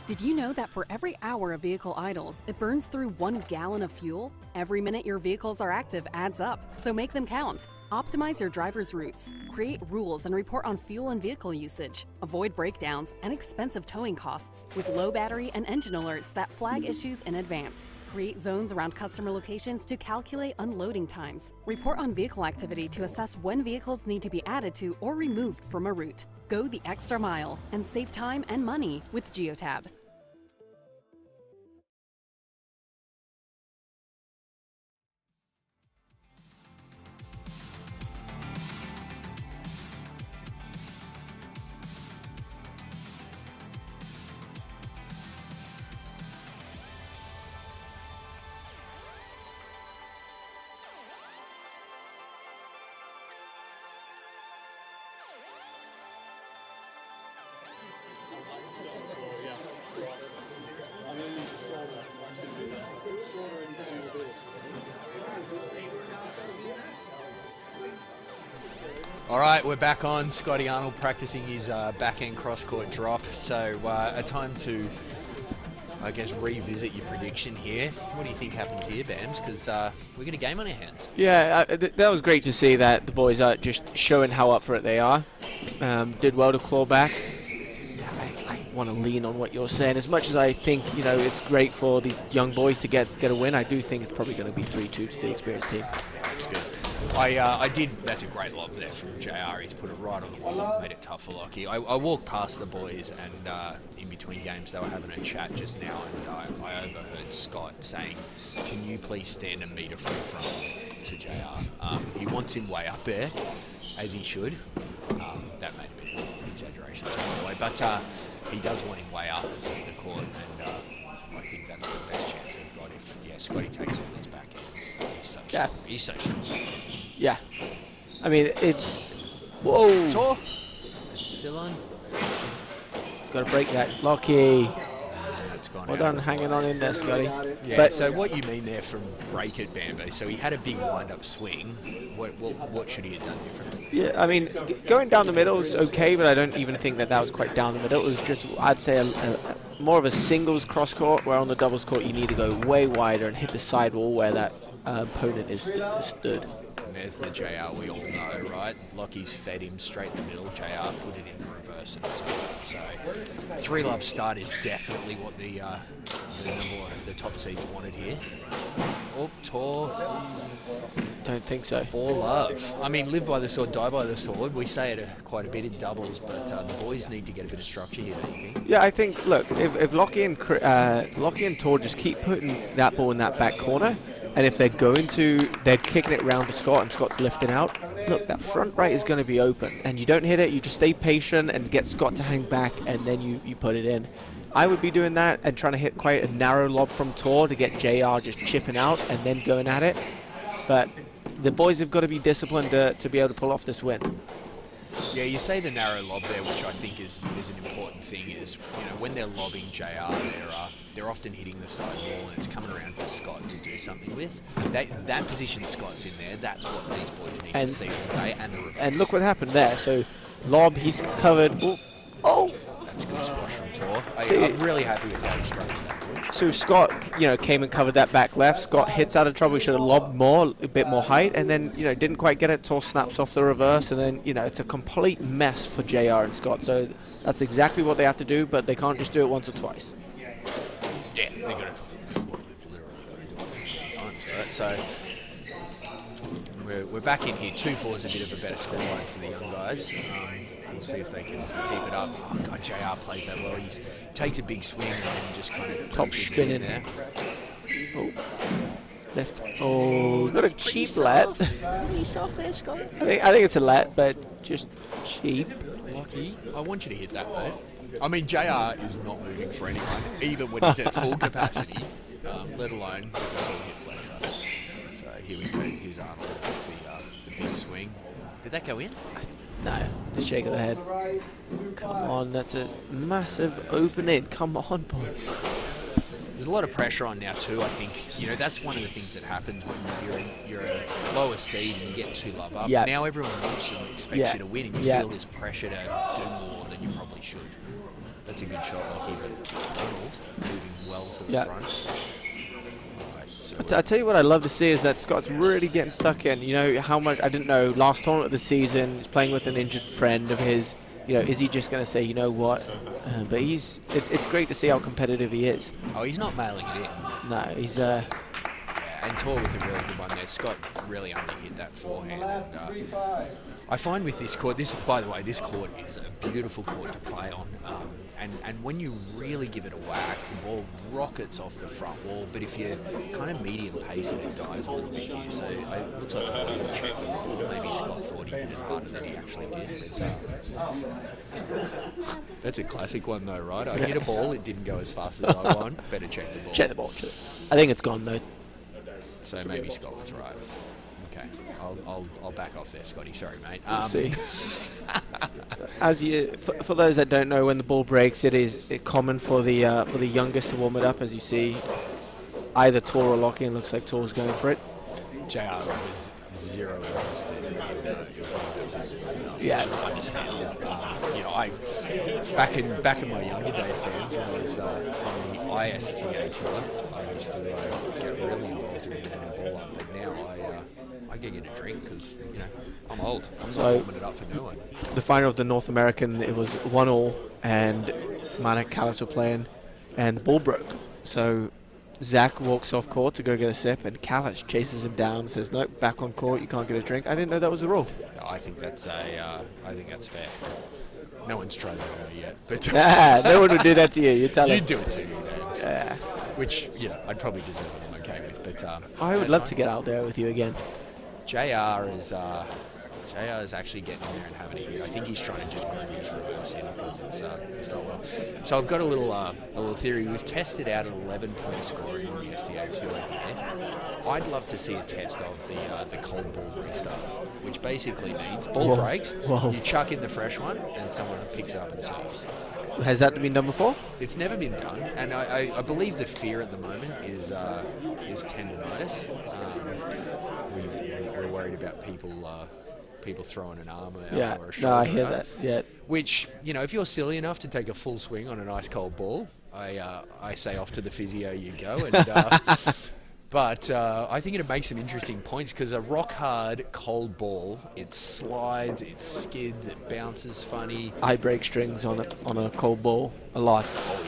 Did you know that for every hour a vehicle idles, it burns through 1 gallon of fuel? Every minute your vehicles are active adds up, so make them count. Optimize your driver's routes, create rules and report on fuel and vehicle usage, avoid breakdowns and expensive towing costs with low battery and engine alerts that flag issues in advance. Create zones around customer locations to calculate unloading times. Report on vehicle activity to assess when vehicles need to be added to or removed from a route. Go the extra mile and save time and money with Geotab. All right, we're back on. Scotty Arnold practicing his backhand cross-court drop. So a time to, I guess, revisit your prediction here. What do you think happens here, Bams? Because we got a game on our hands. Yeah, that was great to see that the boys are just showing how up for it they are. Did well to claw back. I want to lean on what you're saying. As much as I think, you know, it's great for these young boys to get a win, I do think it's probably going to be 3-2 to the experienced team. That's good. That's a great lob there from JR. He's put it right on the wall, made it tough for Lockie. I walked past the boys and in between games they were having a chat just now, and I overheard Scott saying, "Can you please stand a metre from to JR?" He wants him way up there, as he should. That may have been an exaggeration, by the way, but he does want him way up the court, and I think that's the best chance they've got if, Scotty takes all these backhands. He's so strong. He's so strong. Yeah. I mean, it's... Whoa! Tor! It's still on. Got to break that. Lockie. That's gone Well out. done hanging on in there, Scotty. Yeah, But so what you mean there from break at Bamber, so he had a big wind-up swing. What should he have done differently? yeah, I mean, going down the middle is okay, but I don't even think that was quite down the middle. It was just, I'd say, more of a singles cross court, where on the doubles court you need to go way wider and hit the sidewall where that opponent is stood. And there's the JR we all know, right? Lockie's fed him straight in the middle. JR put it in reverse and it's over. So 3-love start is definitely what the top seeds wanted here. Oh, Tor. Don't think so. 4-love. I mean, live by the sword, die by the sword. We say it quite a bit in doubles, but the boys need to get a bit of structure here, don't you think? Yeah, I think, look, if Lockie and Tor just keep putting that ball in that back corner, and if they're kicking it round to Scott and Scott's lifting out, look, that front right is going to be open. And you don't hit it, you just stay patient and get Scott to hang back, and then you put it in. I would be doing that and trying to hit quite a narrow lob from Tor to get JR just chipping out and then going at it. But the boys have got to be disciplined to be able to pull off this win. Yeah, you say the narrow lob there, which I think is an important thing, is, when they're lobbing JR, they're often hitting the side wall and it's coming around for Scott to do something with. That position Scott's in there, that's what these boys need to see all day, and the reverse. And look what happened there. So lob, he's covered. Oh! It's good squash from Tor. See- I'm really happy with how he structured that point. So Scott, came and covered that back left. Scott hits out of trouble. He should have lobbed more, a bit more height, and then, didn't quite get it. Tor snaps off the reverse, and then, it's a complete mess for JR and Scott. So that's exactly what they have to do, but they can't just do it once or twice. Yeah, they've got to. Well, they've literally got to do it 15 times, right? So we're back in here. 2-4 is a bit of a better scoreline for the young guys. We'll see if they can keep it up. Oh, God, JR plays that well. He takes a big swing and then just kind of Top pushes it spin in in. there. Oh, left. Oh, got a cheap lat. Pretty soft there, Scott. I think it's a lat, but just cheap. Lucky. I want you to hit that, mate. I mean, JR is not moving for anyone, even when he's at full capacity, let alone with a sort of hip flexor. So here we go. Here's Arnold with the big swing. Did that go in? No, the shake of the head. Come on, that's a massive opening. Come on, boys. There's a lot of pressure on now too. I think that's one of the things that happens when you're a lower seed and you get 2 love up. Yeah. Now everyone wants and expects Yeah. you to win, and you Yeah. feel this pressure to do more than you probably should. That's a good shot, Lucky, but Arnold moving well to the Yeah. front. Right, so I tell you what I love to see is that Scott's really getting stuck in. How much, I didn't know, last tournament of the season, he's playing with an injured friend of his. Is he just going to say, what? But it's great to see how competitive he is. oh, he's not mailing it in. No, he's, Yeah, and Tor with a really good one there. Scott really underhit that forehand. And, I find with this court, by the way, this court is a beautiful court to play on. And when you really give it a whack, the ball rockets off the front wall. But if you kind of medium pace it, it dies a little bit here. So it looks like the boys are checking the ball. Maybe Scott thought he hit it harder than he actually did. But that's a classic one though, right? I hit a ball, it didn't go as fast as I want. Better check the ball. check the ball. I think it's gone, though. So maybe Scott was right. Okay, I'll back off there, Scotty. Sorry, mate. We'll see. For those that don't know, when the ball breaks, it is common for the youngest to warm it up. As you see, either Tor or Lockie, and looks like Tor's going for it. JR was zero interested in Yeah. it's understandable. I back in my younger days, bands when I was on the ISDA tour, I used to get really involved in moving the ball up. But now I get a drink because I'm old. I'm not warming it up for no one. The final of the North American, it was 1-1, and Manek Callis were playing, and the ball broke. So Zach walks off court to go get a sip, and Callis chases him down and says, "Nope, back on court, you can't get a drink." I didn't know that was the rule. I think that's fair. No one's tried that out yet, but No one would do that to you. You tell him. you'd do it too. Yeah. Which I'd probably deserve it. I'm okay with, but I would love to get out there with you again. JR is actually getting in there and having a hit. I think he's trying to just groove his reverse in because it's not well. So I've got a little theory. We've tested out an 11-point scoring in the SDA tour here. I'd love to see a test of the cold ball restart, which basically means ball breaks, you chuck in the fresh one, and someone picks it up and serves. Has that been done before? It's never been done, and I believe the fear at the moment is tendonitis. We're worried about people throwing an arm out or a shoulder. No, I hear out, that. Yeah. Which, if you're silly enough to take a full swing on an ice cold ball, I say off to the physio you go. And but I think it makes some interesting points because a rock hard cold ball, it slides, it skids, it bounces funny. I break strings on a cold ball a lot. Oh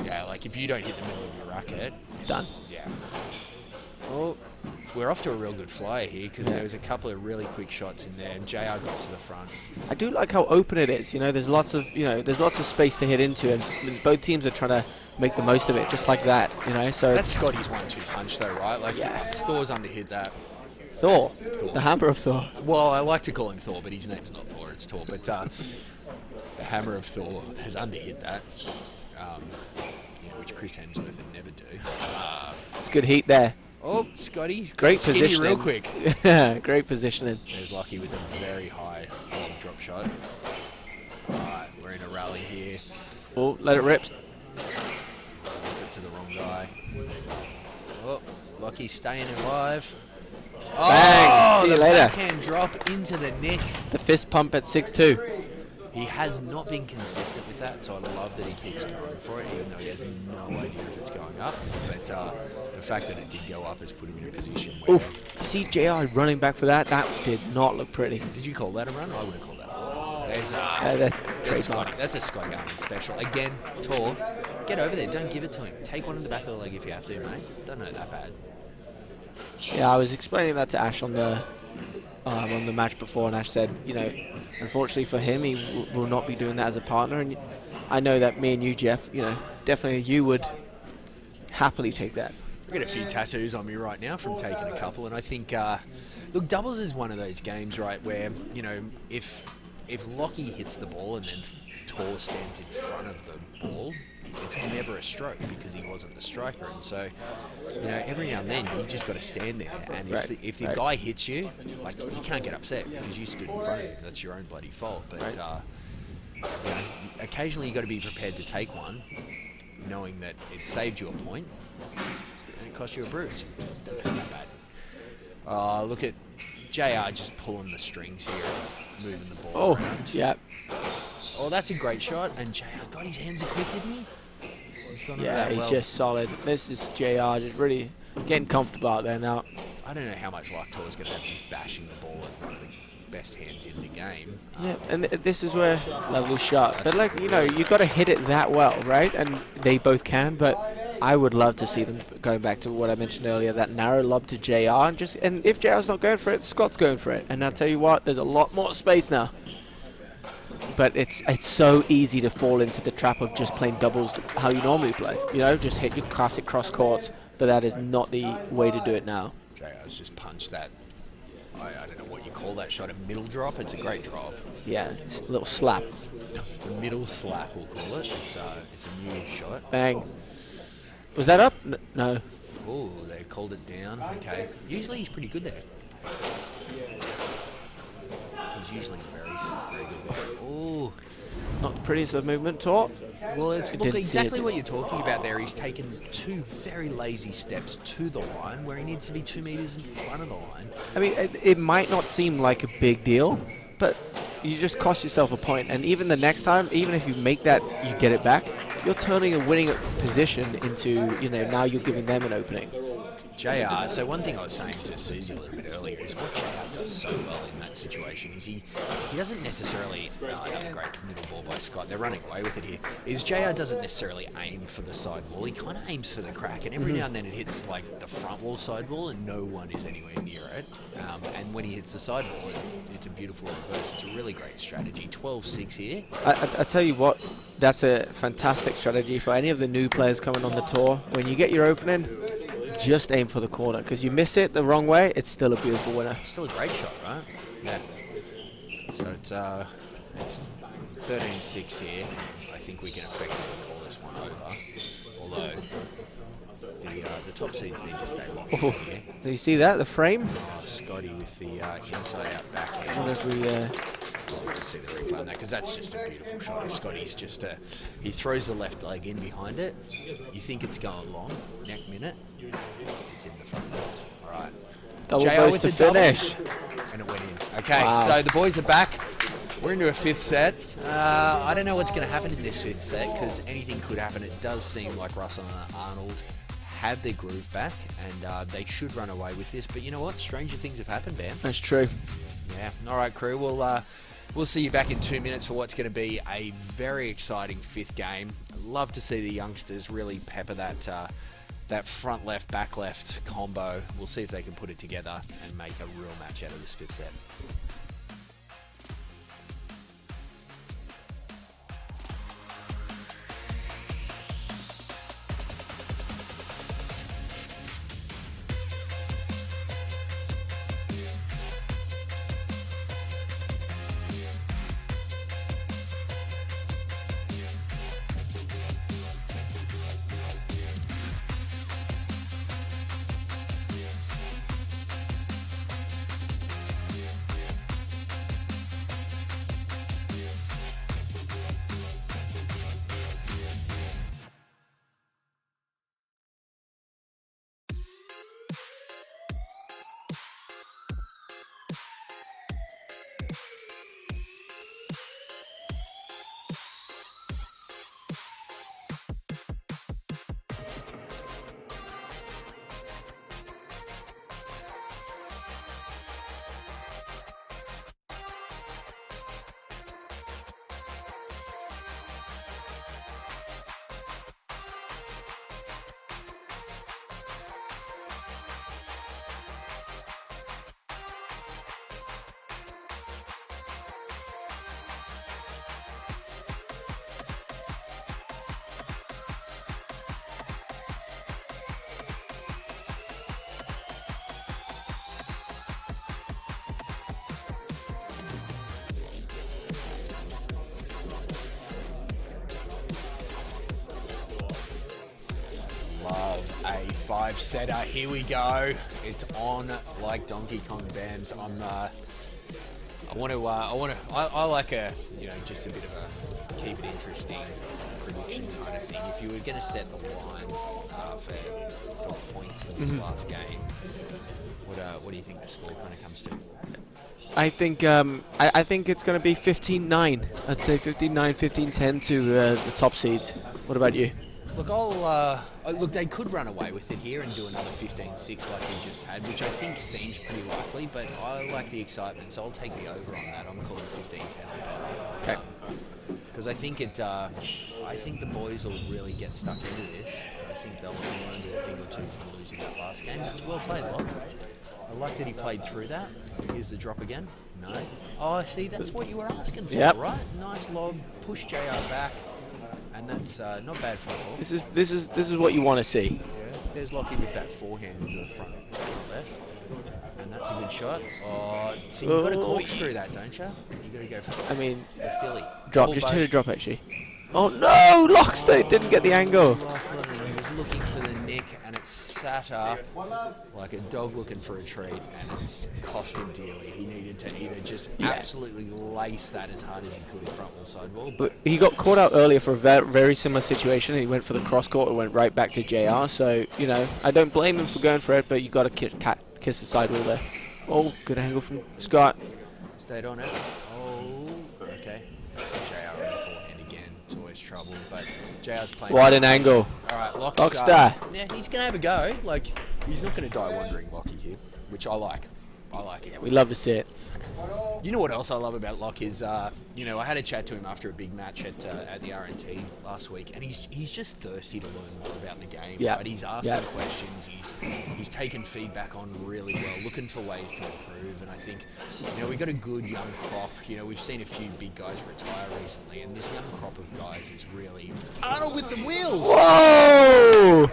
yeah, like if you don't hit the middle of your racket, It's done. yeah. Well, we're off to a real good flyer here because there was a couple of really quick shots in there, and JR got to the front. I do like how open it is. There's lots of space to hit into, and both teams are trying to make the most of it, just like that. So That's Scotty's 1-2 punch, though, right? Like Thor's underhit that. Thor, the hammer of Thor. Well, I like to call him Thor, but his name's not Thor; it's Tor. But the hammer of Thor has underhit that, which Chris Hemsworth would never do. It's good heat there. Oh, Scotty, Great skinny positioning. real quick. Great positioning. There's Lucky with a very high long drop shot. Alright, we're in a rally here. Oh, let it rip. Get to the wrong guy. Oh, Lucky staying alive. Bang! See you the later. backhand drop into the neck. The fist pump at 6-2. He has not been consistent with that, so I love that he keeps going for it, even though he has no idea if it's going up. But the fact that it did go up has put him in a position where... Oof. See JR running back for that? That did not look pretty. Did you call that a run? I would have called that a run. That's Scotty. That's a Scotty Arnold special. Again, tall. Get over there. Don't give it to him. Take one in the back of the leg if you have to, mate. Don't know that bad. Yeah, I was explaining that to Ash on the match before, and Ash said, you know, unfortunately for him, he will not be doing that as a partner. And I know that me and you, Jeff, you know, definitely you would happily take that. I've got a few tattoos on me right now from taking a couple, and I think, look, doubles is one of those games, right, where, you know, if Lockie hits the ball and then Tor stands in front of the ball, it's never a stroke because he wasn't the striker. And so, you know, every now and then you just got to stand there. And if the guy hits you, like, you can't get upset because you stood in front of him. That's your own bloody fault. But you know, occasionally you got to be prepared to take one, knowing that it saved you a point and it cost you a bruise. Doesn't hurt that bad. Look at JR just pulling the strings here of moving the ball around. Yeah. Oh, that's a great shot. And JR, God, his hands are quick, didn't he? He's just solid. This is JR just really getting comfortable out there now. I don't know how much luck Tor's going to have just bashing the ball at one of the best hands in the game. Yeah, and this is where lovely shot. But, like, you know, you got to hit it that well, right? And they both can, but I would love to see them, going back to what I mentioned earlier, that narrow lob to JR. And if JR's not going for it, Scott's going for it. And I'll tell you what, there's a lot more space now. But it's so easy to fall into the trap of just playing doubles how you normally play. You know, just hit your classic cross courts. But that is not the way to do it now. JR's just punched that. I don't know what you call that shot, a middle drop. It's a great drop. Yeah, it's a little slap. The middle slap, we'll call it. It's a new shot. Bang. Was that up? No. Oh, they called it down. Okay. Usually he's pretty good there. He's usually very good there. Oh. Not the prettiest of movement, Tor. Well, it's look exactly what you're talking about there. He's taken two very lazy steps to the line where he needs to be 2 meters in front of the line. I mean, it might not seem like a big deal, but you just cost yourself a point. And even the next time, even if you make that, you get it back, you're turning a winning position into, you know, now you're giving them an opening. JR, so one thing I was saying to Susie a little bit earlier is what JR does so well in that situation is he doesn't necessarily, another great middle ball by Scott, they're running away with it here, is JR doesn't necessarily aim for the side wall, he kind of aims for the crack, and every now and then it hits like the front wall side wall and no one is anywhere near it, and when he hits the side wall, it's a beautiful reverse. It's a really great strategy. 12-6 here. I tell you what, that's a fantastic strategy for any of the new players coming on the tour. When you get your opening, just aim for the corner, because you miss it the wrong way, it's still a beautiful winner. It's still a great shot, right? Yeah. So it's 13-6 here. I think we can effectively call this one over. Although the top seeds need to stay locked in here. Do you see that, the frame? Oh, Scotty with the inside out backhand. I wonder if we I'd love to see the replay on that, because that's just a beautiful shot. If Scotty's just he throws the left leg in behind it. You think it's going long, neck minute. It's in the front left. All right. double JR Bues with to the double. finish. And it went in. Okay, Wow. so the boys are back. We're into a fifth set. I don't know what's going to happen in this fifth set, because anything could happen. It does seem like Russell and Arnold have their groove back, and they should run away with this. But you know what? Stranger things have happened, Bam. That's true. Yeah. All right, crew. We'll see you back in 2 minutes for what's going to be a very exciting fifth game. I'd love to see the youngsters really pepper that front left, back left combo. We'll see if they can put it together and make a real match out of this fifth set. 5-setter. Here we go. It's on like Donkey Kong Bams. I like just a bit of a keep it interesting prediction kind of thing. If you were going to set the line for points in this last game, what do you think the score kind of comes to? I think I think it's going to be 15-9. I'd say 15-9, 15-10 to the top seeds. What about you? Look, look, they could run away with it here and do another 15-6 like we just had, which I think seems pretty likely, but I like the excitement, so I'll take the over on that. I'm calling 15-10 on better. Okay. Because I think the boys will really get stuck into this. I think they'll learn a thing or two from losing that last game. That's well played, Locke. I like that he played through that. Here's the drop again. No. Oh, see, that's what you were asking for, right? Nice lob, push JR back. And that's not bad for a talk. This is what you want to see. Yeah. There's Lockie with that forehand into the front left, and that's a good shot. Oh, see, you've got to corkscrew that, don't you? You got to go. For Philly. Drop. Just hit a drop, actually. Oh no! Lockstead didn't get the angle. He was looking for the nick, and it sat up like a dog looking for a treat, and it's cost him dearly. He needed to either just absolutely lace that as hard as he could front wall, side wall. But he got caught out earlier for a very similar situation. He went for the cross court and went right back to JR. So, I don't blame him for going for it, but you got to kiss the sidewall there. Oh, good angle from Scott. Stayed on it. Oh, okay. JR on the forehand again. It's always trouble, but JR's playing. What an angle. All right, Lockstar. Yeah, he's going to have a go. Like, he's not going to die wandering, Lockie here, which I like. I like it. We love to see it. You know what else I love about Locke is, I had a chat to him after a big match at the RNT last week, and he's just thirsty to learn more about the game. Yeah. Right? He's asking questions. He's taken feedback on really well, looking for ways to improve. And I think, we've got a good young crop. We've seen a few big guys retire recently, and this young crop of guys is really Arnold with the wheels. Whoa!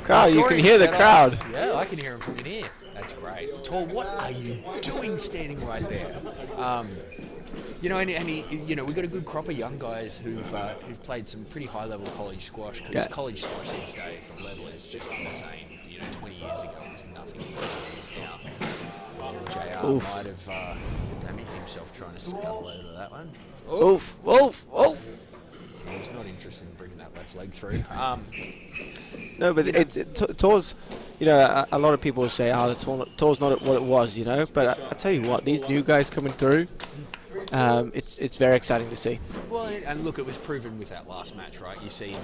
Crowd, you can hear the crowd. Yeah, I can hear him from in here. That's great. Tor, what are you doing standing right there? We've got a good crop of young guys who've played some pretty high-level college squash, because college squash these days, the level is just insane. 20 years ago it was nothing to what it is now. JR might have damaged himself trying to scuttle over to that one. Oof. He's not interested in bringing that left leg through. No, but Tor's, a lot of people say, the Tor's not what it was, But I tell you what, these new guys coming through, it's very exciting to see. Well, and look, it was proven with that last match, right? You see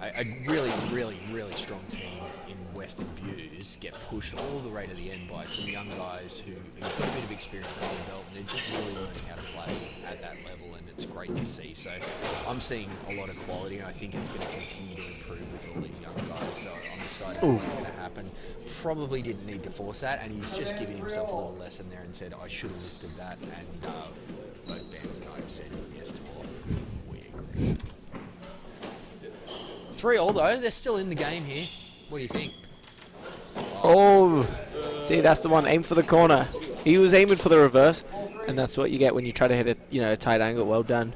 a really, really, really strong team in Western Bues get pushed all the way to the end by some young guys who've got a bit of experience under their belt, and they're just really learning how to play at that level, and it's great to see. So I'm seeing a lot of quality, and I think it's going to continue to improve with all these young guys. So I'm excited for what's going to happen. Probably didn't need to force that, and he's just giving himself a little lesson there and said, I should have lifted that, and both Bams and I have said, yes, Tor, we agree. 3-3 though, they're still in the game here. What do you think? Oh, see, that's the one. Aim for the corner. He was aiming for the reverse, and that's what you get when you try to hit a tight angle. Well done.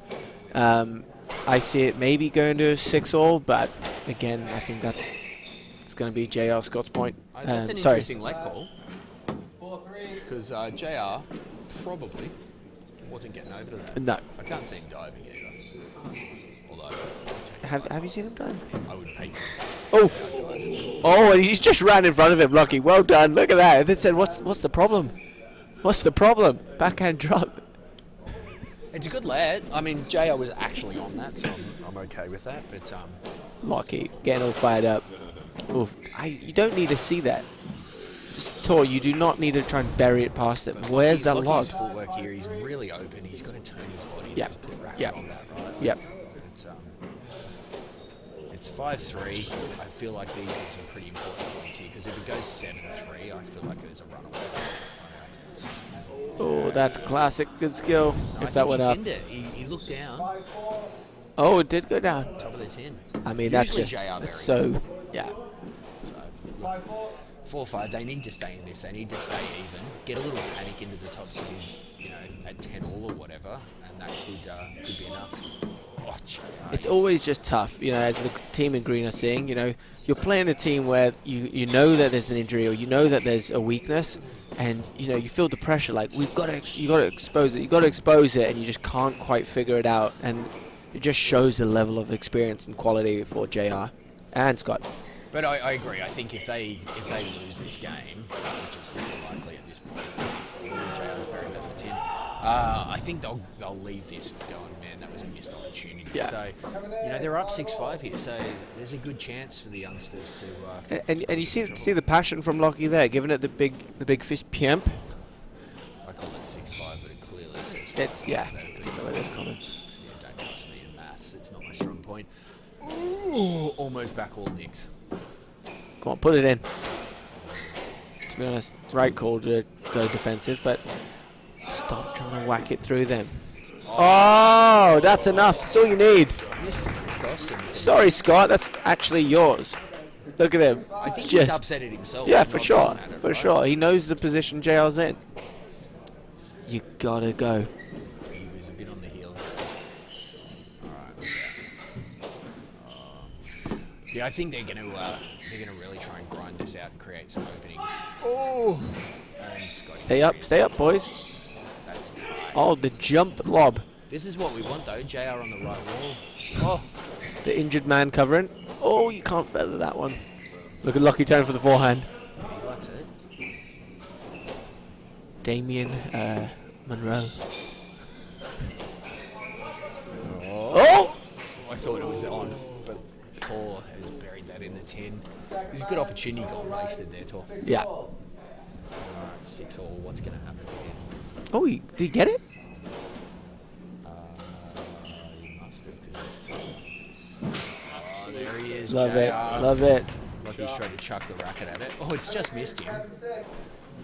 I see it maybe going to a 6-all, but again, I think it's going to be JR Scott's point. That's an interesting leg call, because JR probably wasn't getting over to that. No. I can't see him diving either. Although, have you seen him dive? I would pay. Oh, and he's just ran in front of him, Lucky. Well done. Look at that. They said, what's the problem? What's the problem? Backhand drop. It's a good lad. I mean, JR was actually on that, so I'm okay with that. But Lucky, getting all fired up. Oof. You don't need to see that. Just Tor, you do not need to try and bury it past it. Where's that log? Lucky's footwork here. He's really open. He's got to turn his body to put racket on that, right? Yep. It's 5-3. I feel like these are some pretty important points here, because if it goes 7-3, I feel like there's a runaway. Oh, that's classic. Good skill. No, if that went up. He looked down. Oh, it did go down. Top of the tin. I mean, that's just so. Yeah. So, 4-5. They need to stay in this. They need to stay even. Get a little panic into the top seeds, at 10-all or whatever, and that could be enough. Oh, jeez. It's always just tough, as the team in green are seeing. You're playing a team where you know that there's an injury or you know that there's a weakness, and you feel the pressure. Like you got to expose it, and you just can't quite figure it out. And it just shows the level of experience and quality for JR and Scott. But I agree. I think if they lose this game, which is really likely at this point, JR's buried over 10. I think they'll leave this going, man, that was a missed opportunity. Yeah. So, they're up 6-5 here, so there's a good chance for the youngsters to... And you see the passion from Lockie there, giving it the big fist pump. I call it 6-5, but it clearly says 5. It's, yeah. Don't trust me in maths, it's not my strong point. Ooh, almost back all nicks. Come on, put it in. To be honest, it's right call to go defensive, but stop trying to whack it through them. Oh, that's enough. That's all you need. Mr. Christos. Sorry, Scott. That's actually yours. Look at him. I think he's upset at himself. Yeah, for sure. It, for right? sure. He knows the position JR's in. You gotta go. He was a bit on the heels there. Alright, yeah, I think they're gonna really try and grind this out and create some openings. Oh! And Scott Stay up, boys. That's tight. Oh, the jump lob. This is what we want, though. JR on the right wall. Oh! The injured man covering. Oh, you can't feather that one. Look at Lockie turn for the forehand. He likes it. Damien Monroe. Oh! I thought it was on, but Paul has buried that in the 10. There's a good opportunity gone wasted there, Tor. Yeah. Alright, 6-all. What's going to happen here? Oh, did he get it? He must have, because oh, there he is. Love JR. it. Love it. Like he's trying to chuck the racket at it. Oh, it's just missed him.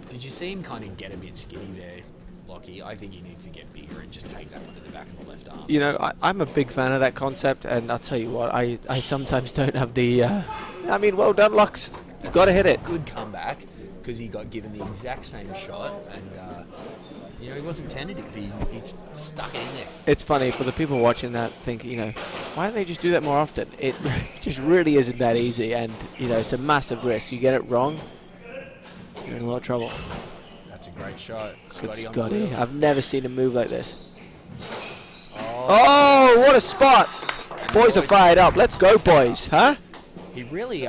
Did you see him kind of get a bit skinny there, Lockie? I think he needs to get bigger and just take that one to the back of the left arm. I'm a big fan of that concept, and I'll tell you what, I sometimes don't have the... well done, Lux. You got to hit it. Good comeback, because he got given the exact same shot, and he wasn't tentative. He stuck it in there. It's funny for the people watching that think, why don't they just do that more often? It just really isn't that easy, and it's a massive risk. You get it wrong, you're in a lot of trouble. That's a great shot. Good Scotty on the Scotty. wheels. I've never seen him move like this. Oh, Oh, what a spot! Boys are fired up. Let's go, boys. Huh? he really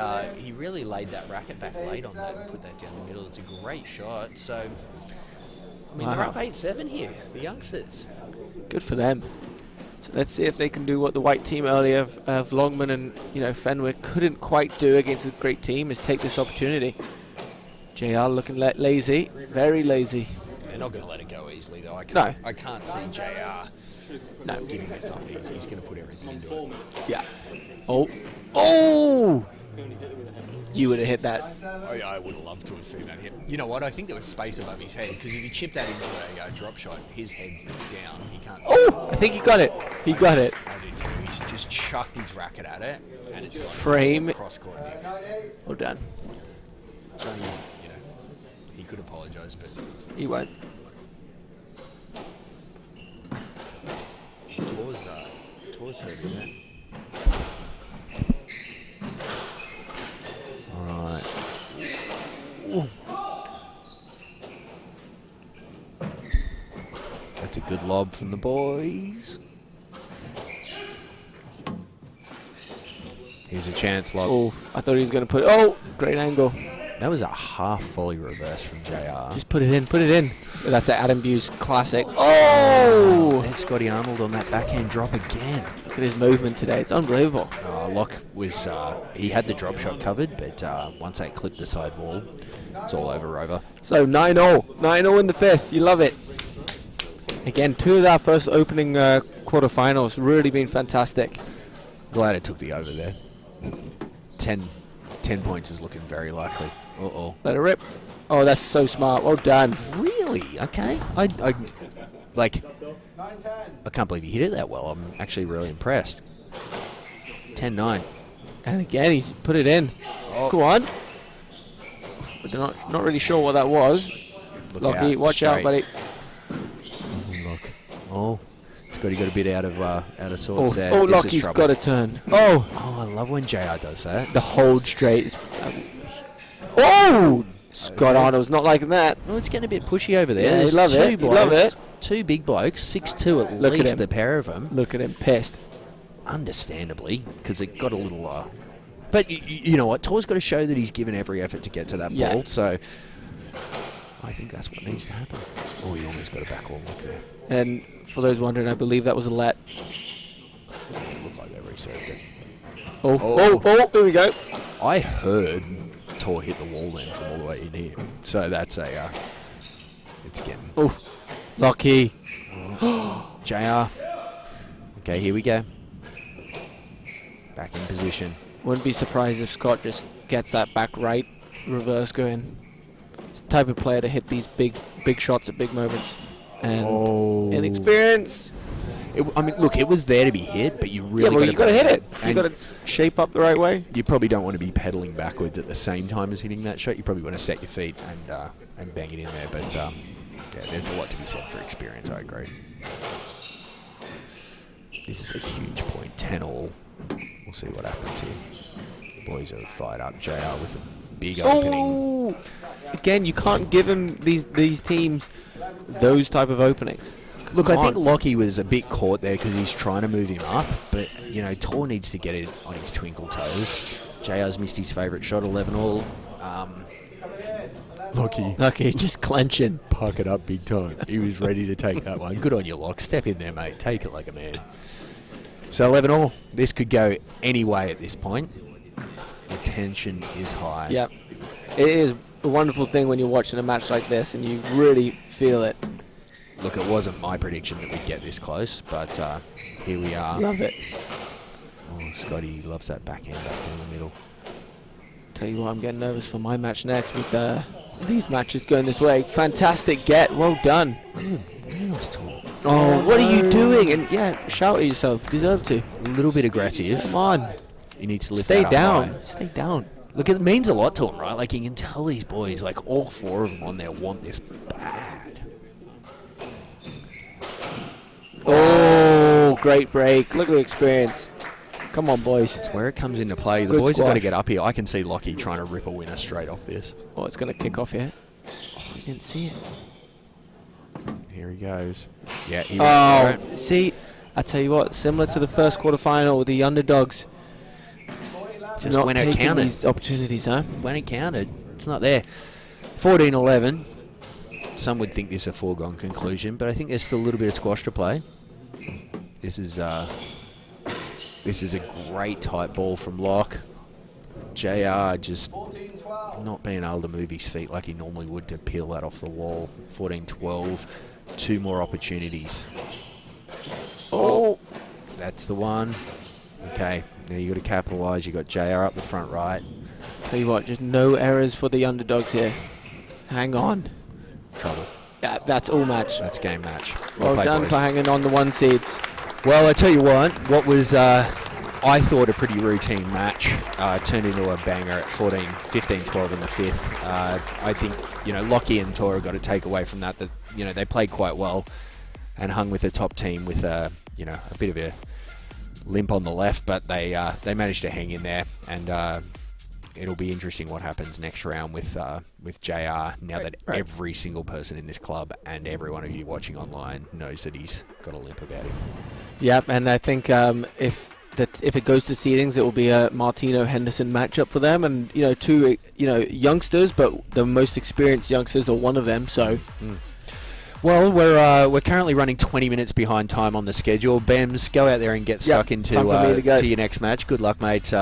laid that racket back late on that and put that down the middle. It's a great shot. So, they're Wow. up 8-7 here, the youngsters. Good for them. So let's see if they can do what the white team earlier of Longman and Fenwick couldn't quite do against a great team, is take this opportunity. JR looking lazy, very lazy. They're not going to let it go easily, though. No. I can't see JR No. giving this up. He's going to put everything into it. Yeah. Oh! You would have hit that. I would have loved to have seen that hit. You know what? I think there was space above his head, because if he chipped that into a drop shot, his head's down. He can't see it. Oh! I think he got it. He got it. I do too. He's just chucked his racket at it, and it's gone Frame. cross court nick. Well done. Johnny, he could apologise, but He won't. Tor's so good there. Alright. That's a good lob from the boys. Here's a chance lob. Oh, I thought he was going to put it. Oh, great angle. That was a half volley reverse from JR. Just put it in, put it in. That's an Adam Bues classic. Oh! There's Scotty Arnold on that backhand drop again. Look at his movement today. It's unbelievable. Locke was, he had the drop shot covered, but once they clipped the side wall, it's all over Rover. So 9-0. 9-0 in the fifth. You love it. Again, 2 of our first opening quarterfinals. Really been fantastic. Glad it took the over there. 10 points is looking very likely. Uh-oh. Let it rip. Oh, that's so smart. Well done. Really? Okay. I can't believe you hit it that well. I'm actually really impressed. 10-9. And again, he's put it in. Oh. Go on. We're not really sure what that was. Look Lockie, out, watch out, straight. buddy. Look. Oh. Scotty got a bit out of sorts there. Oh, This is Lockie's trouble. got a turn. Oh, Oh, I love when JR does that. the hold straight. Oh! Scott Arnold's not liking that. Well, it's getting a bit pushy over there. Yeah, There's you love two it, you love blokes, it. two big blokes, 6'2" at Look at least, him. the pair of them. Look at him, pissed. Understandably, because it got a little... but you know what? Tor's got to show that he's given every effort to get to that Yeah. ball, so I think that's what needs to happen. Oh, he almost got a back wall look there. And for those wondering, I believe that was a let. It looked like they reserved it. Oh, here we go. I heard Tor hit the wall then from all the way in here. So that's a... it's getting... Oh, Lockie. JR. Okay, here we go. Back in position. Wouldn't be surprised if Scott just gets that back right reverse going. It's the type of player to hit these big shots at big moments. And inexperience. I mean, look, it was there to be hit, but you really you got to hit it. You And got to shape up the right way. you probably don't want to be pedaling backwards at the same time as hitting that shot. You probably want to set your feet and bang it in there. But yeah, there's a lot to be said for experience. I agree. This is a huge point, 10-all. We'll see what happens here. Boys are fired up. JR with a big opening. Oh! Again, you can't give him these teams those type of openings. Look, Come I think on. Lockie was a bit caught there because he's trying to move him up, but, you know, Tor needs to get it on his twinkle toes. JR's missed his favourite shot, 11-all. Lockie just clenching. Park it up big time. He was ready to take that one. Good on you, Lock. Step in there, mate. Take it like a man. So 11-all. This could go any way at this point. The tension is high. Yep. It is a wonderful thing when you're watching a match like this and you really feel it. Look, it wasn't my prediction that we'd get this close, but here we are. Love it. Oh, Scotty loves that backhand back down the middle. Tell you what, I'm getting nervous for my match next with these matches going this way. Fantastic get. Well done. Good wheels, Tor. Oh, what are you doing? And yeah, shout at yourself. Deserve to. A little bit aggressive. Come on. He needs to lift Stay that up down. high. Stay down. Look, it means a lot to him, right? Like, you can tell these boys, like, all four of them on there want this bad. Oh, great break. Look at the experience. Come on, boys. It's where it comes into play. The Good boys have got to squash. get up here. I can see Lockie trying to rip a winner straight off this. Oh, it's going to kick off here. Oh, I didn't see it. Here he goes. Yeah, he went for it. See, I tell you what, similar to the first quarterfinal with the underdogs. Just not when it taking counted. these opportunities, huh? When it counted, it's not there. 14-11. Some would think this is a foregone conclusion, but I think there's still a little bit of squash to play. This is a great tight ball from Locke. JR just not being able to move his feet like he normally would to peel that off the wall. 14-12. Two more opportunities. Oh, That's the one. Okay, now you got to capitalise. You got JR up the front right. tell you what, just no errors for the underdogs here. Hang on. Trouble. Yeah, that's all match. That's game match. Well played, done boys. for hanging on the one seeds. Well, I tell you what was I thought a pretty routine match turned into a banger at 15-12 in the fifth. I think, you know, Lockie and Tora got to take away from that, you know, they played quite well and hung with the top team with you know, a bit of a limp on the left, but they managed to hang in there, and it'll be interesting what happens next round with JR now that every single person in this club and every one of you watching online knows that he's got a limp about him. Yep, and I think if it goes to seedings, it will be a Martino Henderson matchup for them, and you know, two youngsters, but the most experienced youngsters are one of them. So, well, we're currently running 20 minutes behind time on the schedule. Bams, go out there and get stuck into time for me to go. to your next match. Good luck, mate.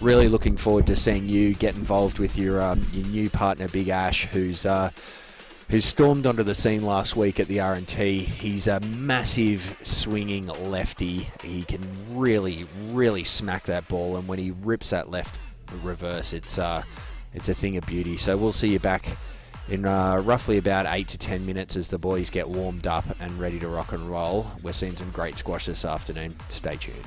Really looking forward to seeing you get involved with your new partner, Big Ash, who's stormed onto the scene last week at the R&T. He's a massive swinging lefty. He can really, really smack that ball, and when he rips that left reverse, it's a thing of beauty. So we'll see you back in roughly about 8 to 10 minutes as the boys get warmed up and ready to rock and roll. We're seeing some great squash this afternoon. Stay tuned.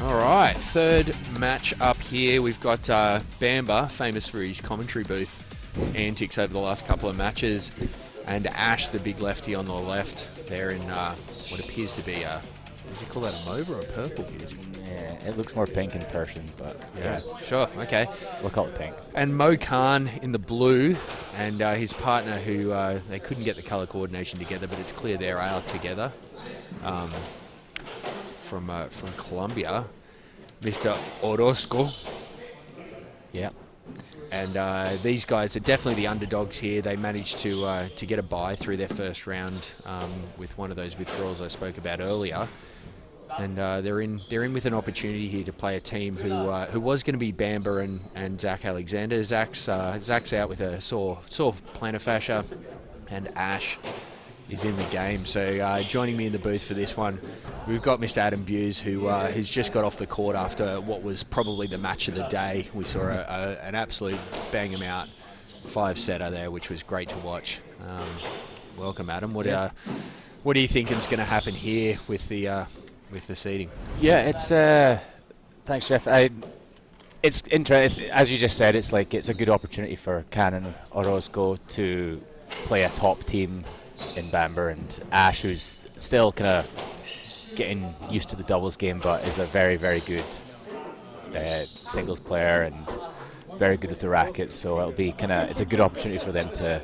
All right, third match up here. We've got Bamber, famous for his commentary booth antics over the last couple of matches, and Ash, the big lefty on the left. They're in what appears to be a, what do you call that, a mauve or a purple? Yeah, it looks more pink in person, but yeah. Sure, okay. We'll call it pink. And Mo Khan in the blue, and his partner, who they couldn't get the colour coordination together, but it's clear they are together. From Colombia, Mr. Orozco. Yeah. And these guys are definitely the underdogs here. They managed to get a bye through their first round with one of those withdrawals I spoke about earlier. And they're in with an opportunity here to play a team who was going to be Bamber and Zach Alexander. Zach's out with a sore plantar fascia, and Ash is in the game. So joining me in the booth for this one, we've got Mr. Adam Bues, who has just got off the court after what was probably the match of the day. We saw an absolute bang-em-out 5-setter there, which was great to watch. Welcome, Adam. What do you think is going to happen here with the seeding? Yeah, it's thanks, Jeff. It's interesting, as you just said. It's a good opportunity for Cannon Orozco to play a top team in Bamber, and Ash, who's still kind of getting used to the doubles game, but is a very, very good singles player and very good with the rackets. So it'll be it's a good opportunity for them to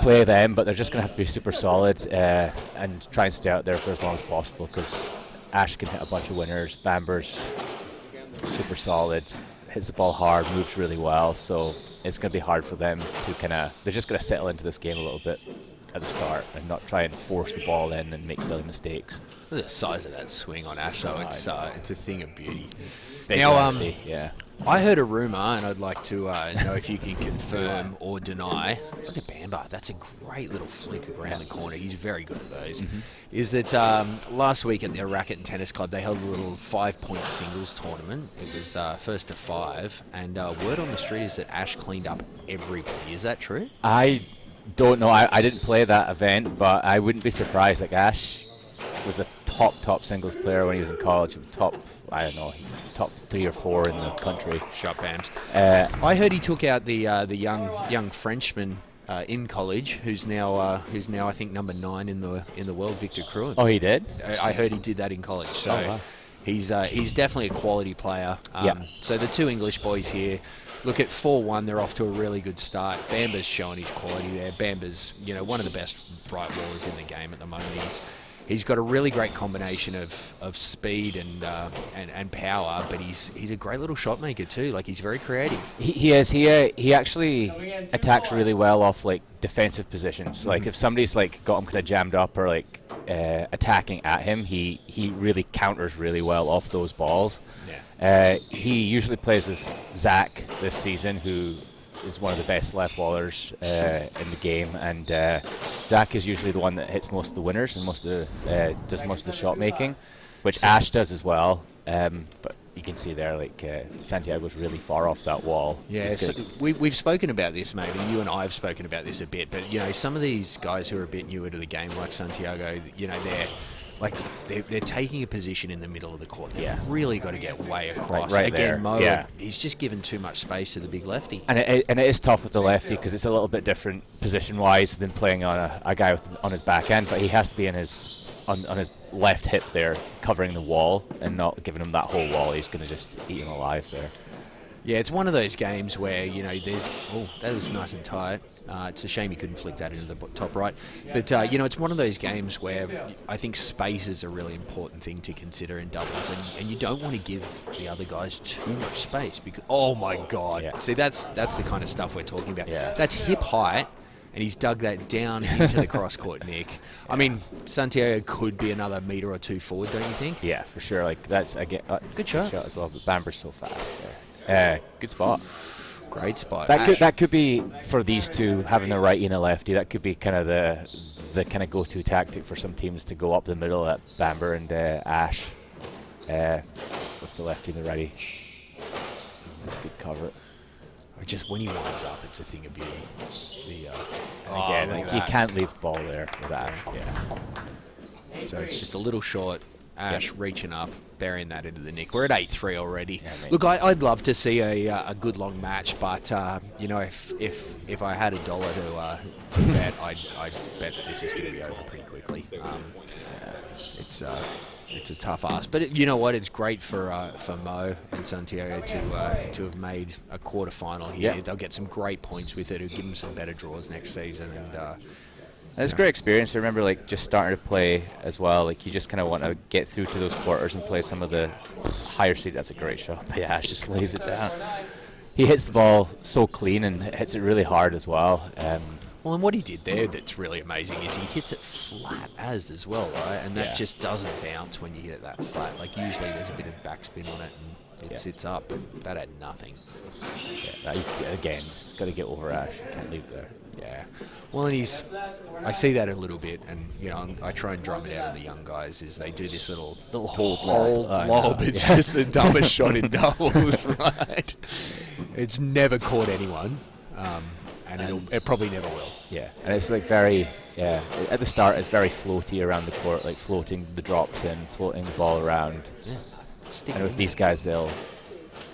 play them, but they're just going to have to be super solid and try and stay out there for as long as possible, because Ash can hit a bunch of winners. Bamber's super solid, hits the ball hard, moves really well, so it's going to be hard for them to they're just going to settle into this game a little bit at the start and not try and force the ball in and make silly mistakes. Look at the size of that swing on Ash, though. It's a thing of beauty. Big Now, lefty, yeah. I heard a rumour, and I'd like to know if you can confirm or deny. Look at Bamber. That's a great little flick around the corner. He's very good at those. Mm-hmm. Is that last week at their Racket and Tennis Club, they held a little 5-point singles tournament. It was first to 5, and word on the street is that Ash cleaned up everybody. Is that true? I don't know. I didn't play that event, but I wouldn't be surprised. Ash was a top singles player when he was in college. Top 3 or 4 in the country. Shot Bams. I heard he took out the young Frenchman in college, who's now I think number 9 in the world, Victor Cruin. Oh, he did? I heard he did that in college. So wow. he's definitely a quality player. Yeah. So the two English boys here. Look, at 4-1, they're off to a really good start. Bamber's showing his quality there. Bamber's, one of the best right wallers in the game at the moment. He's got a really great combination of speed and power, but he's a great little shot maker too. He's very creative. He is. He actually attacks really well off defensive positions. If somebody's got him kind of jammed up or attacking at him, he really counters really well off those balls. Yeah. He usually plays with Zach this season, who is one of the best left wallers in the game, and Zach is usually the one that hits most of the winners and does most of the shot making, which Ash does as well. But you can see there, Santiago's really far off that wall. Yeah, so we've spoken about this, mate, and you and I have spoken about this a bit. But some of these guys who are a bit newer to the game, like Santiago, they're taking a position in the middle of the court. They've really got to get way across. Right Again, there. Mo, Yeah. he's just given too much space to the big lefty. And it is tough with the lefty because it's a little bit different position-wise than playing on a guy on his back end, but he has to be on his left hip there, covering the wall and not giving him that whole wall. He's going to just eat him alive there. Yeah, it's one of those games where, there's... Oh, that was nice and tight. It's a shame you couldn't flick that into the top right. But, it's one of those games where I think space is a really important thing to consider in doubles. And you don't want to give the other guys too much space because... Oh, my God. Yeah. See, that's the kind of stuff we're talking about. Yeah. That's hip height. And he's dug that down into the cross-court, Nick. I mean, Santiago could be another metre or two forward, don't you think? Yeah, for sure. That's Good shot as well. But Bamber's so fast there. Good spot. Great spot. That could be for these two having a righty and a lefty. That could be kind of the kind of go-to tactic for some teams to go up the middle at Bamber and Ash with the lefty and the righty. That's good cover. Just when he winds up, it's a thing of beauty. Again, you can't leave the ball there with Ash. Yeah. So it's just a little short. Ash reaching up, burying that into the nick. We're at 8-3 already. Yeah, mate. Look, I'd love to see a good long match, but if I had $1 to bet, I'd bet that this is going to be over pretty quickly. It's a tough ask, but you know what? It's great for Mo and Santiago to have made a quarterfinal here. Yeah. They'll get some great points with it. It'll give them some better draws next season, and it's a great experience. I remember like just starting to play as well. Like you just kind of want to get through to those quarters and play some of the higher seed. That's a great shot. But yeah, Ash just lays it down. He hits the ball so clean and hits it really hard as well. Well, and what he did there that's really amazing is he hits it flat as well, right? And that Yeah. just doesn't bounce when you hit it that flat. Like usually there's a bit of backspin on it and it sits up, but that had nothing. Again, just got to get over Ash. Can't leave it there. Yeah. Well, and I see that a little bit, and I try and drum it out of the young guys. Is they do this little hold lob. It's just the dumbest shot in doubles, right? It's never caught anyone, and it probably never will. Yeah, and it's like very, at the start it's very floaty around the court, like floating the drops in, floating the ball around. Yeah. And with these guys, they'll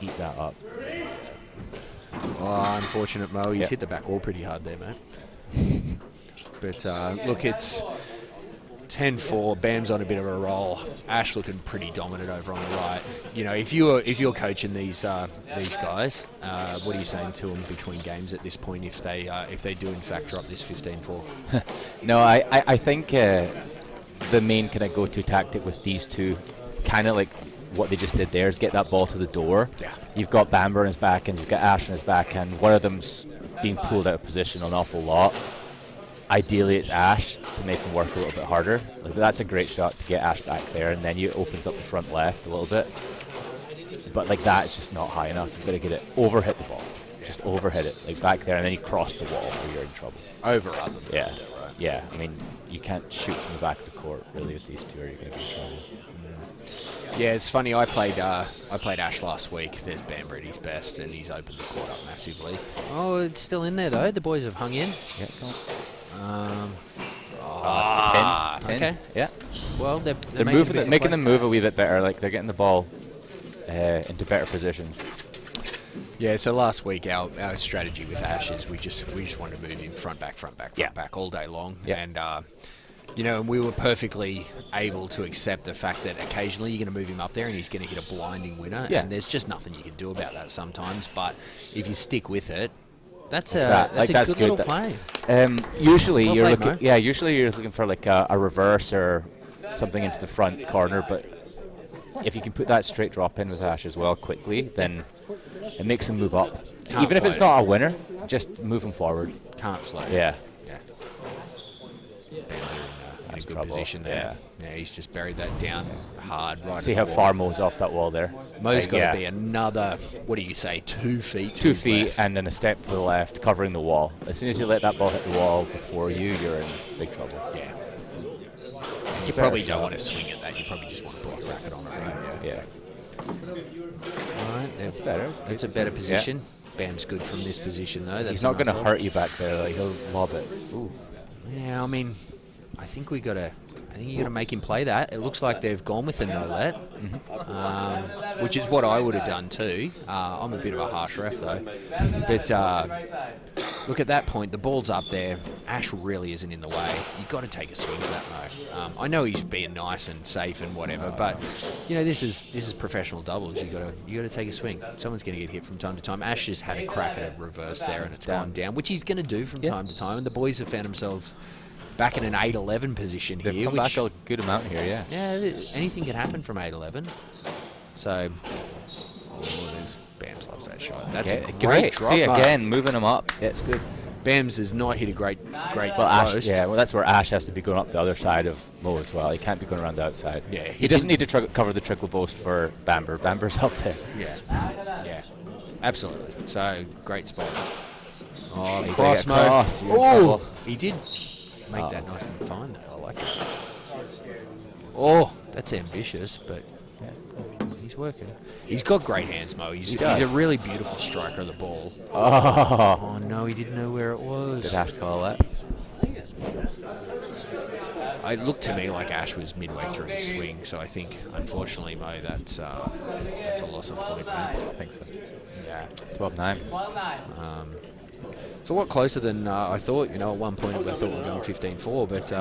eat that up. Oh, unfortunate Mo. He's hit the back wall pretty hard there, mate. But look, it's 10-4. Bam's on a bit of a roll. Ash looking pretty dominant over on the right. If you're coaching these guys, what are you saying to them between games at this point if they do in fact drop this 15-4? No, I think the main kind of go-to tactic with these two, kind of like what they just did there, is get that ball to the door. Yeah. You've got Bamber on his back and you've got Ash on his back, and one of them's being pulled out of position an awful lot. Ideally, it's Ash to make him work a little bit harder. Like, that's a great shot to get Ash back there, and then you opens up the front left a little bit. But like that, it's just not high enough. You've got to get it overhit the ball, just overhit it like back there, and then you cross the wall, or you're in trouble. Over other than Yeah, under, right? yeah. I mean, you can't shoot from the back of the court really with these two, or you're going to be in trouble. Yeah, it's funny. I played Ash last week. There's Bamber at his best, and he's opened the court up massively. Oh, it's still in there though. The boys have hung in. Yeah, come on. 10. Okay. Yeah. Well, they're making them move a wee bit better. Like they're getting the ball into better positions. Yeah. So last week, our strategy with Ash is we just wanted to move him front back all day long, and and we were perfectly able to accept the fact that occasionally you're going to move him up there and he's going to hit a blinding winner, and there's just nothing you can do about that sometimes. But if you stick with it, that's a good little play. Usually Well you're played, looking, usually you're looking for like a reverse or something into the front corner. But if you can put that straight drop in with Ash as well quickly, then it makes him move up. Even if it's not a winner, just move him forward. Can't float. Yeah. In a good trouble. position there. Yeah, he's just buried that down hard. Right. See at how the wall. far Mo's off that wall there. Mo's got to be another, what do you say, 2 feet? 2 feet and then a step to the left, covering the wall. As soon as you let that ball hit the wall before you, you're in big trouble. Yeah. You probably don't want to swing at that. You probably just want to put your racket on it, right? Yeah. All right, That's better. That's a better position. Bam's good from this position, though. That's He's not going to nice hurt you back there. Like, he'll lob it. Ooh. Yeah, I mean, I think you got to make him play that. It looks like they've gone with the no-let, which is what I would have done too. I'm a bit of a harsh ref though. But look, at that point, the ball's up there. Ash really isn't in the way. You've got to take a swing at that, Mo. I know he's being nice and safe and whatever, but this is professional doubles. You got to take a swing. Someone's going to get hit from time to time. Ash just had a crack at a reverse there, and it's gone down, which he's going to do from time to time. And the boys have found themselves back in an 8-11 position They've here. come back a good amount here, yeah. Yeah, anything can happen from 8-11. So, there's Bams loves that shot. That's a great drop. See, again, moving him up. Yeah, it's good. Bams has not hit a great Ash, post. well, that's where Ash has to be going up the other side of Mo as well. He can't be going around the outside. Yeah, he doesn't need to cover the trickle post for Bamber. Bamber's up there. Yeah, absolutely. So, great spot. Oh, You cross gotta get mode. across, you're in Oh, trouble. he did make that nice and fine though. I like it. Oh, that's ambitious, but he's working. He's got great hands, Mo. He's a really beautiful striker of the ball. Oh, Oh no, he didn't know where it was. did Ash call that? it looked to me like Ash was midway through his swing, so I think, unfortunately, Mo, that's a loss of point, mate. I think so. Yeah, 12-9. It's a lot closer than I thought. At one point I thought we were going 15-4, but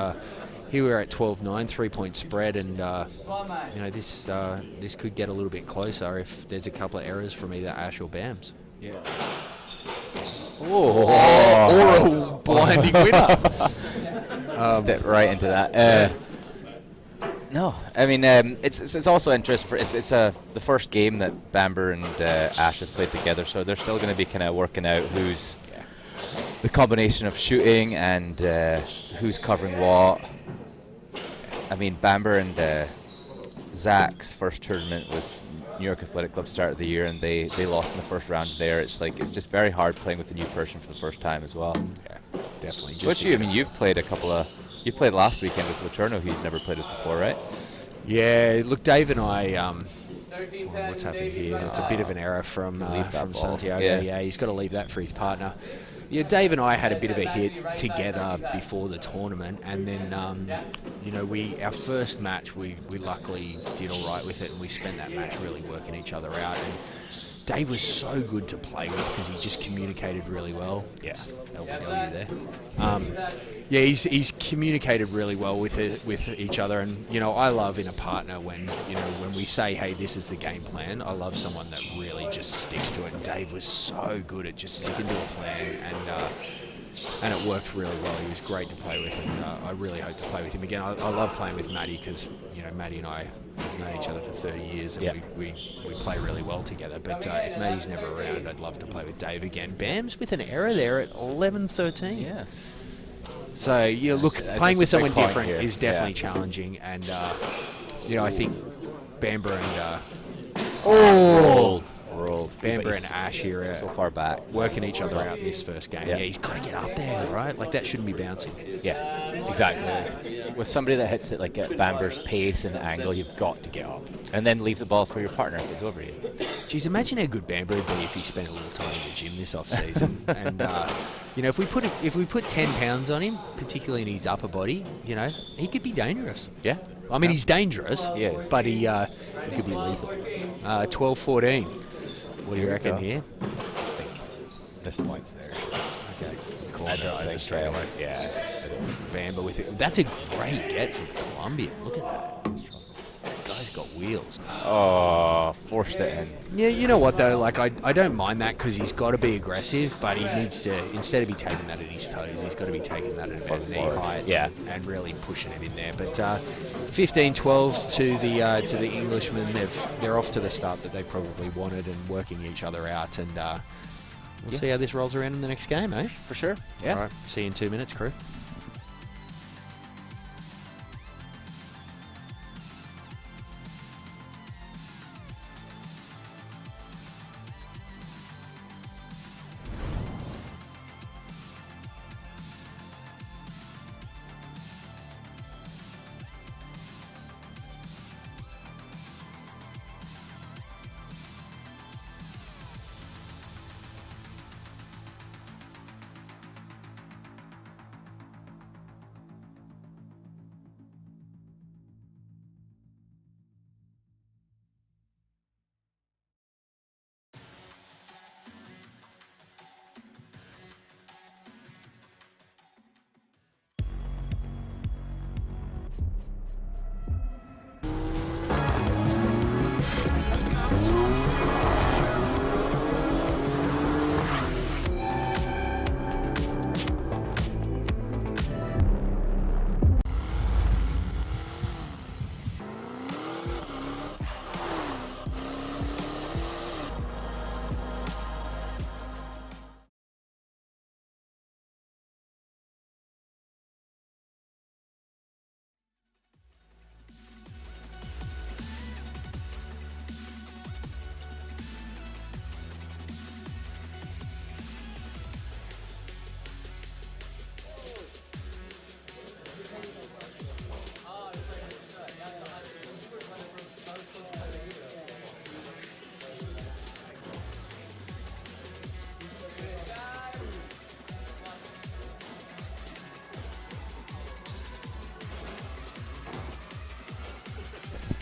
here we're at 12-9, 3-point spread, and this could get a little bit closer if there's a couple of errors from either Ash or Bams. Yeah. Or a blinding winner. Step right into that. No, I mean it's also interesting. It's the first game that Bamber and Ash have played together, so they're still going to be kind of working out who's the combination of shooting and who's covering what. I mean, Bamber and Zach's first tournament was New York Athletic Club start of the year, and they lost in the first round there. It's just very hard playing with a new person for the first time as well. Yeah, definitely. You've played you played last weekend with Laterno, who you'd never played with before, right? Yeah, look, Dave and I, what's happened here? It's a bit of an error from Santiago. Yeah, he's got to leave that for his partner. Yeah, Dave and I had a bit of a hit together before the tournament, and then, our first match, we luckily did all right with it, and we spent that match really working each other out. And Dave was so good to play with because he just communicated really well. Yeah. LBW there. He's communicated really well with each other, and I love in a partner when we say, hey, this is the game plan. I love someone that really just sticks to it. And Dave was so good at just sticking to a plan, and it worked really well. He was great to play with, and I really hope to play with him again. I love playing with Matty because Matty and I have known each other for 30 years, and we play really well together. But if Matty's never around, I'd love to play with Dave again. Bam's with an error there at 11-13. Yeah. So look, playing with someone different here. is definitely challenging, and I think Bamber and rolled. Bamber and Ash here are so far back, working each other out in this first game. Yeah. Yeah, he's got to get up there, right? Like that shouldn't be bouncing. Yeah, exactly. With somebody that hits it like at Bamber's pace and angle, you've got to get up and then leave the ball for your partner if it's over you. Geez, imagine how good Bamber would be if he spent a little time in the gym this off season. And if we put 10 pounds on him, particularly in his upper body, he could be dangerous. Yeah. I mean, he's dangerous, Yes. but he could be lethal. 12-14. What do you reckon here? I think this point's there. Okay. Call I it don't over think straight away. Yeah. Bamber with it. That's a great get from the Colombian. Look at that. Guy's got wheels. Oh, forced it in. Yeah, you know what though? Like I don't mind that because he's got to be aggressive, but he needs to, instead of be taking that at his toes, he's got to be taking that at knee height. Yeah. And really pushing it in there. But 15-12 to the Englishmen. They're off to the start that they probably wanted and working each other out. And we'll see how this rolls around in the next game, eh? For sure. Yeah. All right. See you in 2 minutes, crew.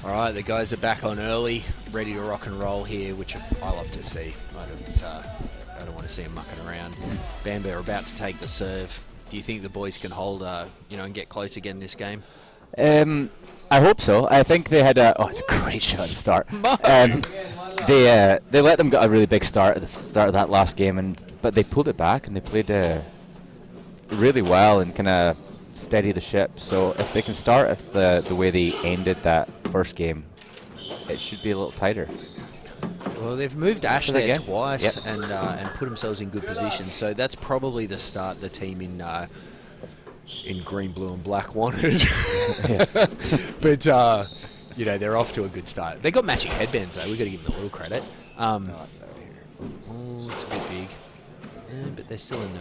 All right, the guys are back on early, ready to rock and roll here, which I love to see. I don't want to see them mucking around. Bamber about to take the serve. Do you think the boys can hold, and get close again this game? I hope so. I think they had it's a great shot to start. They let them get a really big start at the start of that last game, but they pulled it back and they played really well and kind of steady the ship. So if they can start at the way they ended that first game, it should be a little tighter. Well, they've moved Ash there again? twice Yep. and put themselves in good position. So that's probably the start the team in green, blue, and black wanted. But they're off to a good start. They got matching headbands though. We've got to give them a little credit. It's over here. It's a bit big, but they're still in the.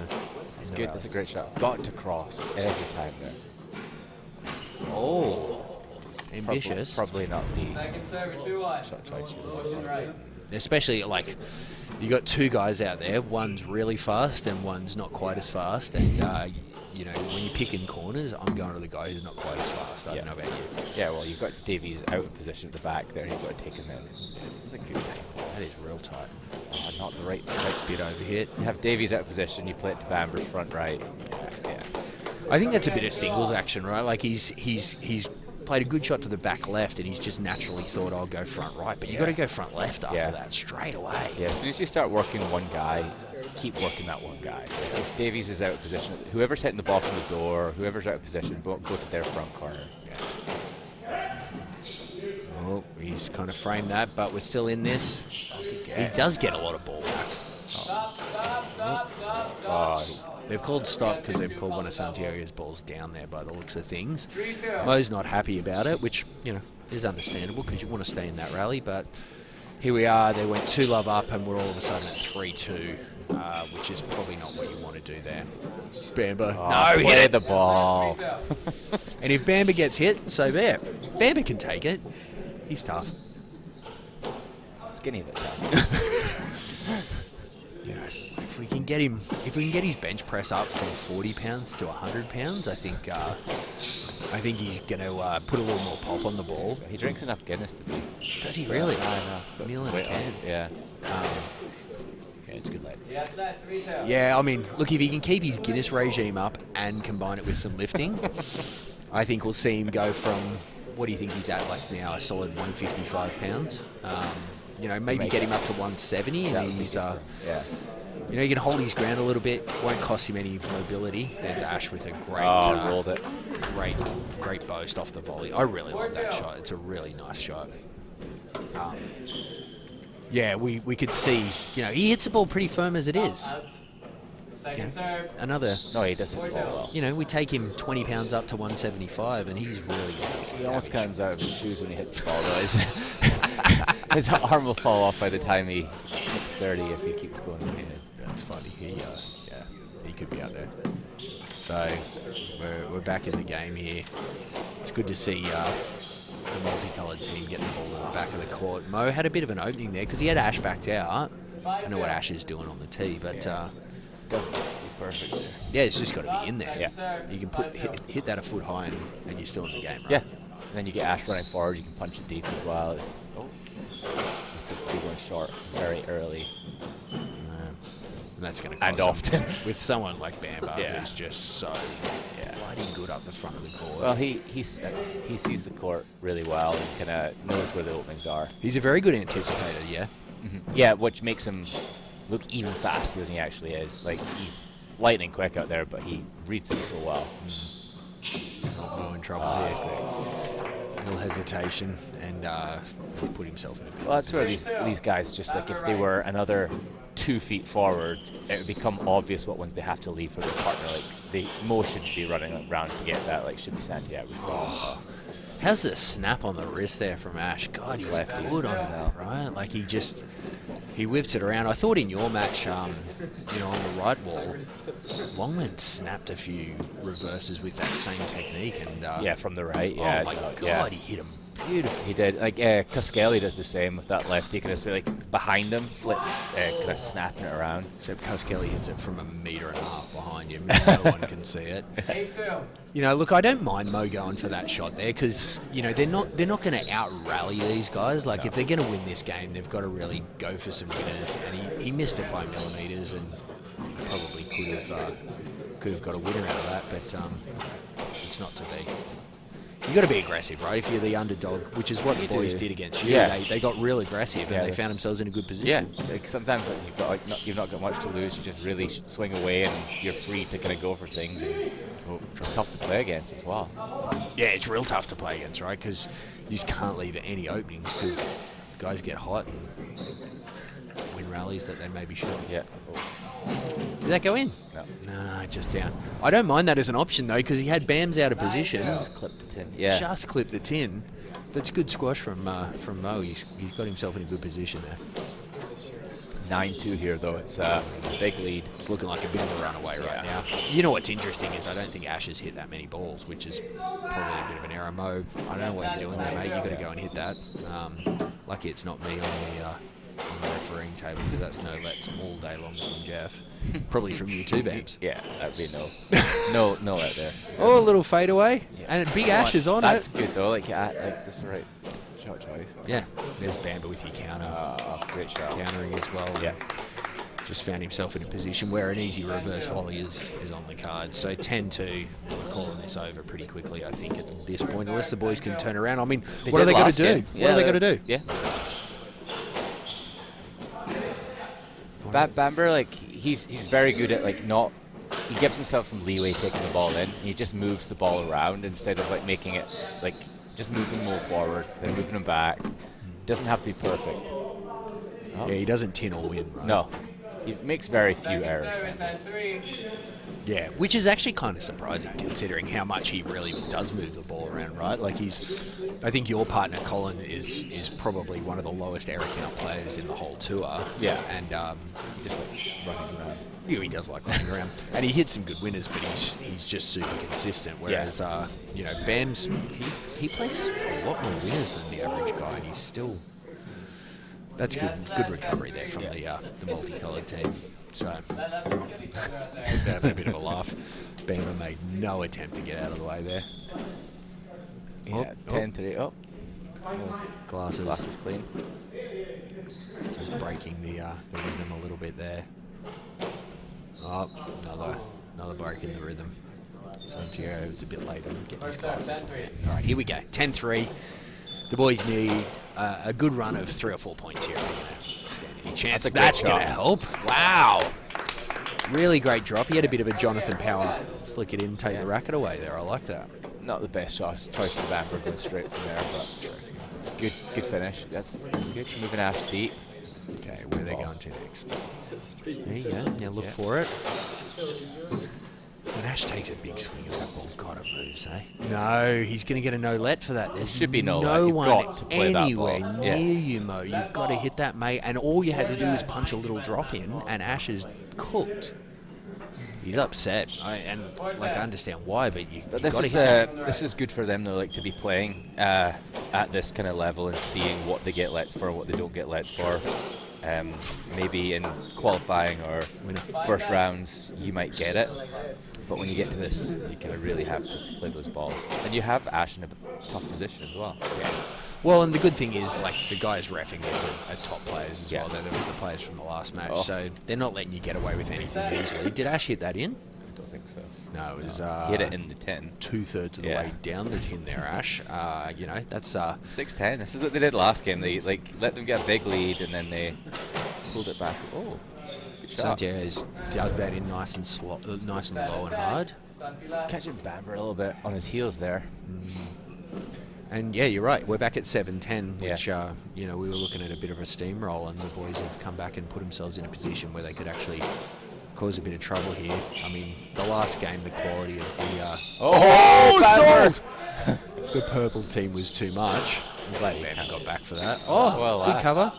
It's good. That's a great shot. Got to cross every time there. Oh, ambitious. Probably not the Second serve, 2 wide. shot choice. Pushing right. Especially like you got two guys out there. One's really fast and one's not quite as fast. And when you're picking corners, I'm going to the guy who's not quite as fast. I don't know about you. Yeah, well, you've got Davies out of position at the back there. You've got to take him in. It's a good time. That is real tight. Not the right Bit overhit. You have Davies out of position. You play it to Bamber's front right. Yeah, I think that's a bit of singles action, right? Like he's played a good shot to the back left, and he's just naturally thought, I'll go front right. But you got to go front left after that straight away. Yeah, as soon as you start working one guy, keep working that one guy. Like if Davies is out of position, whoever's hitting the ball from the door, whoever's out of position, go to their front corner. Oh, he's kind of framed that, but we're still in this. He does get a lot of ball back. They've called stop because they've called one of Santiago's balls down there by the looks of things. Mo's not happy about it, which, is understandable because you want to stay in that rally, but here we are. They went 2-love up and we're all of a sudden at 3-2, which is probably not what you want to do there. Bamber. No, hit it. The ball. And if Bamber gets hit, so be it. Bamber can take it. He's tough. Skinny bit tough. If we can get his bench press up from 40 pounds to 100 pounds, I think he's going to put a little more pop on the ball. He drinks enough Guinness to be. Does he really? I know. Meal in a can. Yeah. Yeah, it's a good lad. Yeah, after that, 3-2. Yeah, I mean, look, if he can keep his Guinness regime up and combine it with some lifting, I think we'll see him go from, what do you think he's at like now, a solid 155 pounds? Maybe get him up to 170, and he's, he can hold his ground a little bit, won't cost him any mobility. There's Ash with a great, rolled it. great boast off the volley. I really love that shot. It's a really nice shot. We could see, he hits the ball pretty firm as it is. Second serve. Another, No, he doesn't ball well. we take him 20 pounds up to 175, and he's really got this. He almost comes out of his shoes when he hits the ball, though. His arm will fall off by the time he hits 30 if he keeps going. That's funny. He could be out there. So we're back in the game here. It's good to see the multicoloured team getting the ball to the back of the court. Mo had a bit of an opening there because he had Ash backed out. I know what Ash is doing on the tee, but Doesn't have to be perfect there. yeah, it's just got to be in there. Yeah. You can hit that a foot high and you're still in the game, right? Yeah. And then you get Ash running forward. You can punch it deep as well. He seems to be going short very early. And that's going to And cost him. often. With someone like Bamber, Yeah. who's just so bloody good up the front of the court. Well, he sees the court really well and kind of knows where the openings are. He's a very good anticipator, yeah? Yeah, which makes him look even faster than he actually is. Like, he's lightning quick out there, but he reads it so well. Not Mo in trouble That's here. great. Little hesitation, and he's put himself in a good Well, that's where these guys just, like, if they were another 2 feet forward, it would become obvious what ones they have to leave for their partner. Like, the Mo should be running around to get that. Like, should be Santiago's ball. How's the snap on the wrist there from Ash? God, he's Lefties. good on that, right? Like, he whipped it around. I thought in your match, on the right wall, Longman snapped a few reverses with that same technique. And Yeah, from the right. Yeah. oh my God, Yeah. he hit him Beautiful. He did. Like Cuskelly does the same with that left. He can just be like behind him, flip, kind of snapping it around. Except Cuskelly hits it from 1.5 meters behind you. No one can see it. 8-2. You know, look, I don't mind Mo going for that shot there because, you know, they're not going to out-rally these guys. Like, if they're going to win this game, they've got to really go for some winners. And he missed it by millimetres, and he probably could have got a winner out of that, but it's not to be. You got to be aggressive, right? If you're the underdog, which is what the boys did against you. Yeah. They got real aggressive and they found themselves in a good position. Yeah, like sometimes like, you've not got much to lose. You just really swing away and you're free to kind of go for things. And it's tough to play against as well. Yeah, it's real tough to play against, right? Because you just can't leave any openings because guys get hot and win rallies that they maybe shouldn't. Yeah. Did that go in? No. Nah, just down. I don't mind that as an option, though, because he had Bams out of position. Just clipped the tin. Yeah. Just clipped the tin. That's good squash from Mo. He's got himself in a good position there. 9-2 here, though. It's a big lead. It's looking like a bit of a runaway right now. You know what's interesting is I don't think Ash has hit that many balls, which is probably a bit of an error. Mo, I don't know what you're doing there, mate. You've got to go and hit that. Lucky it's not me on the refereeing table, because that's no lets all day long from Jeff. Probably from you too, Bams. Yeah, that'd be no out there. Oh, a little fadeaway. Yeah. And big Ash is on That's it. good, though. Like that's the right shot choice. Yeah, there's Bamber with your counter. Great shot. Countering as well. Yeah. Just found himself in a position where an easy reverse volley is on the card. So 10-2, we're calling this over pretty quickly, I think, at this point, unless the boys can turn around. I mean, what are they going to do? What are they going to do? Yeah. Bamber, like he's very good at like not. He gives himself some leeway taking the ball in. He just moves the ball around instead of like making it like just moving more forward, then moving him back. Doesn't have to be perfect. Oh. Yeah, he doesn't tin or win, right? No, he makes very few errors. 10-3. Yeah, which is actually kind of surprising considering how much he really does move the ball around, right? Like I think your partner Colin is probably one of the lowest error count players in the whole tour. Yeah, and he just like running around. Yeah, he does like running around, and he hits some good winners, but he's just super consistent. Whereas you know, Bams he plays a lot more winners than the average guy, and he's still. That's good recovery there from the multicoloured team. So, having a bit of a laugh. Bamber made no attempt to get out of the way there. Yeah, 10-3. Oh, glasses clean. Just breaking the rhythm a little bit there. Oh, another break in the rhythm. Santiago was a bit late on getting his glasses on. All right, here we go. 10-3. The boys need a good run of 3 or 4 points here if they're going to stand any chance. That's going to help. Wow. Really great drop. He had a bit of a Jonathan Power flick it in, take the racket away there. I like that. Not the best choice for Bamber going straight from there, but good finish. That's good. Moving Ash deep. Okay, where are they going to next? There you go. Now look for it. When Ash takes a big swing at that ball, God, it moves, eh? No, he's going to get a no-let for that. There should be no let. You've one got to play anywhere that ball. near you, Mo. You've got to hit that, mate. And all you had to do was punch a little drop in, and Ash is cooked. He's upset, I understand why, but this is good for them though, like to be playing at this kind of level and seeing what they get lets for, what they don't get lets for. Maybe in qualifying or first rounds you might get it, but when you get to this, you kind of really have to play those balls, and you have Ash in a tough position as well. Yeah. Well, and the good thing is, like, the guys reffing this are top players as well. They're the players from the last match, so they're not letting you get away with anything easily. Did Ash hit that in? I don't think so. No, it was... he hit it in the tin. 2/3 of the way down the tin there, Ash. You know, that's... 6-10. This is what they did last game. They, like, let them get a big lead, and then they pulled it back. Oh, good shot. Santiago's dug that in nice and low and hard. Catching Bamber a little bit on his heels there. And yeah, you're right. We're back at 7-10, which Yeah. we were looking at a bit of a steamroll, and the boys have come back and put themselves in a position where they could actually cause a bit of trouble here. I mean, the last game, the quality of the sold! The purple team was too much. I'm glad Bamber got back for that. Good cover.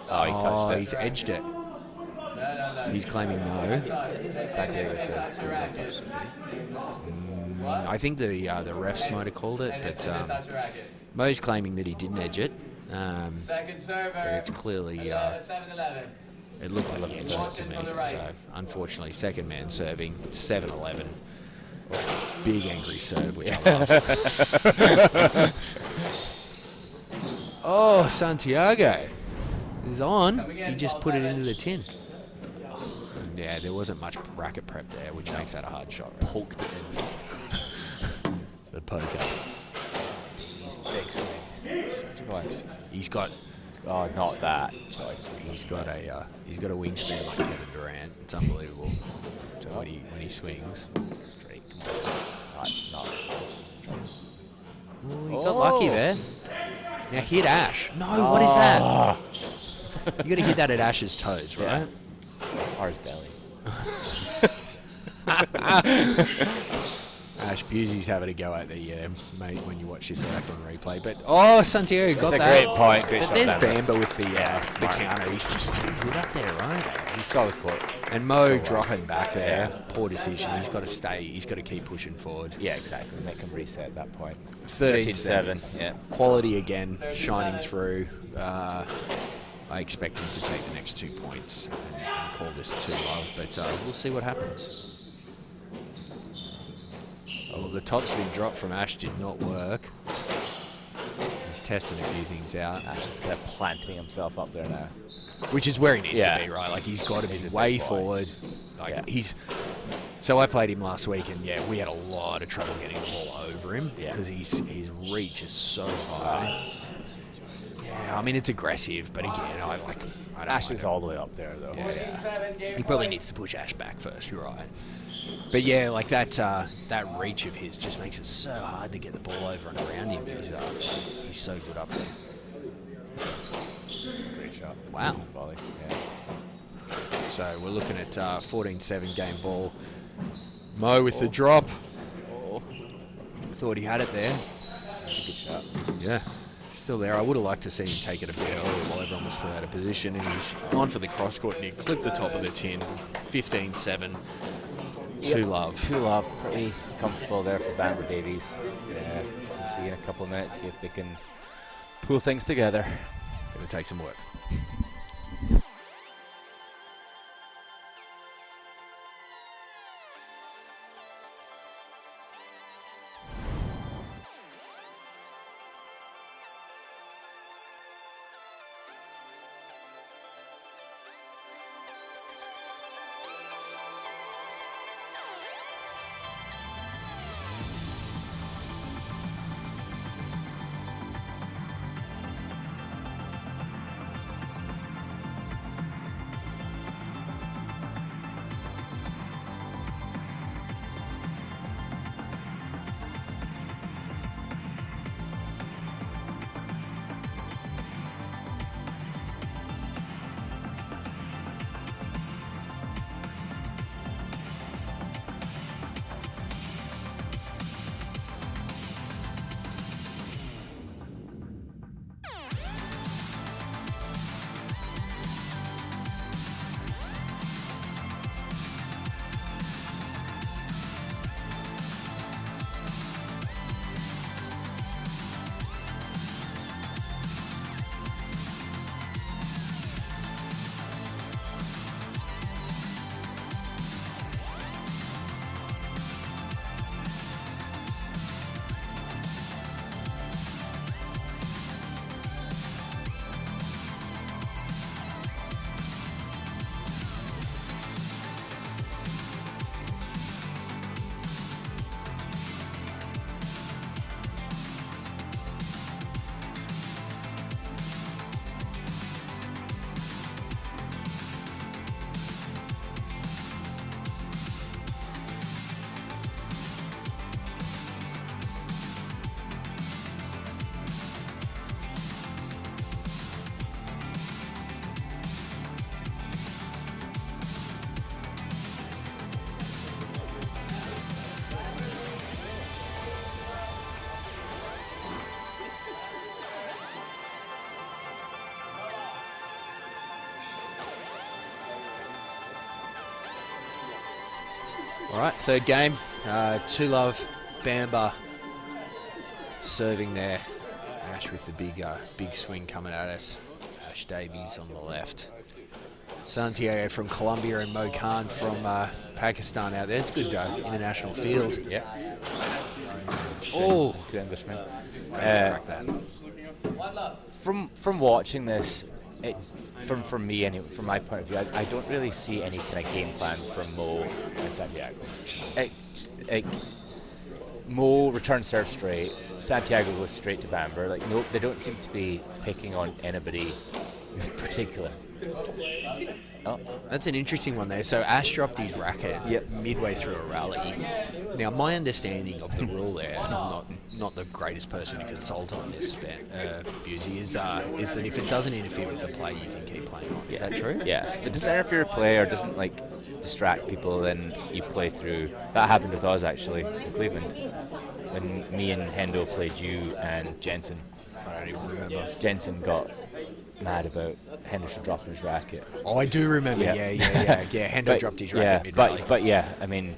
Oh, he touched it. He's edged it. He's claiming no. Santiago says he really touched it. I think the refs might have called it, but Mo's claiming that he didn't edge it. Second server. But it's clearly, 7-11. it looked like he edged it to me. So, unfortunately, second man serving, 7-11. Big angry serve, which I love. Oh, Santiago is on. He just put it into the tin. Yeah, there wasn't much racket prep there, which makes that a hard shot. Right? Poked it in. The poker. He's big swing. He's got. Oh, not that choice. He's got a wingspan like Kevin Durant. It's unbelievable. So when he swings. Straight. That's not straight. Oh, he got lucky there. Now hit Ash. No, what is that? You got to hit that at Ash's toes, right? Or his belly. Ash Bues having a go at the mate when you watch this back on replay. But Santiago got That's that. a great point. Great But shot, there's Bamber. Bamber with the counter. He's just too good up there, right? He saw the court. And Mo So dropping back there. Yeah. Poor decision. He's got to stay. He's got to keep pushing forward. Yeah, exactly. Make him reset at that point. 13-7. Yeah. Quality again, shining through. I expect him to take the next 2 points and call this too low, but we'll see what happens. Oh, the top spin drop from Ash did not work. He's testing a few things out. Ash is kind of planting himself up there now. Which is where he needs Yeah. to be, right? Like, he's got to be He's a way big boy. forward. Like, Yeah. So I played him last week, and yeah, we had a lot of trouble getting the ball over him Yeah. because his reach is so high. Nice. Yeah, I mean, it's aggressive, but again, I don't Ash mind is it. all the way up there, though. Yeah. 14-7 game He probably point. needs to push Ash back first, you're right. But yeah, like that reach of his just makes it so hard to get the ball over and around him. He's so good up there. It's a great shot. Wow. Volley. Yeah. So we're looking at 14-7 game ball. Mo with the drop. Thought he had it there. That's a good shot. Yeah, still there. I would have liked to see him take it a bit earlier while everyone was still out of position. And he's gone for the cross court and he clipped the top of the tin. 15-7. Two love. Two love. Pretty comfortable there for Bamber Davies. Yeah. We'll see in a couple of minutes, see if they can pull things together. Going to take some work. All right, third game. Two love, Bamber serving there. Ash with the big swing coming at us. Ash Davies on the left. Santiago from Colombia and Mo Khan from Pakistan out there. It's good international field. Yeah. Oh, Two Englishmen. crack that. From watching this, from me anyway, from my point of view, I don't really see any kind of game plan from Mo and Santiago. Mo returns serve straight. Santiago goes straight to Bamber. Like, no, they don't seem to be picking on anybody in particular. Oh. That's an interesting one there. So Ash dropped his racket midway through a rally. Now, my understanding of the rule there, and I'm not the greatest person to consult on this, Busey, is that if it doesn't interfere with the play, you can keep playing on. Is that true? Yeah. If it doesn't interfere with play or doesn't distract people, then you play through. That happened with us actually in Cleveland when me and Hendo played you and Jensen. I don't even remember. Jensen got mad about Henderson dropping his racket. Oh, I do remember. Yeah. Hendo dropped his racket mid-rally. But yeah, I mean,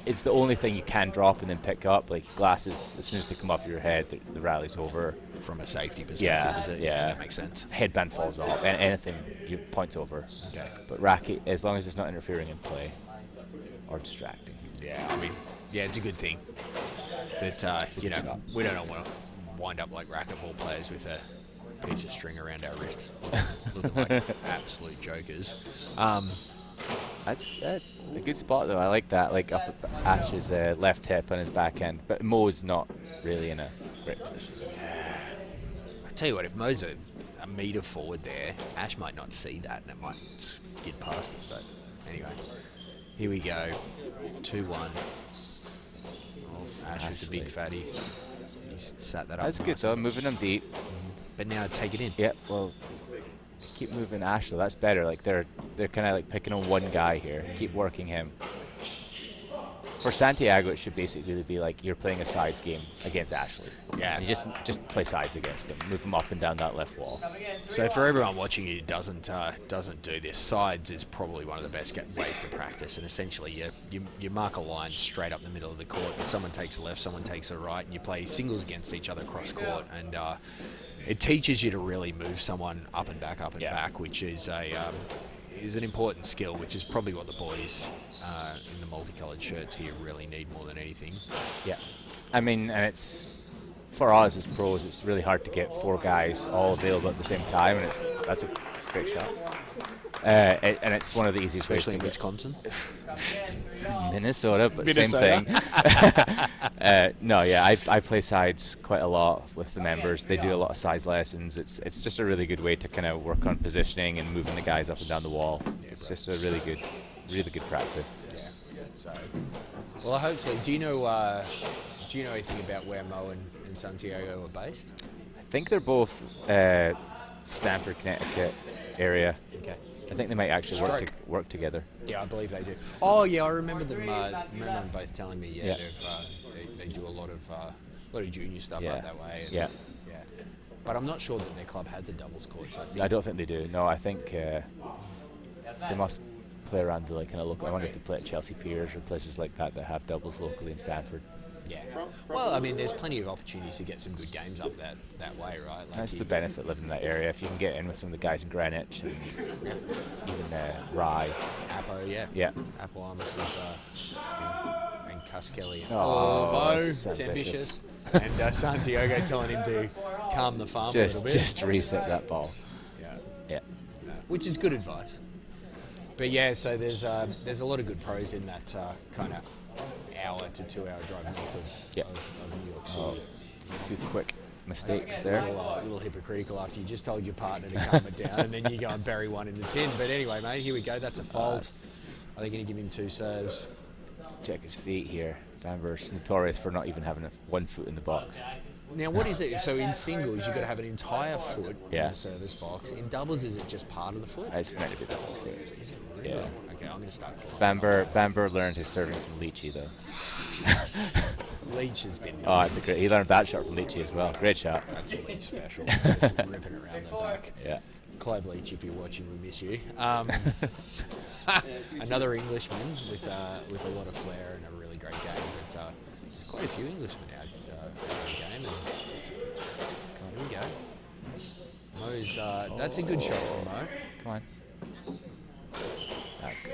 it's the only thing you can drop and then pick up. Like glasses, as soon as they come off your head, the rally's over. From a safety perspective, Yeah, that makes sense. Headband falls off, and anything, your point's over. Okay. But racket, as long as it's not interfering in play or distracting. Yeah, I mean, it's a good thing that we don't want to wind up like racquetball players with a piece of string around our wrist, looking like absolute jokers. That's a good spot though. I like that. Like up at Ash's left hip on his backhand, but Mo's not really in a great position. I tell you what, if Mo's a metre forward there, Ash might not see that and it might get past him. But anyway, here we go, 2-1. Ash with the big fatty. He's sat that up. That's good though. Moving them deep. But now take it in. Yeah, well, keep moving Ash though. That's better. Like they're kind of like picking on one guy here. Keep working him. For Santiago, it should basically be like you're playing a sides game against Ashley. Yeah. And you just play sides against him. Move him up and down that left wall. So for everyone watching who doesn't do this, sides is probably one of the best ways to practice. And essentially, you mark a line straight up the middle of the court. And someone takes the left, someone takes the right, and you play singles against each other cross court. And it teaches you to really move someone up and back, which is an important skill, which is probably what the boys in the multicolored shirts here really need more than anything. Yeah, I mean, and it's for us as pros, it's really hard to get four guys all available at the same time, and that's a great shot. And it's one of the easiest Especially ways in to Wisconsin. Minnesota, but same thing. No, yeah, I play sides quite a lot with the members. They do a lot of sides lessons. It's just a really good way to kind of work on positioning and moving the guys up and down the wall. It's just a really good practice. Yeah. So, well, hopefully, do you know anything about where Mo and Santiago are based? I think they're both Stamford, Connecticut area. Okay. I think they might actually work together. Yeah, I believe they do. Oh, yeah, I remember them. Them both telling me. Yeah, they do a lot of junior stuff up that way. And Yeah. But I'm not sure that their club has a doubles court. So I don't think they do. No, I think they must play around the kind of local. I wonder if they play at Chelsea Piers or places like that have doubles locally in Stanford. Yeah. Well, I mean, there's plenty of opportunities to get some good games up that way, right? Like That's the benefit living in that area. If you can get in with some of the guys in Greenwich and even Rye. Apo, Yeah. Apo Amos is, and Cuss Kelly. And Mo, it's ambitious. And Santiago telling him to calm the farm a little bit. Just reset that ball. Yeah. Which is good advice. But yeah, so there's a lot of good pros in that kind of hour to 2 hour drive north of New York City. Two quick mistakes there. A little hypocritical after you just told your partner to calm it down and then you go and bury one in the tin. But anyway, mate, here we go. That's a fault. Are they going to give him 2 serves? Check his feet here. Bamber's notorious for not even having 1 foot in the box. Now, what is it? So in singles, you've got to have an entire foot in Yeah. the service box. In doubles, is it just part of the foot? It's meant to be the whole foot. Is it really? Yeah. Okay, I'm going to start calling. Bamber learned his serving from Leachy though. Leach has been... Oh, that's a great. He learned that shot from Leachy as well. Great shot. That's a Leach special. Ripping around the back. Yeah. Clive Leach, if you're watching, we miss you. Another Englishman with a lot of flair and a really great game, but he's quite a few Englishmen out in the game. And here we go. Mo's, that's a good shot from Mo. Come on. That's good.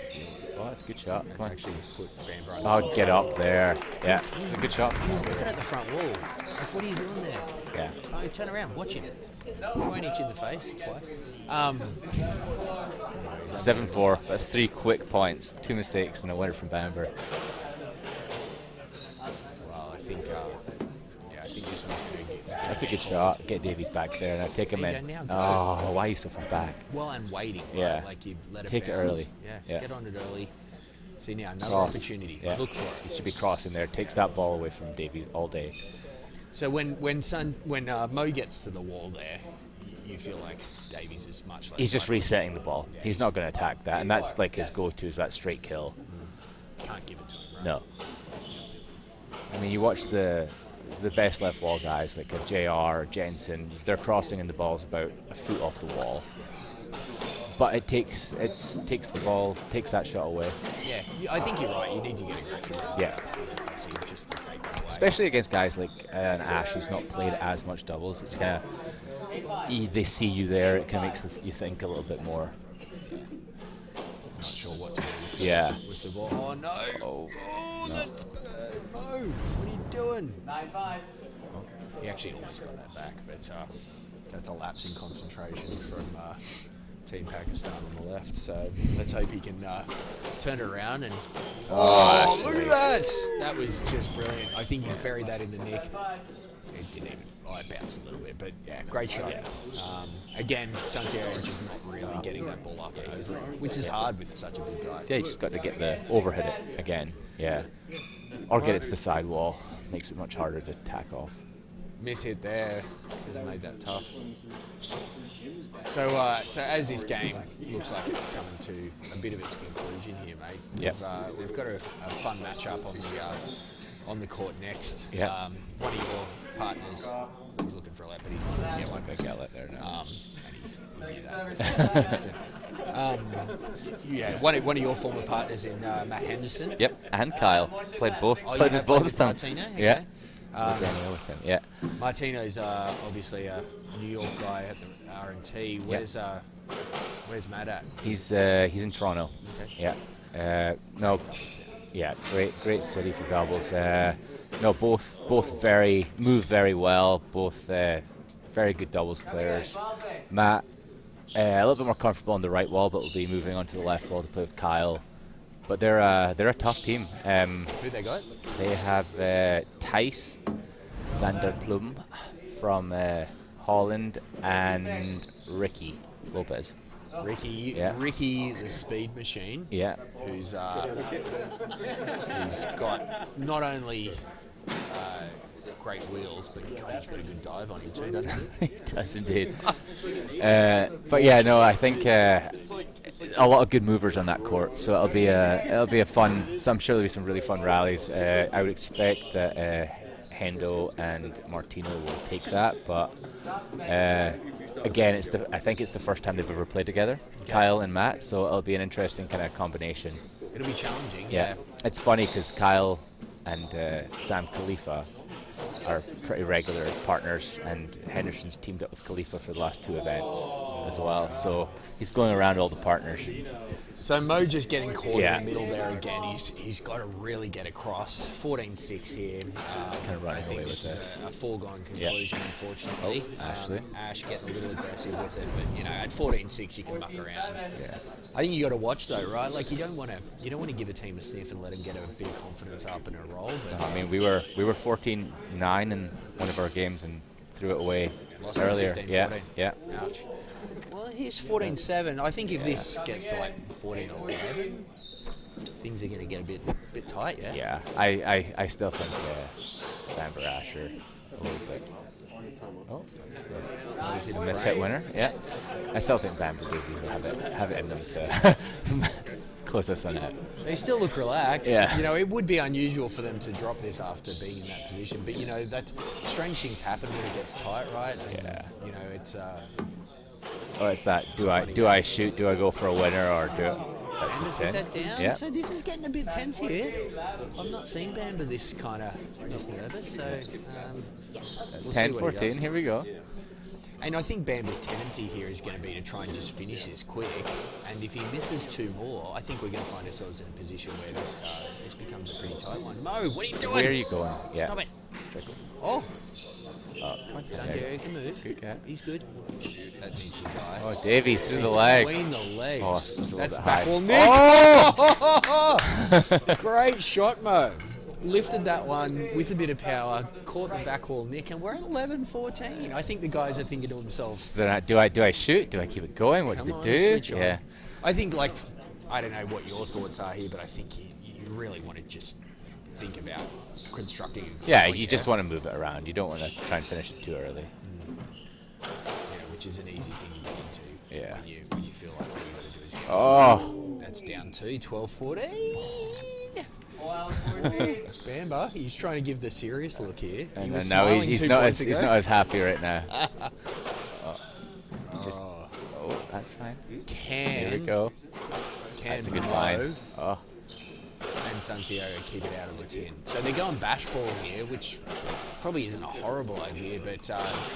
Oh, that's a good shot. That's Come on. actually put Bamber on Oh, get up there. Yeah, it's a good shot. He was looking at the front wall. Like, what are you doing there? Yeah. Oh, turn around, watch him. He won't hit you in the face twice. 7-4. That's 3 quick points, 2 mistakes, and a winner from Bamber. Well, I think this one's going to get... That's a good shot. Get Davies back there. Now take him There you in. go, now go. Oh, why are you so far back? Well, and waiting. Yeah. Right? Like you let it Take it bounce. early. Yeah. Yeah. Get on it early. See now, another Cross. opportunity. Yeah. Look for He it. should be crossing there. Takes that ball away from Davies all day. So when Mo gets to the wall there, you feel like Davies is much less. He's just likely. resetting the ball. Yeah, He's not going to attack that, and that's like his go-to is that straight kill. Can't give it to him, right? No. I mean, you watch the best left wall guys like a JR or Jensen. They're crossing and the ball's about a foot off the wall. But it takes that shot away. Yeah, I think you're right. You need to get aggressive. Yeah. Just to take that away. Especially against guys like an Ash who's not played as much doubles. It's kind of they see you there. It kind of makes you think a little bit more. Not sure what to do with the ball. Oh no! Oh, no. That's bad. Mo, what are you doing? 9-5. He actually almost got that back, but that's a lapse in concentration from Team Pakistan on the left. So let's hope he can turn it around and. Oh, look at that! That was just brilliant. I think he's buried that in the nick. It didn't even. Oh, it bounced a little bit, but yeah, great shot. Again, Santiago just not really getting that ball up and over it, which is hard with such a big guy. Yeah, you just got to get the overhit it again. Yeah. Or get it to the side wall. Makes it much harder to tack off. Miss hit there has made that tough. So as this game looks like it's coming to a bit of its conclusion here, mate. Yep. We've got a fun matchup on the court next. Yep. One of your partners, he's looking for a lap, but he's not going to get one. Big outlet there now. And he knew that. Yeah, one of your former partners in Matt Henderson. Yep, and Kyle played both. Oh, Played you with have both played of them. with Martino? Okay. Yeah. With him. Yeah. Martino's obviously a New York guy at the R&T. Where's Matt at? He's in Toronto. Okay. Yeah. No. Yeah. Great city for doubles. No, both move very well. Both very good doubles players. Matt a little bit more comfortable on the right wall, but will be moving onto the left wall to play with Kyle. But they're a tough team. Who they got? They have Thijs van der Plum from Holland and Ricky Lopez. Ricky, Yeah. Ricky the speed machine. Yeah. Who's got not only great wheels, but God, he's got a good dive on him too, doesn't he? He does indeed. But yeah, no, I think a lot of good movers on that court, so it'll be a fun. So I'm sure there'll be some really fun rallies. I would expect that Hendo and Martino will take that, but again, I think it's the first time they've ever played together, Kyle and Matt. So it'll be an interesting kind of combination. It'll be challenging. Yeah, it's funny because Kyle and Sam Khalifa are pretty regular partners, and Henderson's teamed up with Khalifa for the last 2 events as well. So he's going around all the partners. So Mo just getting caught Yeah. in the middle there again. He's got to really get across. 14-6 here. Kind of running I think away this with is this. a foregone conclusion, unfortunately. Oh, Ashley. Ash getting a little aggressive with it, but at 14-6 you can muck around. Yeah. I think you got to watch though, right? Like you don't want to give a team a sniff and let them get a bit of confidence up and a roll. But I mean, we were 14-9 in one of our games and threw it away lost earlier. 15-14. Yeah. Ouch. Well, here's 14-7. I think if this gets to like 14-11, things are going to get a bit tight. Yeah. Yeah. I still think Bamber Asher a little bit. Oh, Is it a a miss fray? hit winner. Yeah. I still think Bamber Davies will have it in them to close this one out. They still look relaxed. Yeah. It would be unusual for them to drop this after being in that position. But, that strange things happen when it gets tight, right? And, Yeah. It's... Oh, it's that. a funny Do I shoot? Do I go for a winner, or That's Bamber's a hit 10. that down. Yeah. So this is getting a bit tense here. I'm not seeing Bamber this nervous. So That's we'll 10, see what he 14. does. Here we go. And I think Bamber's tendency here is going to be to try and just finish this quick. And if he misses 2 more, I think we're going to find ourselves in a position where this becomes a pretty tight one. Mo, what are you doing? Where are you going? Yeah. Stop it. Trickle. Oh, Oh, come on, Santiago can move. Good cat. He's good. That needs to die. Oh, Davies through the legs. Between the legs. Oh, that's a little That's bit back high. wall Nick. Oh! Great shot, Mo. Lifted that one with a bit of power, caught the back wall Nick, and we're at 11-14. I think the guys are thinking to themselves, Then do I shoot? Do I keep it going? What come do on, we do? switch on. Yeah. I think, like, I don't know what your thoughts are here, but I think you really want to just think about constructing. Yeah, you just want to move it around. You don't want to try and finish it too early. Yeah, which is an easy thing to get into. Yeah. When you feel like all you got to do is get. Oh. That's down to 12-14. Wild 14. Bamber, he's trying to give the serious look here. And he then was now smiling he's 2 not points as he's ago. not as happy right now. Just Oh, that's fine. can Here we go. Can That's a good Mo line. Oh. and Santiago keep it out of the 10. So they're going bash ball here, which probably isn't a horrible idea, but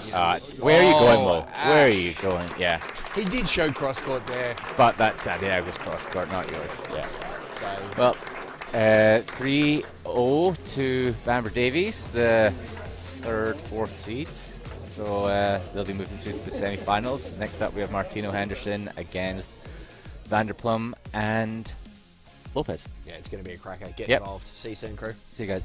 you know, Where are you going, Mo? Ash. Where are you going? Yeah. He did show cross court there, But that's Santiago's cross court, not yours. Yeah. so Well, 3-0 to Bamber Davies, the 3rd, 4th seeds. So they'll be moving through to the semi-finals. Next up, we have Martino Henderson against Vanderplum and Lopez. yeah, it's going to be a cracker. Get Yep. involved. See you soon, crew. See you guys.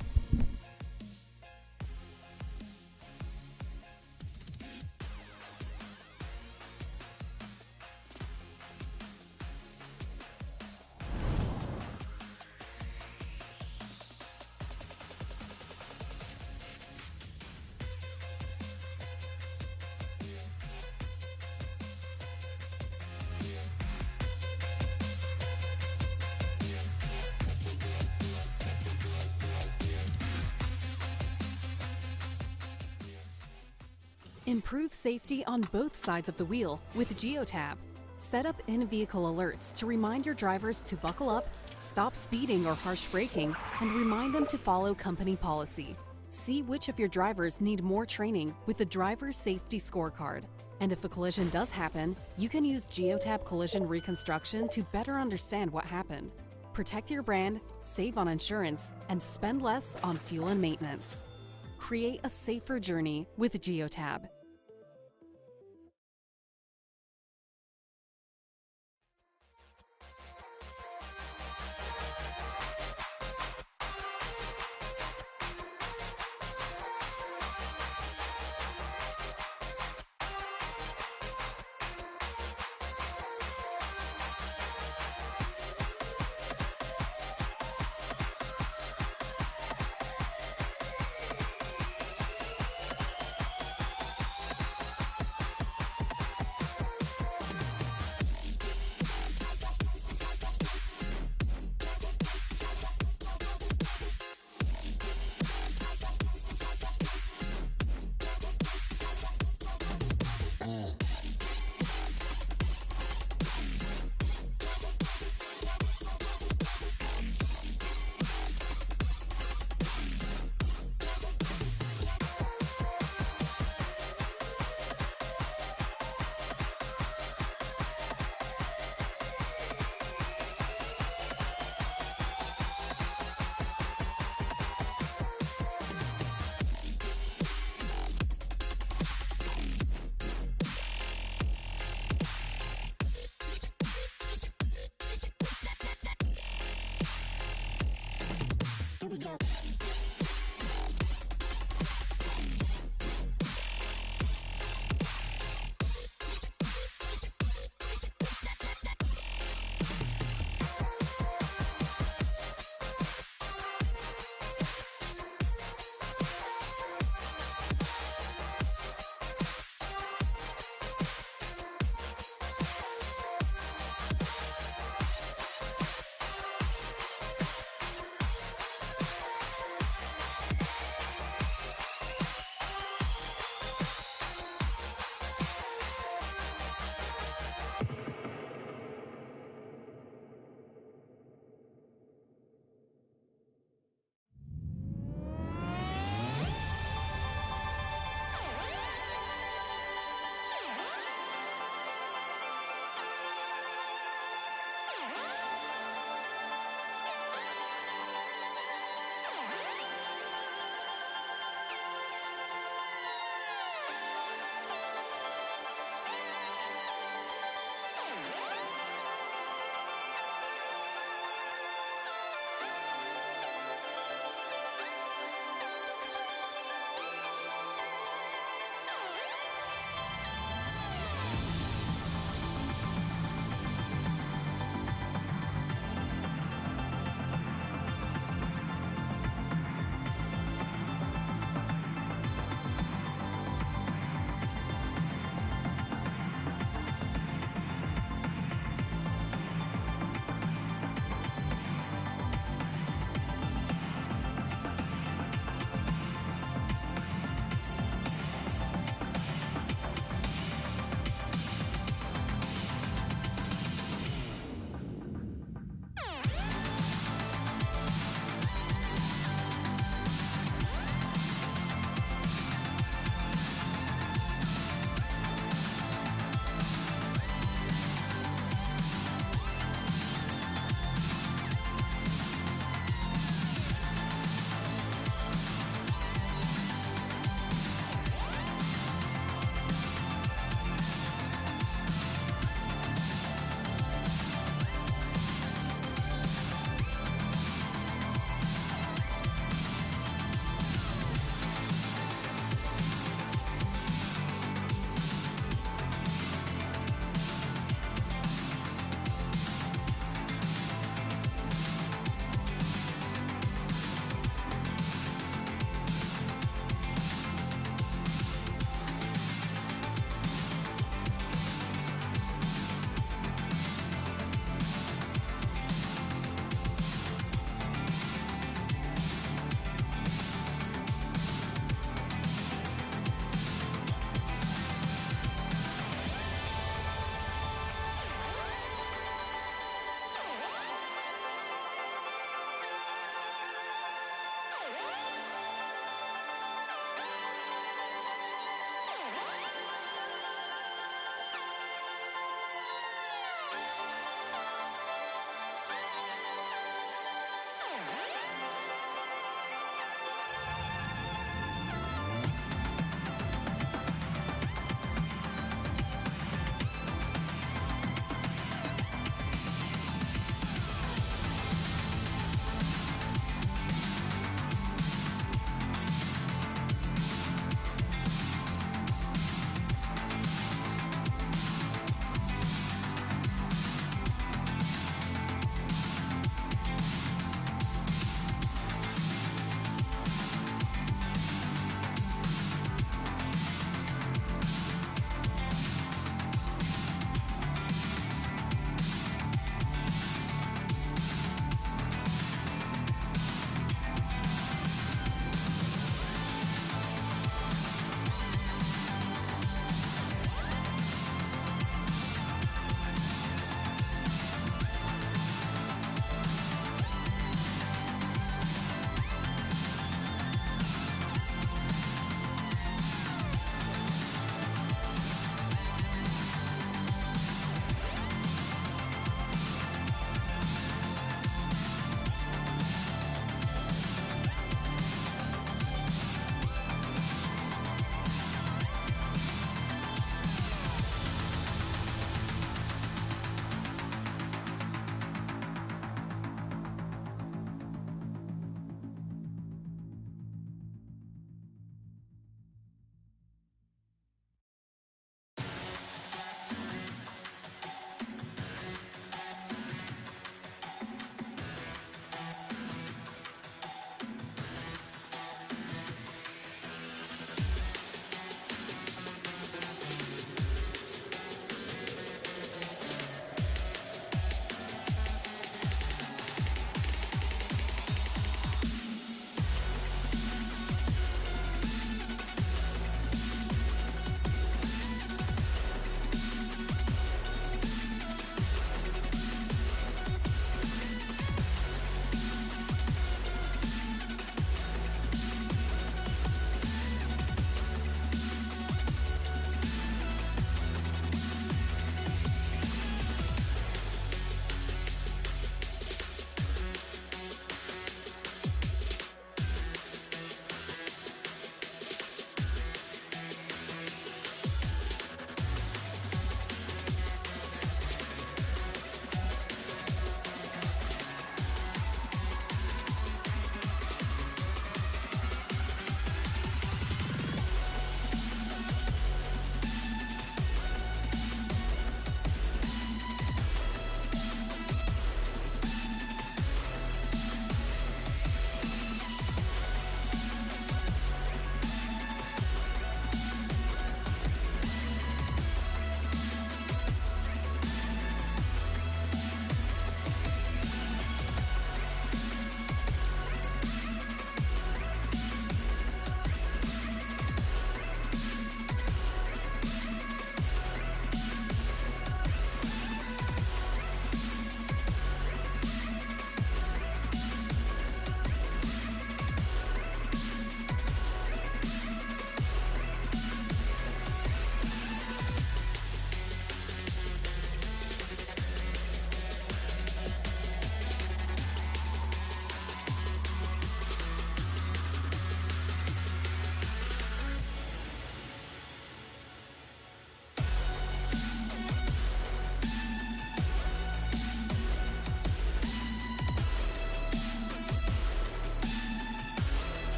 Improve safety on both sides of the wheel with GeoTab. Set up in-vehicle alerts to remind your drivers to buckle up, stop speeding or harsh braking, and remind them to follow company policy. See which of your drivers need more training with the Driver Safety Scorecard. And if a collision does happen, you can use GeoTab Collision Reconstruction to better understand what happened. Protect your brand, save on insurance, and spend less on fuel and maintenance. Create a safer journey with GeoTab.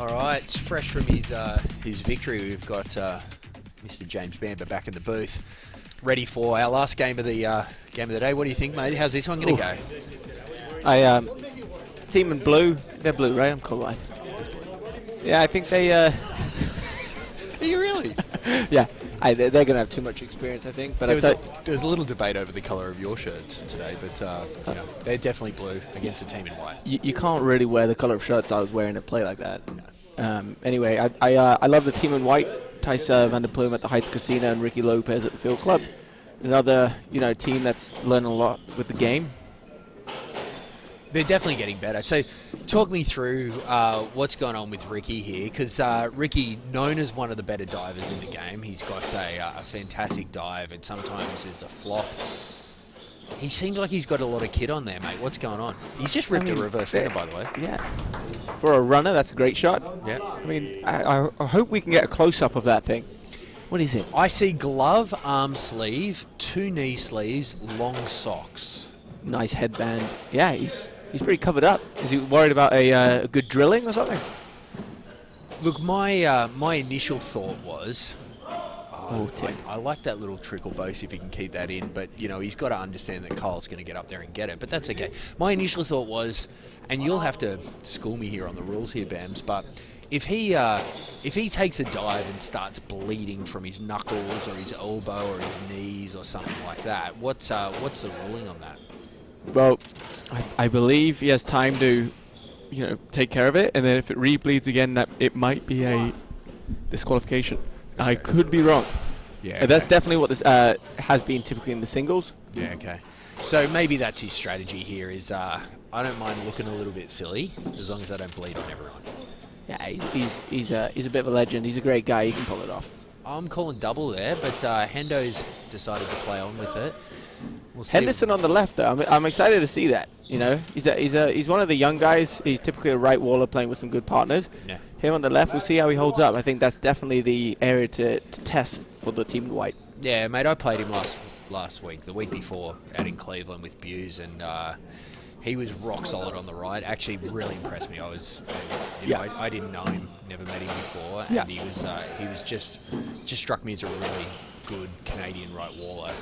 All right, it's fresh from his victory. We've got Mr. James Bamber back in the booth, ready for our last game of the day. What do you think, mate? How's this one going to go? Team in blue. They're blue, right? I'm colorblind. Yeah, I think they. Are you really? Yeah, they're going to have too much experience, I think. But there was a little debate over the colour of your shirts today, but you know, they're definitely blue against a team in white. you can't really wear the color of shirts I was wearing to play like that. Anyway, I love the team in white. Thijs van der Pluim at the Heights Casino and Ricky Lopez at the Field Club. Another team that's learned a lot with the game. They're definitely getting better. So talk me through what's going on with Ricky here, because Ricky, known as one of the better divers in the game, he's got a fantastic dive, and sometimes there's a flop. He seems like he's got a lot of kit on there, mate. What's going on? He's just ripped a reverse winner, by the way. Yeah. For a runner, that's a great shot. Yeah. I mean, I hope we can get a close-up of that thing. What is it? I see glove, arm sleeve, 2 knee sleeves, long socks. Nice headband. Yeah, he's pretty covered up. Is he worried about a good drilling or something? Look, my initial thought was, Tim. I like that little trickle boost if he can keep that in, but he's got to understand that Kyle's going to get up there and get it, but that's okay. My initial thought was, and you'll have to school me here on the rules here, Bams, but if he takes a dive and starts bleeding from his knuckles or his elbow or his knees or something like that, what's the ruling on that? Well, I believe he has time to, take care of it, and then if it re-bleeds again, that it might be a disqualification. Okay. I could be wrong. Yeah, okay. That's definitely what this has been typically in the singles. Yeah, okay. So maybe that's his strategy here is I don't mind looking a little bit silly as long as I don't bleed on everyone. Yeah, he's a bit of a legend. He's a great guy. He can pull it off. I'm calling double there, but Hendo's decided to play on with it. We'll Henderson on the left, though. I'm excited to see that. He's one of the young guys. He's typically a right waller playing with some good partners. Yeah. Him on the left, we'll see how he holds up. I think that's definitely the area to test for the team in white. Yeah, mate, I played him last week, the week before, out in Cleveland with Bues, and he was rock solid on the right. Actually, really impressed me. I didn't know him, never met him before, and he was just struck me as a really good Canadian right waller.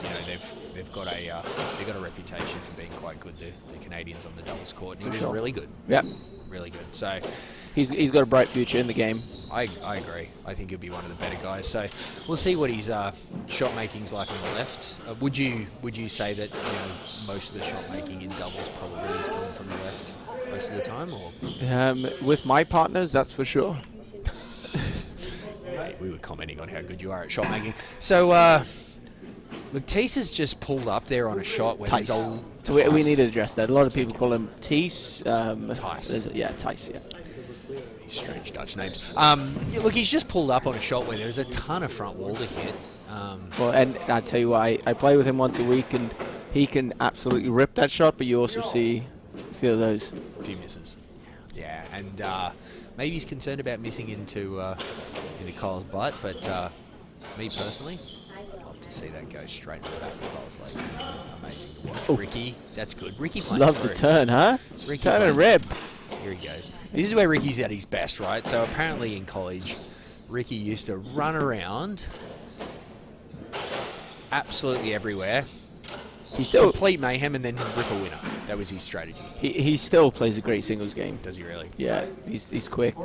They've got a reputation for being quite good. The Canadians on the doubles court. And he was really good. Yeah, really good. So he's got a bright future in the game. I agree. I think he'll be one of the better guys. So we'll see what his shot making's like on the left. Would you say that most of the shot making in doubles probably is coming from the left most of the time, or? With my partners, that's for sure. We were commenting on how good you are at shot making. So, look, Teese has just pulled up there on a shot where there's a... We need to address that. A lot of people call him Teese. Tice. Yeah, Tice, yeah. These strange Dutch names. Look, he's just pulled up on a shot where there's a ton of front wall to hit. Well, and I tell you what, I play with him once a week, and he can absolutely rip that shot, but you also see a few of those. A few misses. Yeah, and maybe he's concerned about missing into Kyle's butt, but me personally, I'd love to see that go straight to the back of Kyle's leg. Amazing to watch. Oof. Ricky, that's good. Ricky playing Love through. the turn, huh? Ricky turn and rib. Here he goes. This is where Ricky's at his best, right? So apparently in college, Ricky used to run around absolutely everywhere. He still complete mayhem and then rip a winner. That was his strategy. He still plays a great singles game. Does he really? Yeah, he's quick.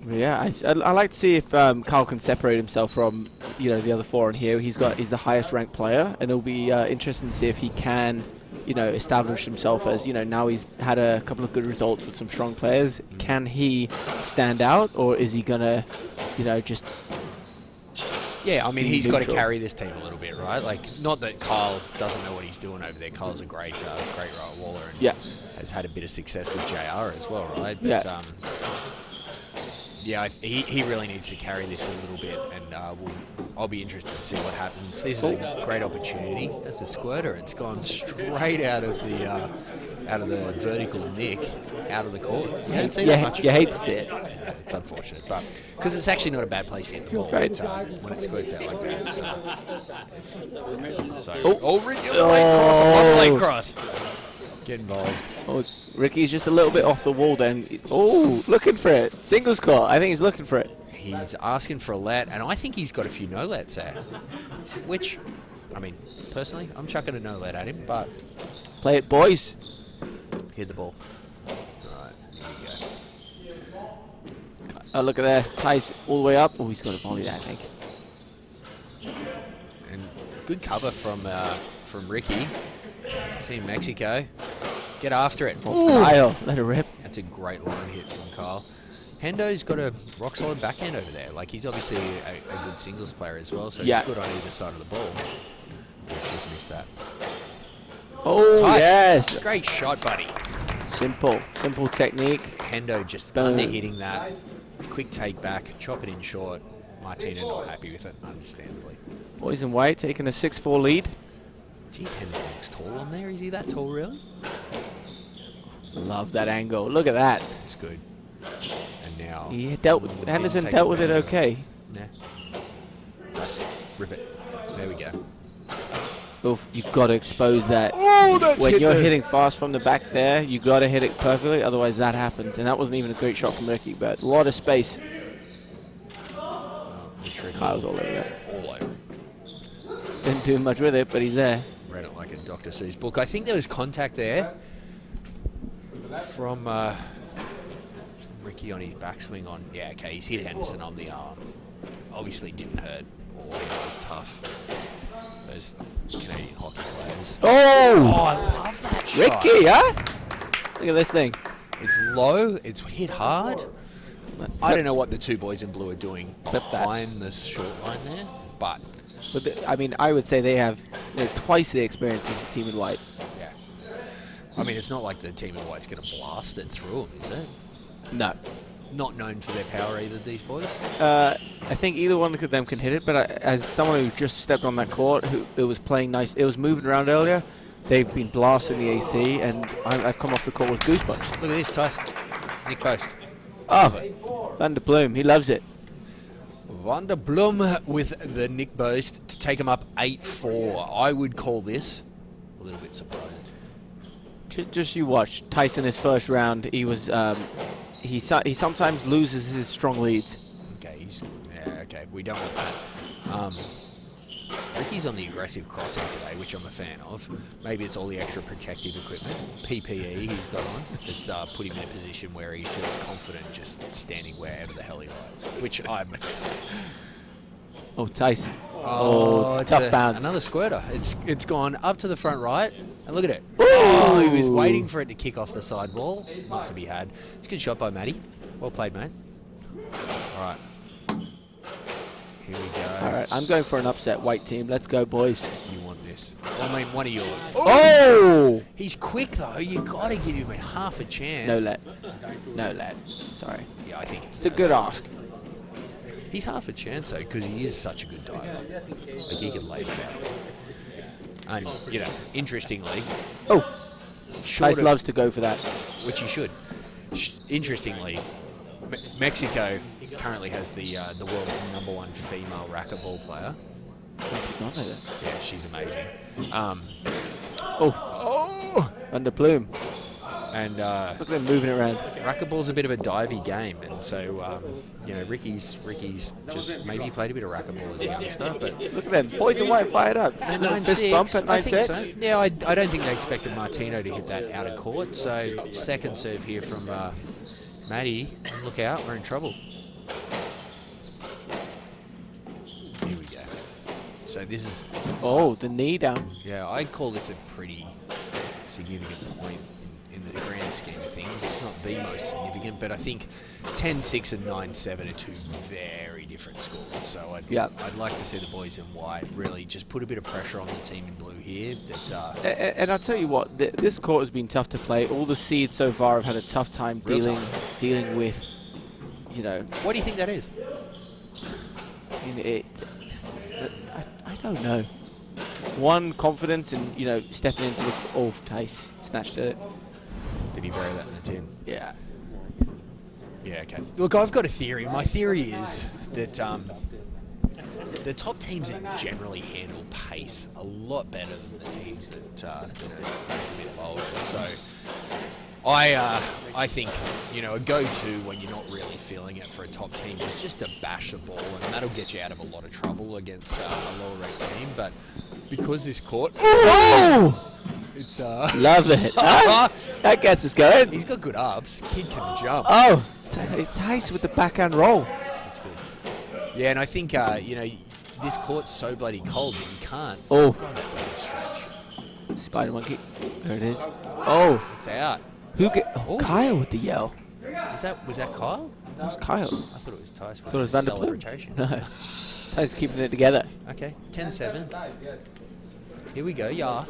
Yeah, I like to see if Kyle can separate himself from the other four in here. He's the highest ranked player, and it'll be interesting to see if he can establish himself as now he's had a couple of good results with some strong players. Can he stand out, or is he gonna just? Yeah, I mean, he's got to carry this team a little bit, right? Like, not that Kyle doesn't know what he's doing over there. Kyle's a great right waller and has had a bit of success with JR as well, right? But, he really needs to carry this a little bit, and I'll be interested to see what happens. This is a great opportunity. That's a squirter. It's gone straight out of the vertical nick, out of the court. You don't see that much. You hate to see it. Yeah, it's unfortunate, but because it's actually not a bad place to hit the ball. Right. But, when it squirts out like that, it's Ricky, late cross, a late cross. Get involved. Oh, Ricky's just a little bit off the wall then. Oh, looking for it. Singles court. I think he's looking for it. He's asking for a let, and I think he's got a few no-lets there. Which, I mean, personally, I'm chucking a no-let at him, but... Play it, boys. Hit the ball. Alright, here we go. Oh, look at there. Ties all the way up. Oh, he's got a volley there, I think. And good cover from Ricky. Team Mexico. Get after it. Oh, Kyle, let her rip. That's a great line hit from Kyle. Hendo's got a rock-solid backhand over there. Like, he's obviously a good singles player as well, so he's good on either side of the ball. He's just missed that. Oh, Tight. yes. Great shot, buddy. Simple technique. Hendo just Boom. under-hitting that. Quick take back, chop it in short. Martina not happy with it, understandably. Boys in white taking a 6-4 lead. Geez, Henderson looks tall on there. Is he that tall, really? Love that angle. Look at that. It's good. And now... Henderson dealt with it okay. Yeah. Nice. Rip it. There we go. Oof, you've got to expose that. Oh, that's when hit you're there. hitting fast from the back there, you got to hit it perfectly, otherwise that happens. And that wasn't even a great shot from Ricky, but a lot of space. Kyle's all over it. All over. Didn't do much with it, but he's there. Read it like a Dr. Seuss book. I think there was contact there from Ricky on his backswing on... Yeah, okay, he's hit Henderson on the arm. Obviously didn't hurt. Oh, it was tough. Those Canadian hockey players. Oh! I love that shot. Ricky, huh? Look at this thing. It's low. It's hit hard. I don't know what the two boys in blue are doing Clip that. behind this short line there, but... I mean, I would say they have twice the experience as the team in white. Yeah. I mean, it's not like the team in white's going to blast it through them, is it? No. Not known for their power either, these boys. I think either one of them can hit it, but as someone who just stepped on that court, it was playing nice, it was moving around earlier, they've been blasting the AC, and I've come off the court with goosebumps. Look at this, Tyson. Nick Post. Oh, Van der Bloom, he loves it. Van der Bloem with the Nick Boast to take him up 8-4. I would call this a little bit surprising. Just you watch. Tyson, his first round, he was he sometimes loses his strong leads. Okay, okay, we don't want that. Ricky's on the aggressive crossing today, which I'm a fan of. Maybe it's all the extra protective equipment, PPE he's got on, that's put him in a position where he feels confident just standing wherever the hell he likes, which I'm a fan of. Oh, Tyson. It's tough bounce. Another squirter. It's gone up to the front right, and look at it. Oh, he was waiting for it to kick off the side wall. Not to be had. It's a good shot by Matty. Well played, mate. All right. Here we go. All right, I'm going for an upset white team. Let's go, boys. You want this. I mean, one of yours. Oh! He's quick, though. You got to give him a half a chance. No let. No let. Sorry. Yeah, I think It's a good ask. He's half a chance, though, because he is such a good diver. Like, he could lay it out there. And, you know, interestingly... Oh! Tice loves to go for that. Which he should. Interestingly, Mexico currently has the world's #1 female racquetball player. I did not know that. Yeah, she's amazing. Van der Bloom. And Look at them moving around. racquetball's a bit of a divey game, and so you know, Ricky's just maybe he played a bit of racquetball as a youngster, but Look at them. Boys in white fired up. they're Little fist 9-6. bump at I think 9-6. so. Yeah, I don't think they expected Martino to hit that out of court. So second serve here from Matty. Look out, we're in trouble. Here we go. So this is, Oh, the knee down. yeah, I'd call this a pretty significant point in the grand scheme of things. It's not the most significant, but I think 10-6 and 9-7 are two very different scores. So I'd like to see the boys in white really just put a bit of pressure on the team in blue here. That And I'll tell you what, this court has been tough to play. All the seeds so far have had a tough time dealing with, you know. What do you think that is? I mean, I don't know. One, confidence and, you know, stepping into the... Oh, Tice snatched at it. Did he bury that in the tin? Yeah. Yeah, okay. Look, I've got a theory. My theory is that the top teams that generally handle pace a lot better than the teams that are a bit lower. So I think, a go-to when you're not really feeling it for a top team is just to bash the ball, and that'll get you out of a lot of trouble against a lower-ranked team. But because this court... Oh! It's Love it. That gets us going. He's got good ups. Kid can jump. Oh, Tice with the backhand roll. That's good. Yeah, and I think this court's so bloody cold that you can't. Oh. God, that's a good stretch. Spider monkey. There it is. Oh. It's out. Kyle with the yell. Was that Kyle? That was Kyle. I thought it was Tice. Thought it was Van der Ploeg. Celebration. No. Tice keeping it together. Okay, 10-7. Here we go, yeah. I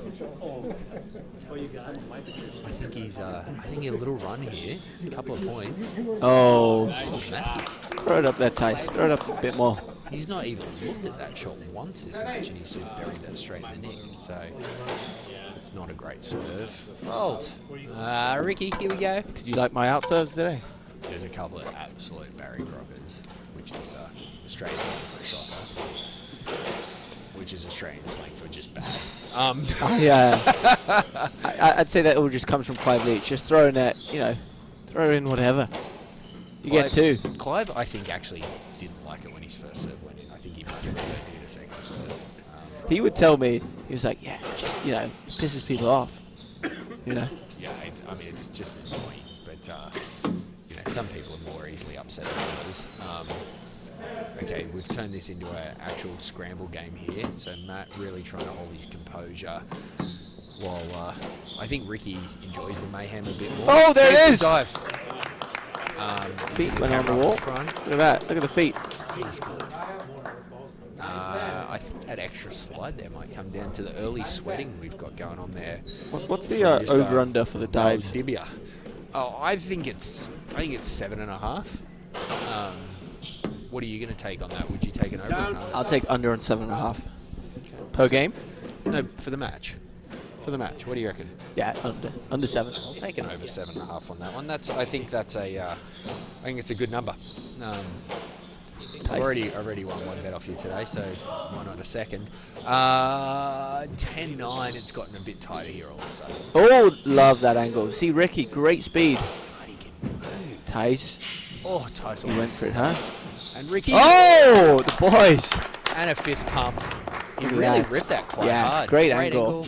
think he's a little run here. A couple of points. Oh. Matthew. Throw it up there, Tice. Throw it up a bit more. He's not even looked at that shot once this match, and he's just buried that straight in the nick. So it's not a great serve. Fault. Ricky, here we go. Did you like my out serves today? There's a couple of absolute Barry Crockers, which is Australian slang for a shocker, which is Australian slang for just bad. Yeah. I'd say that all just comes from Clive Leach. Just throw in that, throw in whatever. You get two. Clive, I think, actually didn't like it when his first serve went in. I think he much preferred to hit a second serve. He would tell me, he was like, yeah, just, pisses people off. Yeah, it's just annoying. But, some people are more easily upset than others. Okay, we've turned this into an actual scramble game here. So Matt really trying to hold his composure. While I think Ricky enjoys the mayhem a bit more. Oh, there it is! Dive. Feet went on the wall. Front. Look at that. Look at the feet. He's good. I think that extra slide there might come down to the early sweating we've got going on there. What's the over/under for the dives? Dibia. Oh, I think it's 7.5. What are you going to take on that? Would you take an over or an under? I'll take under on 7.5. Per game? No, for the match. For the match, what do you reckon? Yeah, under 7. I'll take an over 7.5 on that one. I think it's a good number. I've already won one bet off you today, so why not a second? 10-9. It's gotten a bit tighter here all of a sudden. Oh, love that angle. See Ricky, great speed. God, he can move. Tice. Oh, Tice. He went for it, huh? And Ricky. Oh, the boys. And a fist pump. He Look at really that. ripped that quite Yeah, hard. great angle.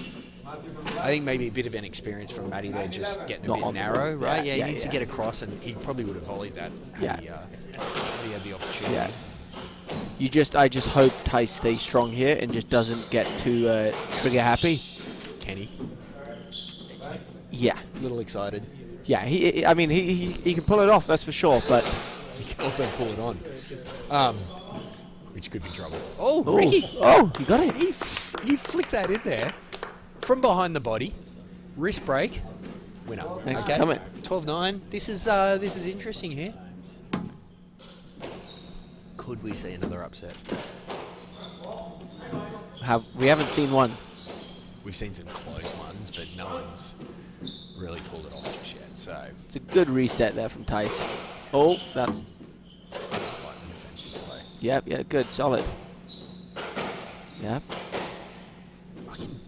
I think maybe a bit of an experience from Matty there, just getting a Not bit on the narrow, ball. right? Yeah, He yeah, needs to yeah. get across, and he probably would have volleyed that had he had the opportunity. Yeah. I just hope Tice stays strong here and just doesn't get too trigger happy. Kenny, Yeah. a little excited. Yeah, he can pull it off, that's for sure, but He can also pull it on, which could be trouble. Oh, oh, Ricky! oh, you got it. He flicked that in there from behind the body, wrist break, winner. Thanks for Okay, coming. 12-9. This is interesting here. Could we see another upset? We haven't seen one. We've seen some close ones, but no one's really pulled it off just yet. So It's a good reset there from Tice. Oh, that's quite an defensive play. yeah, good, solid. Yeah.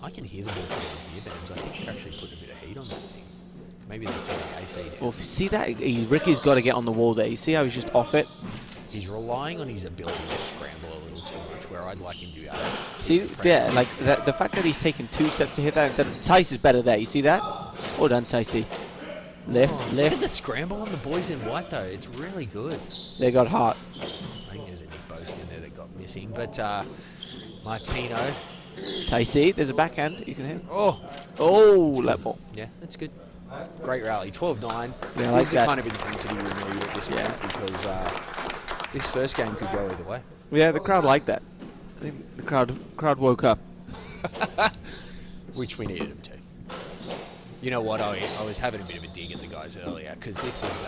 I can hear the ball from here, Bams. I think they're actually putting a bit of heat on that thing. Maybe they've turned the AC down. Well, if you see that, Ricky's got to get on the wall there. You see how he's just off it? He's relying on his ability to scramble a little too much, where I'd like him to be able to See, keep the pressure. yeah, like the fact that he's taken 2 steps to hit that instead of Tice is better there. You see that? Well done, Ticey. Lift, Look at lift. the scramble on the boys in white, though. It's really good. They got heart. I think there's a Nick Boast in there that got missing. But Martino. Ticey, there's a backhand you can hit. Oh, Oh, that ball. yeah, that's good. Great rally. 12-9. Yeah, I This like is the that. kind of intensity we need at this point because this first game could go either way. Yeah, the crowd liked that. I think the crowd woke up. Which we needed them to. You know what? I was having a bit of a dig at the guys earlier because this is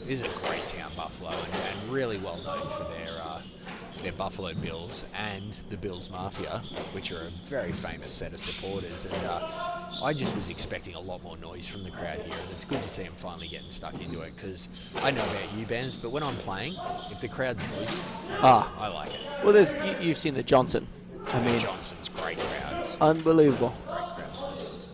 This is a great town, Buffalo, and really well known for their Buffalo Bills and the Bills Mafia, which are a very famous set of supporters. And I just was expecting a lot more noise from the crowd here, and it's good to see them finally getting stuck into it, because I know about you, Bams, but when I'm playing, if the crowd's noisy, I like it. Well, you've seen the Johnson. I mean, Johnson's great crowds. Unbelievable. Great crowds in the Johnson.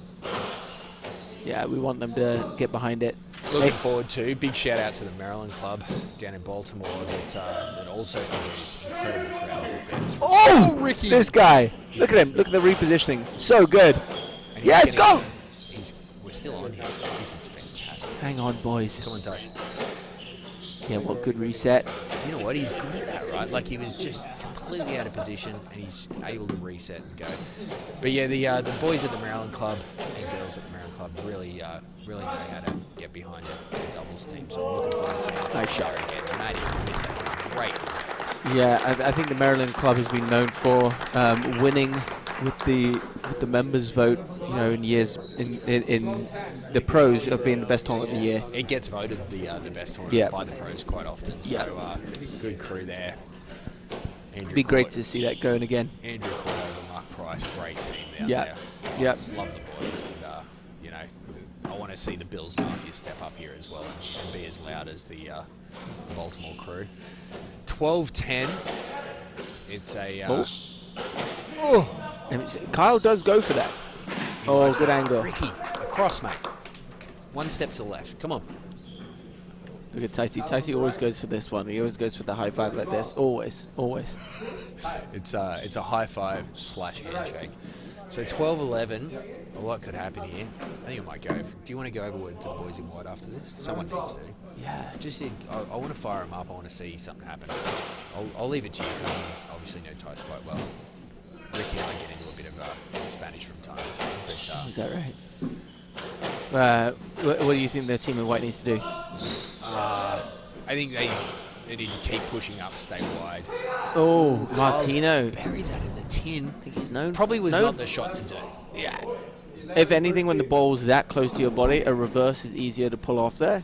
Yeah, we want them to get behind it. Looking forward to big shout out to the Maryland club down in Baltimore that also produce incredible crowds with their Oh, Ricky! This guy. Look at him. Look at the repositioning. So good. And Yes, go! We're still on here. This is fantastic. Hang on, boys. Come on, Tyson. Yeah, what good reset. You know what? He's good at that, right? Like, he was just completely out of position, and he's able to reset and go. But yeah, the boys at the Maryland club and girls at the Maryland club really know how to get behind the doubles team. So I'm looking forward to seeing Nice shot again. Matty with a great result. Yeah, I think the Maryland club has been known for winning with the members' vote. You know, in years in the pros of being the best tournament of the year. It gets voted the best tournament by the pros quite often. Yeah. So good crew there. It'd be great to see that going again. Andrew Cordova, Mark Price, great team down Yeah. there. Yeah. Love the boys, and you know, I want to see the Bills Mafia step up here as well and be as loud as the Baltimore crew. 12-10. It's a. And Kyle does go for that. Oh, good angle. Ricky, across, mate. One step to the left. Come on. Look at Ticey. Ticey always goes for this one. He always goes for the high five like this. Always. Always. It's a high five / handshake. So 12-11. A lot could happen here. I think I might go. Do you want to go over word to the boys in white after this? Someone needs to. Yeah. Just I want to fire them up. I want to see something happen. I'll leave it to you because you obviously know Tice quite well. Ricky and I get into a bit of Spanish from time to time. But, is that right? What do you think the team in white needs to do? I think they need to keep pushing up, stay wide. Oh, Kyle's Martino. buried that in the tin. I think he's known. Probably was not the shot to do. Yeah. If anything, when the ball's that close to your body, a reverse is easier to pull off there.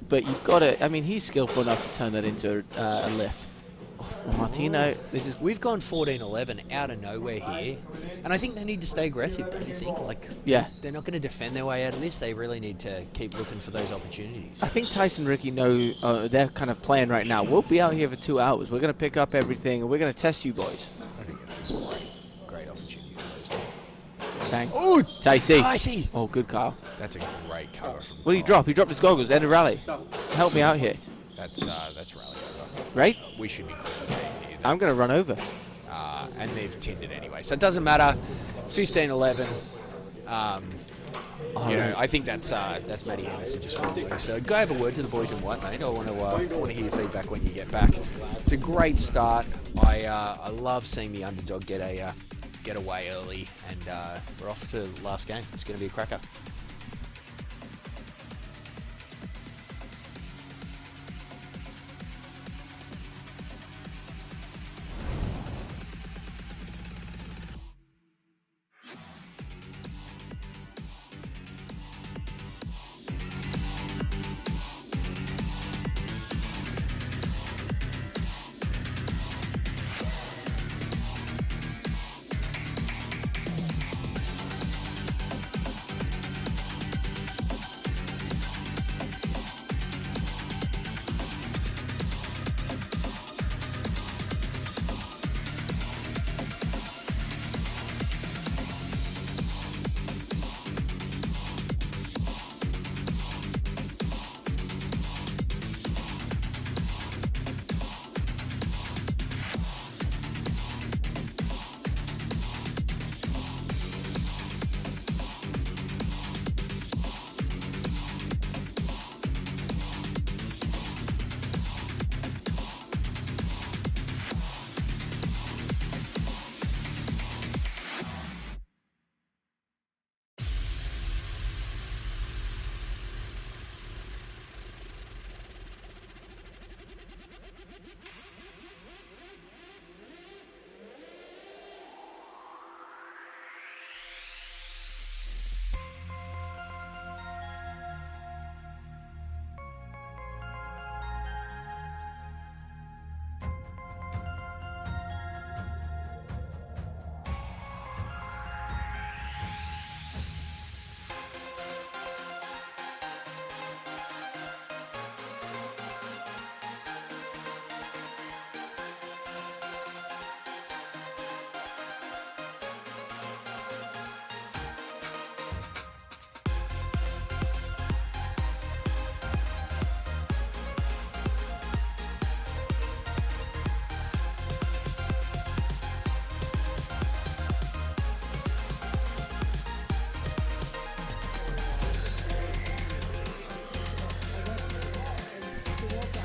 But you've got to. I mean, he's skillful enough to turn that into a lift. Well, Martino, We've gone 14-11 out of nowhere here, and I think they need to stay aggressive. Don't you think? Like, yeah, they're not going to defend their way out of this. They really need to keep looking for those opportunities. I think Tyson and Ricky know they're kind of playing right now. We'll be out here for 2 hours. We're going to pick up everything, and we're going to test you boys. I think that's a great opportunity for those two. Bang. Oh, Ticey. Oh, good Kyle. That's a great cover from. What did he drop? He dropped his goggles. End of rally. Help me out here. That's rally over. Right? We should be clear game here. I'm going to run over. And they've tinned it anyway, so it doesn't matter. 15-11. You know, I think that's Matty Anderson just for me. So go have a word to the boys in white, mate. I want to hear your feedback when you get back. It's a great start. I love seeing the underdog get away early, and we're off to the last game. It's going to be a cracker.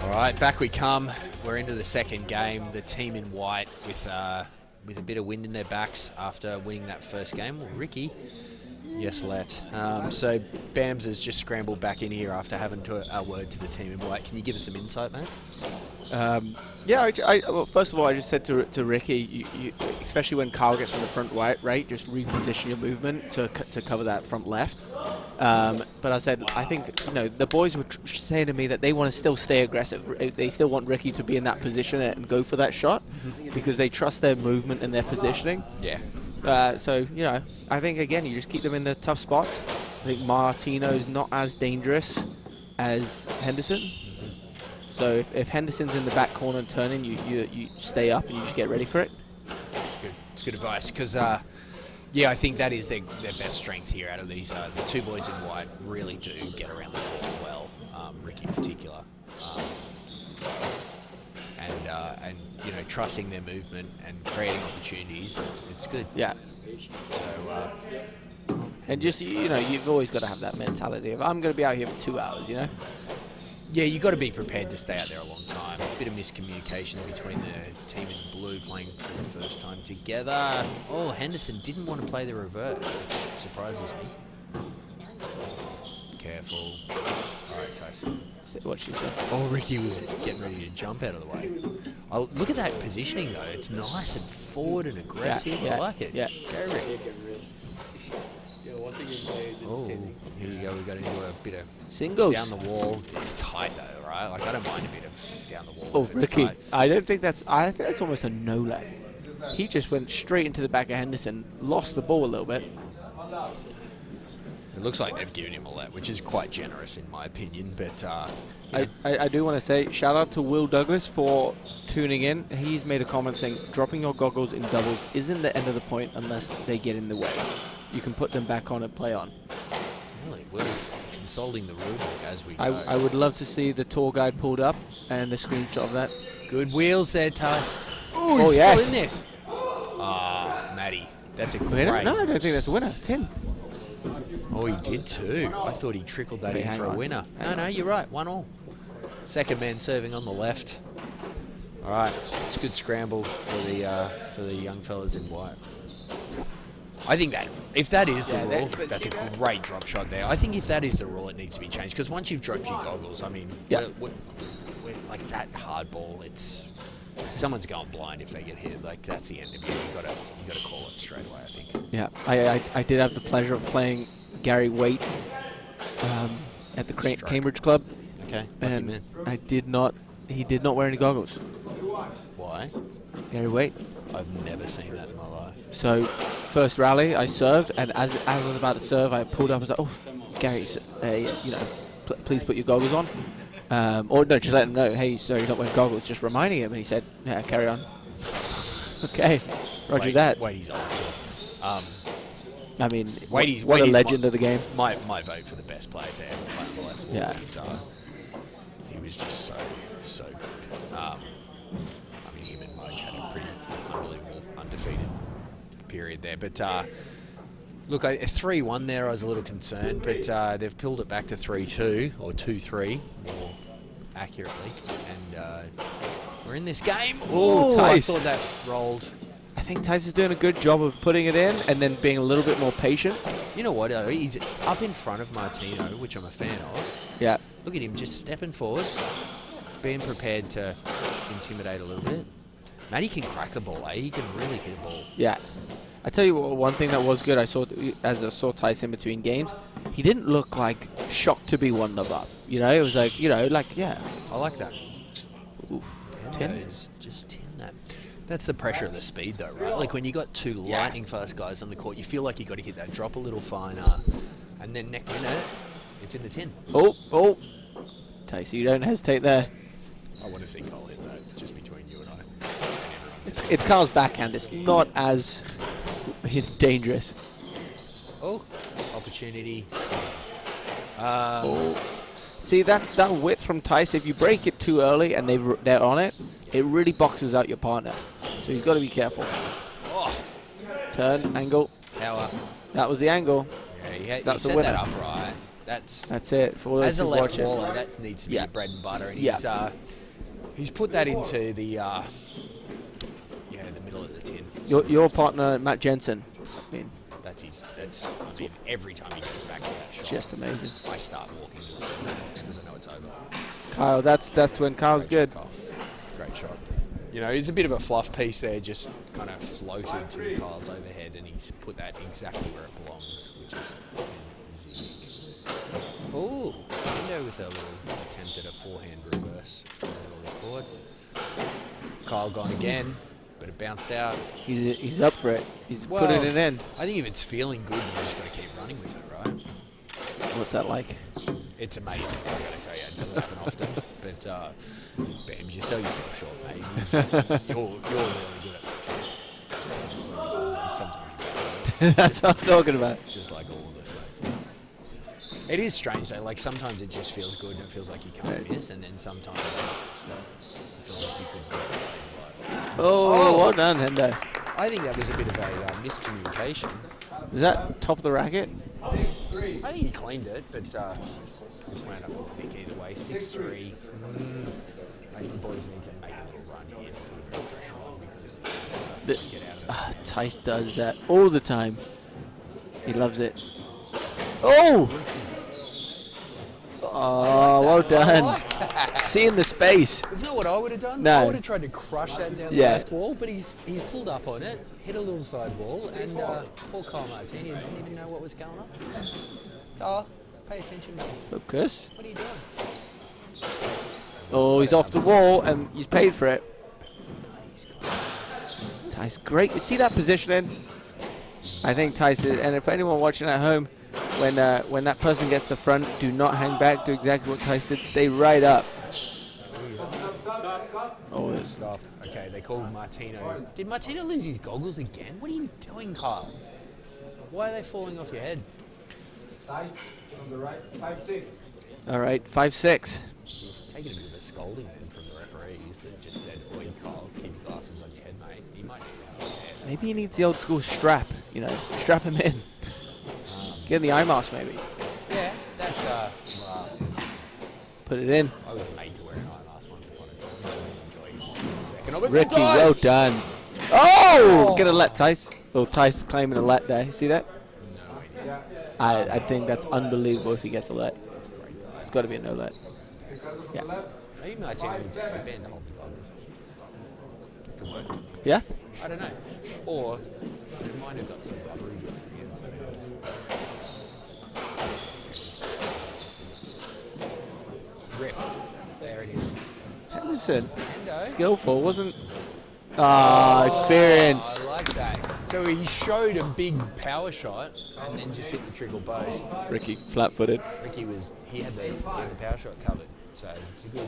All right, back we come. We're into the second game. The team in white with a bit of wind in their backs after winning that first game. Well, Ricky, yes, let. So Bams has just scrambled back in here after having a word to the team in white. Can you give us some insight, mate? Yeah, well, first of all, I just said to Ricky, you, especially when Kyle gets from the front right, just reposition your movement to cover that front left. But I said, I think, the boys were saying to me that they want to still stay aggressive. They still want Ricky to be in that position and go for that shot because they trust their movement and their positioning. Yeah. So, I think, again, you just keep them in the tough spots. I think Martino's not as dangerous as Henderson. So if Henderson's in the back corner and turning, you stay up and you just get ready for it. It's good advice because, I think that is their best strength here out of these. The two boys in white really do get around the ball well, Ricky in particular. And trusting their movement and creating opportunities, it's good. Yeah. So, and just, you've always got to have that mentality of, I'm going to be out here for 2 hours, Yeah, you've got to be prepared to stay out there a long time. A bit of miscommunication between the team in blue playing for the first time together. Oh, Henderson didn't want to play the reverse, which surprises me. Careful. All right, Tyson. What she said. Oh, Ricky was getting ready to jump out of the way. Oh, look at that positioning, though. It's nice and forward and aggressive. Yeah, I like it. Yeah. Go, Rick. Oh, here we go. We got into a bit of Singles. down the wall. It's tight though, right? Like I don't mind a bit of down the wall. Oh, if it's Ricky. tight. I think that's almost a no-let. He just went straight into the back of Henderson, lost the ball a little bit. It looks like they've given him a let, which is quite generous in my opinion. But I do want to say shout out to Will Douglas for tuning in. He's made a comment saying dropping your goggles in doubles isn't the end of the point unless they get in the way. You can put them back on and play on. Really, Will's consulting the rule book as we go. I would love to see the tour guide pulled up and the screenshot of that. Good wheels there, Tyson. Ooh, Oh, he's yes. still in this. Ah, Matty, that's a Winner? great. No, I don't think that's a winner. 10. Oh, he did too. I thought he trickled that Wait, in hang for a on. winner. Hang No, on. you're right. 1-1. Second man serving on the left. All right, it's a good scramble for the young fellas in white. I think that if that is the Yeah, rule, but that's see a that- great drop shot there. I think if that is the rule, it needs to be changed because once you've dropped your goggles, I mean, Yeah. we're like that hard ball, it's someone's going blind if they get hit. Like that's the end of you. You gotta call it straight away. I think. Yeah, I did have the pleasure of playing Gary Waite at the Stroke. Cambridge Club, Okay. Lucky and man. he did not wear any goggles. Why? Gary Waite. I've never seen that in my life. So, first rally, I served, and as I was about to serve, I pulled up and was like, "Oh, Gary, please put your goggles on." Or no, just let him know, "Hey, sir, you're not wearing goggles." Just reminding him, and he said, "Yeah, carry on." Okay, roger that. Wade's old school. I mean, Wade's what a Wade's legend of the game. My vote for the best player to ever play on the left. Yeah. He was just so good. I mean, him and Moj had a pretty unbelievable undefeated period there. But look, a 3-1 there, I was a little concerned, but they've pulled it back to 3-2 or 2-3 more accurately, and we're in this game. Oh, I Tice. thought that rolled. I think Tyson's doing a good job of putting it in and then being a little bit more patient. You know what? He's up in front of Martino, which I'm a fan of. Yeah. Look at him just stepping forward, being prepared to intimidate a little bit. Matty can crack the ball, eh? He can really hit a ball. Yeah. I tell you what, one thing that was good, I saw Tyson between games, he didn't look like shocked to be 1-0 up. It was like, yeah. I like that. Oof. 10 10. is just 10 that. That's the pressure of the speed though, right? Like when you got two lightning fast guys on the court, you feel like you got to hit that drop a little finer, and then next minute, it's in the tin. Oh. Tyson, you don't hesitate there. I want to see Cole hit that, just between you and I. And everyone. It's Carl's backhand. It's not as dangerous. Oh, opportunity. See, that's that width from Tyson. If you break it too early and they're on it, it really boxes out your partner. So he's got to be careful. Oh, Turn, angle. power. That was the angle. Yeah, he That's the set winner. that up right. That's it. For all those as a who left watch it. waller, that needs to be Yeah. your bread and butter. And Yeah. he's put that into the the middle of the tin. Your partner, Matt Jensen. I mean, I mean, every time he goes back to that shot, just amazing. I start walking to the service box because I know it's over. Kyle, that's when Kyle's Great good. shot, Kyle. Great shot. You know, it's a bit of a fluff piece there, just kind of floated to Kyle's overhead, and he's put that exactly where it belongs, which is unique. Oh, Hendo with a little attempt at a forehand reverse from the middle of the court. Kyle gone again, but it bounced out. He's up for it. He's Well, putting it in. I think if it's feeling good, you just got to keep running with it, right? What's that like? It's amazing, I gotta tell you. It doesn't happen often. But, Bams, you sell yourself short, mate. You're really good at that. And sometimes you're bad. That's what I'm talking about. Just like all of us, mate. It is strange, though. Like, sometimes it just feels good and it feels like you can't miss. And then sometimes it feels like you could get the same life. Oh, well done, Hendo. I think that was a bit of a miscommunication. Is that top of the racket? I think he cleaned it, but just wound up a pick either way. 6-3. I think the boys need to make a little run here to put a bit of pressure on because get out of it. Tice does that all the time. He loves it. Oh! Oh, well done. Seeing the space. It's not what I would have done. No. I would have tried to crush that down the Yeah. left wall, but he's pulled up on it, hit a little side wall, and poor Kyle Martini didn't even know what was going on. Kyle, pay attention, mate. Focus. What are you doing? Oh, he's off the wall and he's paid for it. Tice, great. You see that positioning? I think Tice is, and if anyone watching at home, when that person gets the front, do not hang back. Do exactly what Tice did. Stay right up. Oh, stop. Okay, they called Martino. Did Martino lose his goggles again? What are you doing, Kyle? Why are they falling off your head? Tice on the right, 5-6. All right, 5-6. He's taking a bit of a scolding then from the referees that just said, "Oi, Kyle, keep your glasses on your head, mate. He might need it. Maybe he needs the old school strap. You know, strap him in. Get in the eye mask, maybe. Yeah, that, Put it in. I was made to wear an eye mask once upon a time. I really enjoyed this little second of it. Ricky, Dive! well done. Oh! Get a let, Tice. Oh, Tice claiming a let there. See that? No idea. I think that's unbelievable if he gets a let. That's a great dive. It's got to be a no let. Yeah. Maybe Martino needs a headband to hold the goggles. Could work. Yeah? I don't know. Or it might have got some rubbery bits at the end. So rip. There it is. Henderson. Hendo. Skillful, wasn't... Ah, experience. I like that. So he showed a big power shot and then just hit the trickle post. Ricky, flat-footed. Ricky he had the power shot covered. So it's a good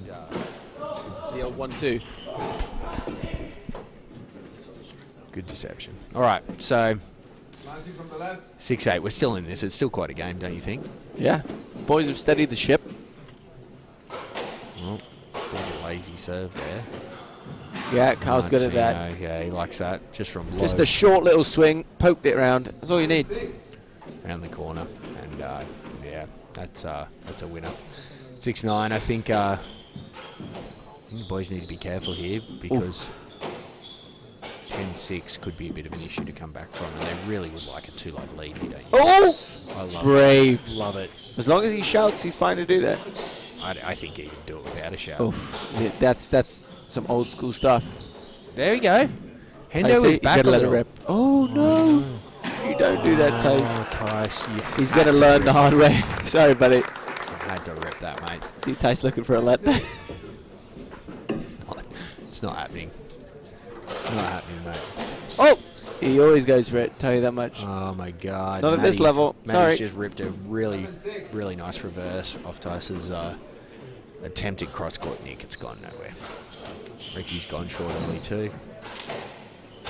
The old 1-2. Good deception. All right, so 6-8. We're still in this. It's still quite a game, don't you think? Yeah. Boys have steadied the ship. Well, bit of a lazy serve there. Yeah, Carl's good at that. Yeah, he likes that. Just from low. Just a short little swing, poked it around. That's all you need. Around the corner. And, yeah, that's a winner. 6-9. I think the boys need to be careful here because 10-6 could be a bit of an issue to come back from, and they really would like a 2-love lead here, don't you? Oh! I love Brave. it. Love it. As long as he shouts, he's fine to do that. I think he can do it without a shout. Oof. Yeah, that's some old school stuff. There we go. I Hendo see, is back you a gotta let it little. rip. Oh no! You don't do that, Tice. Tice, you He's had gonna to learn rip the hard way. Sorry, buddy. it. I had to rip that, mate. See Tice looking for a let there. It's not happening. It's not happening, mate. Oh! He always goes for it, tell you that much. Oh my God. Not at this level. Matty's Sorry. just ripped a really, really nice reverse off Tice's attempted cross-court nick. It's gone nowhere. Ricky's gone short early too.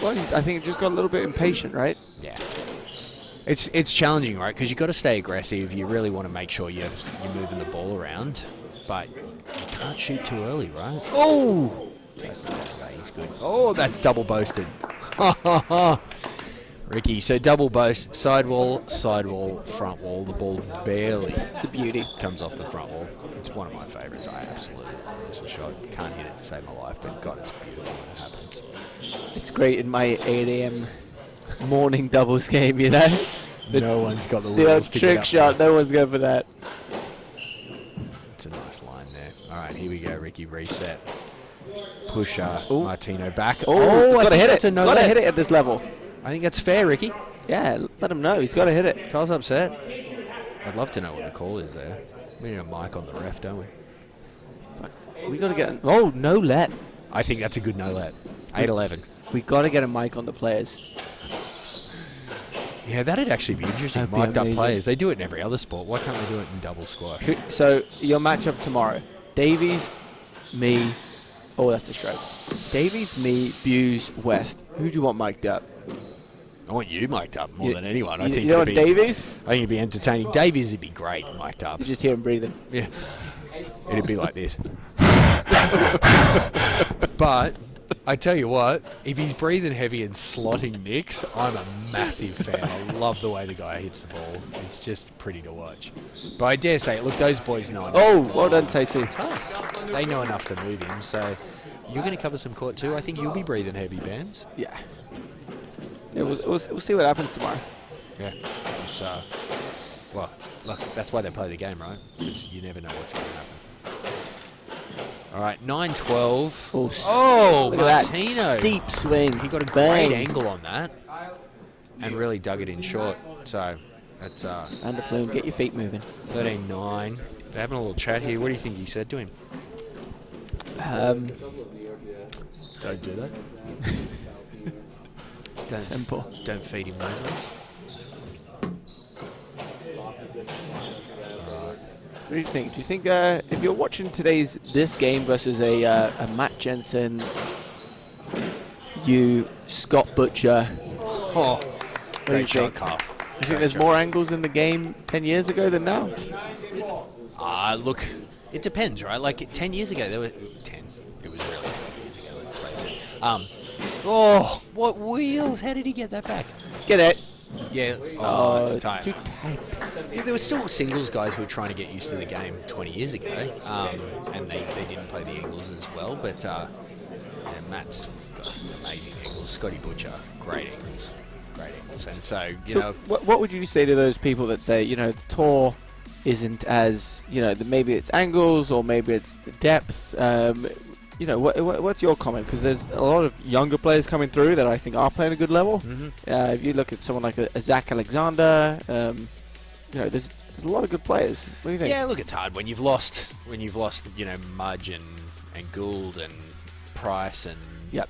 Well, I think he just got a little bit impatient, right? Yeah. It's challenging, right? Because you've got to stay aggressive. You really want to make sure you're moving the ball around. But you can't shoot too early, right? Oh! He's good. Oh, that's double boasted. Ricky, so double boast, sidewall, front wall. The ball barely It's a beauty. comes off the front wall. It's one of my favourites. I absolutely love this shot. Can't hit it to save my life, but God, it's beautiful when it happens. It's great in my 8 a.m. morning doubles game, you know? No one's got the The old wheels to get trick up shot, there. no one's going for that. It's a nice line there. All right, here we go, Ricky. Reset. Push Ooh. Martino back. Oh, I got to think hit it. that's a He's no got to let. hit it at this level. I think that's fair, Ricky. Yeah, let him know. He's got to hit it. Carl's upset. I'd love to know what the call is there. We need a mic on the ref, don't we? We got to get. Oh, no let. I think that's a good no let. 8-11. We got to get a mic on the players. Yeah, that'd actually be interesting. That'd be Mic'd up amazing. players. They do it in every other sport. Why can't they do it in double squash? So your matchup tomorrow: Davies, me. Oh, that's a stroke. Davies, me, Bues, West. Who do you want mic'd up? I want you mic'd up more You- than anyone. I you think know it'd what, be, Davies? I think it'd be entertaining. Davies would be great mic'd up. You just hear him breathing. Yeah. It'd be like this. But I tell you what, if he's breathing heavy and slotting nicks, I'm a massive fan. I love the way the guy hits the ball. It's just pretty to watch. But I dare say, look, those boys know enough. Oh, well done, Stacey. Tough. They know enough to move him, so you're going to cover some court too. I think you'll be breathing heavy, Bams. Yeah. Yeah, we'll see what happens tomorrow. Yeah. It's, well, look, that's why they play the game, right? Because you never know what's going to happen. All right, 9-12. Oh, Look at Martino. that steep swing. He got a Bang. great angle on that and really dug it in short. So that's And the plume. Get your feet moving. 13-9. They're having a little chat here. What do you think he said to him? Don't do that. Simple. Don't feed him those ones. What do you think? Do you think if you're watching this game versus a Matt Jensen, Scott Butcher, Oh, what do you great shot, think? Carl. Do you think there's more angles in the game 10 years ago than now? Look, it depends, right? Like 10 years ago, there were 10. It was really 20 years ago. Let's face it. Oh, what wheels? How did he get that back? Get it. Yeah. Oh, it's tight. Too tight. Yeah, there were still singles guys who were trying to get used to the game 20 years ago, and they didn't play the angles as well. But yeah, Matt's got amazing angles. Scotty Butcher, great angles. And so, you know, what would you say to those people that say, the tour isn't as, maybe it's angles or maybe it's the depth? What's your comment? Because there's a lot of younger players coming through that I think are playing a good level. If you look at someone like a Zach Alexander, there's a lot of good players. What do you think? yeah, look, it's hard when you've lost, Mudge and Gould and Price and Yep.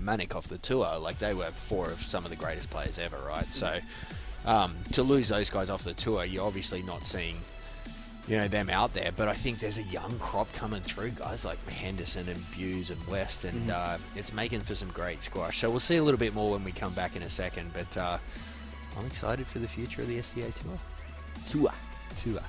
Manic off the tour. Like, they were four of some of the greatest players ever, right? So to lose those guys off the tour, you're obviously not seeing them out there, but I think there's a young crop coming through, guys like Henderson and Bues and West, and it's making for some great squash. So we'll see a little bit more when we come back in a second, but I'm excited for the future of the SDA Tour. Tour.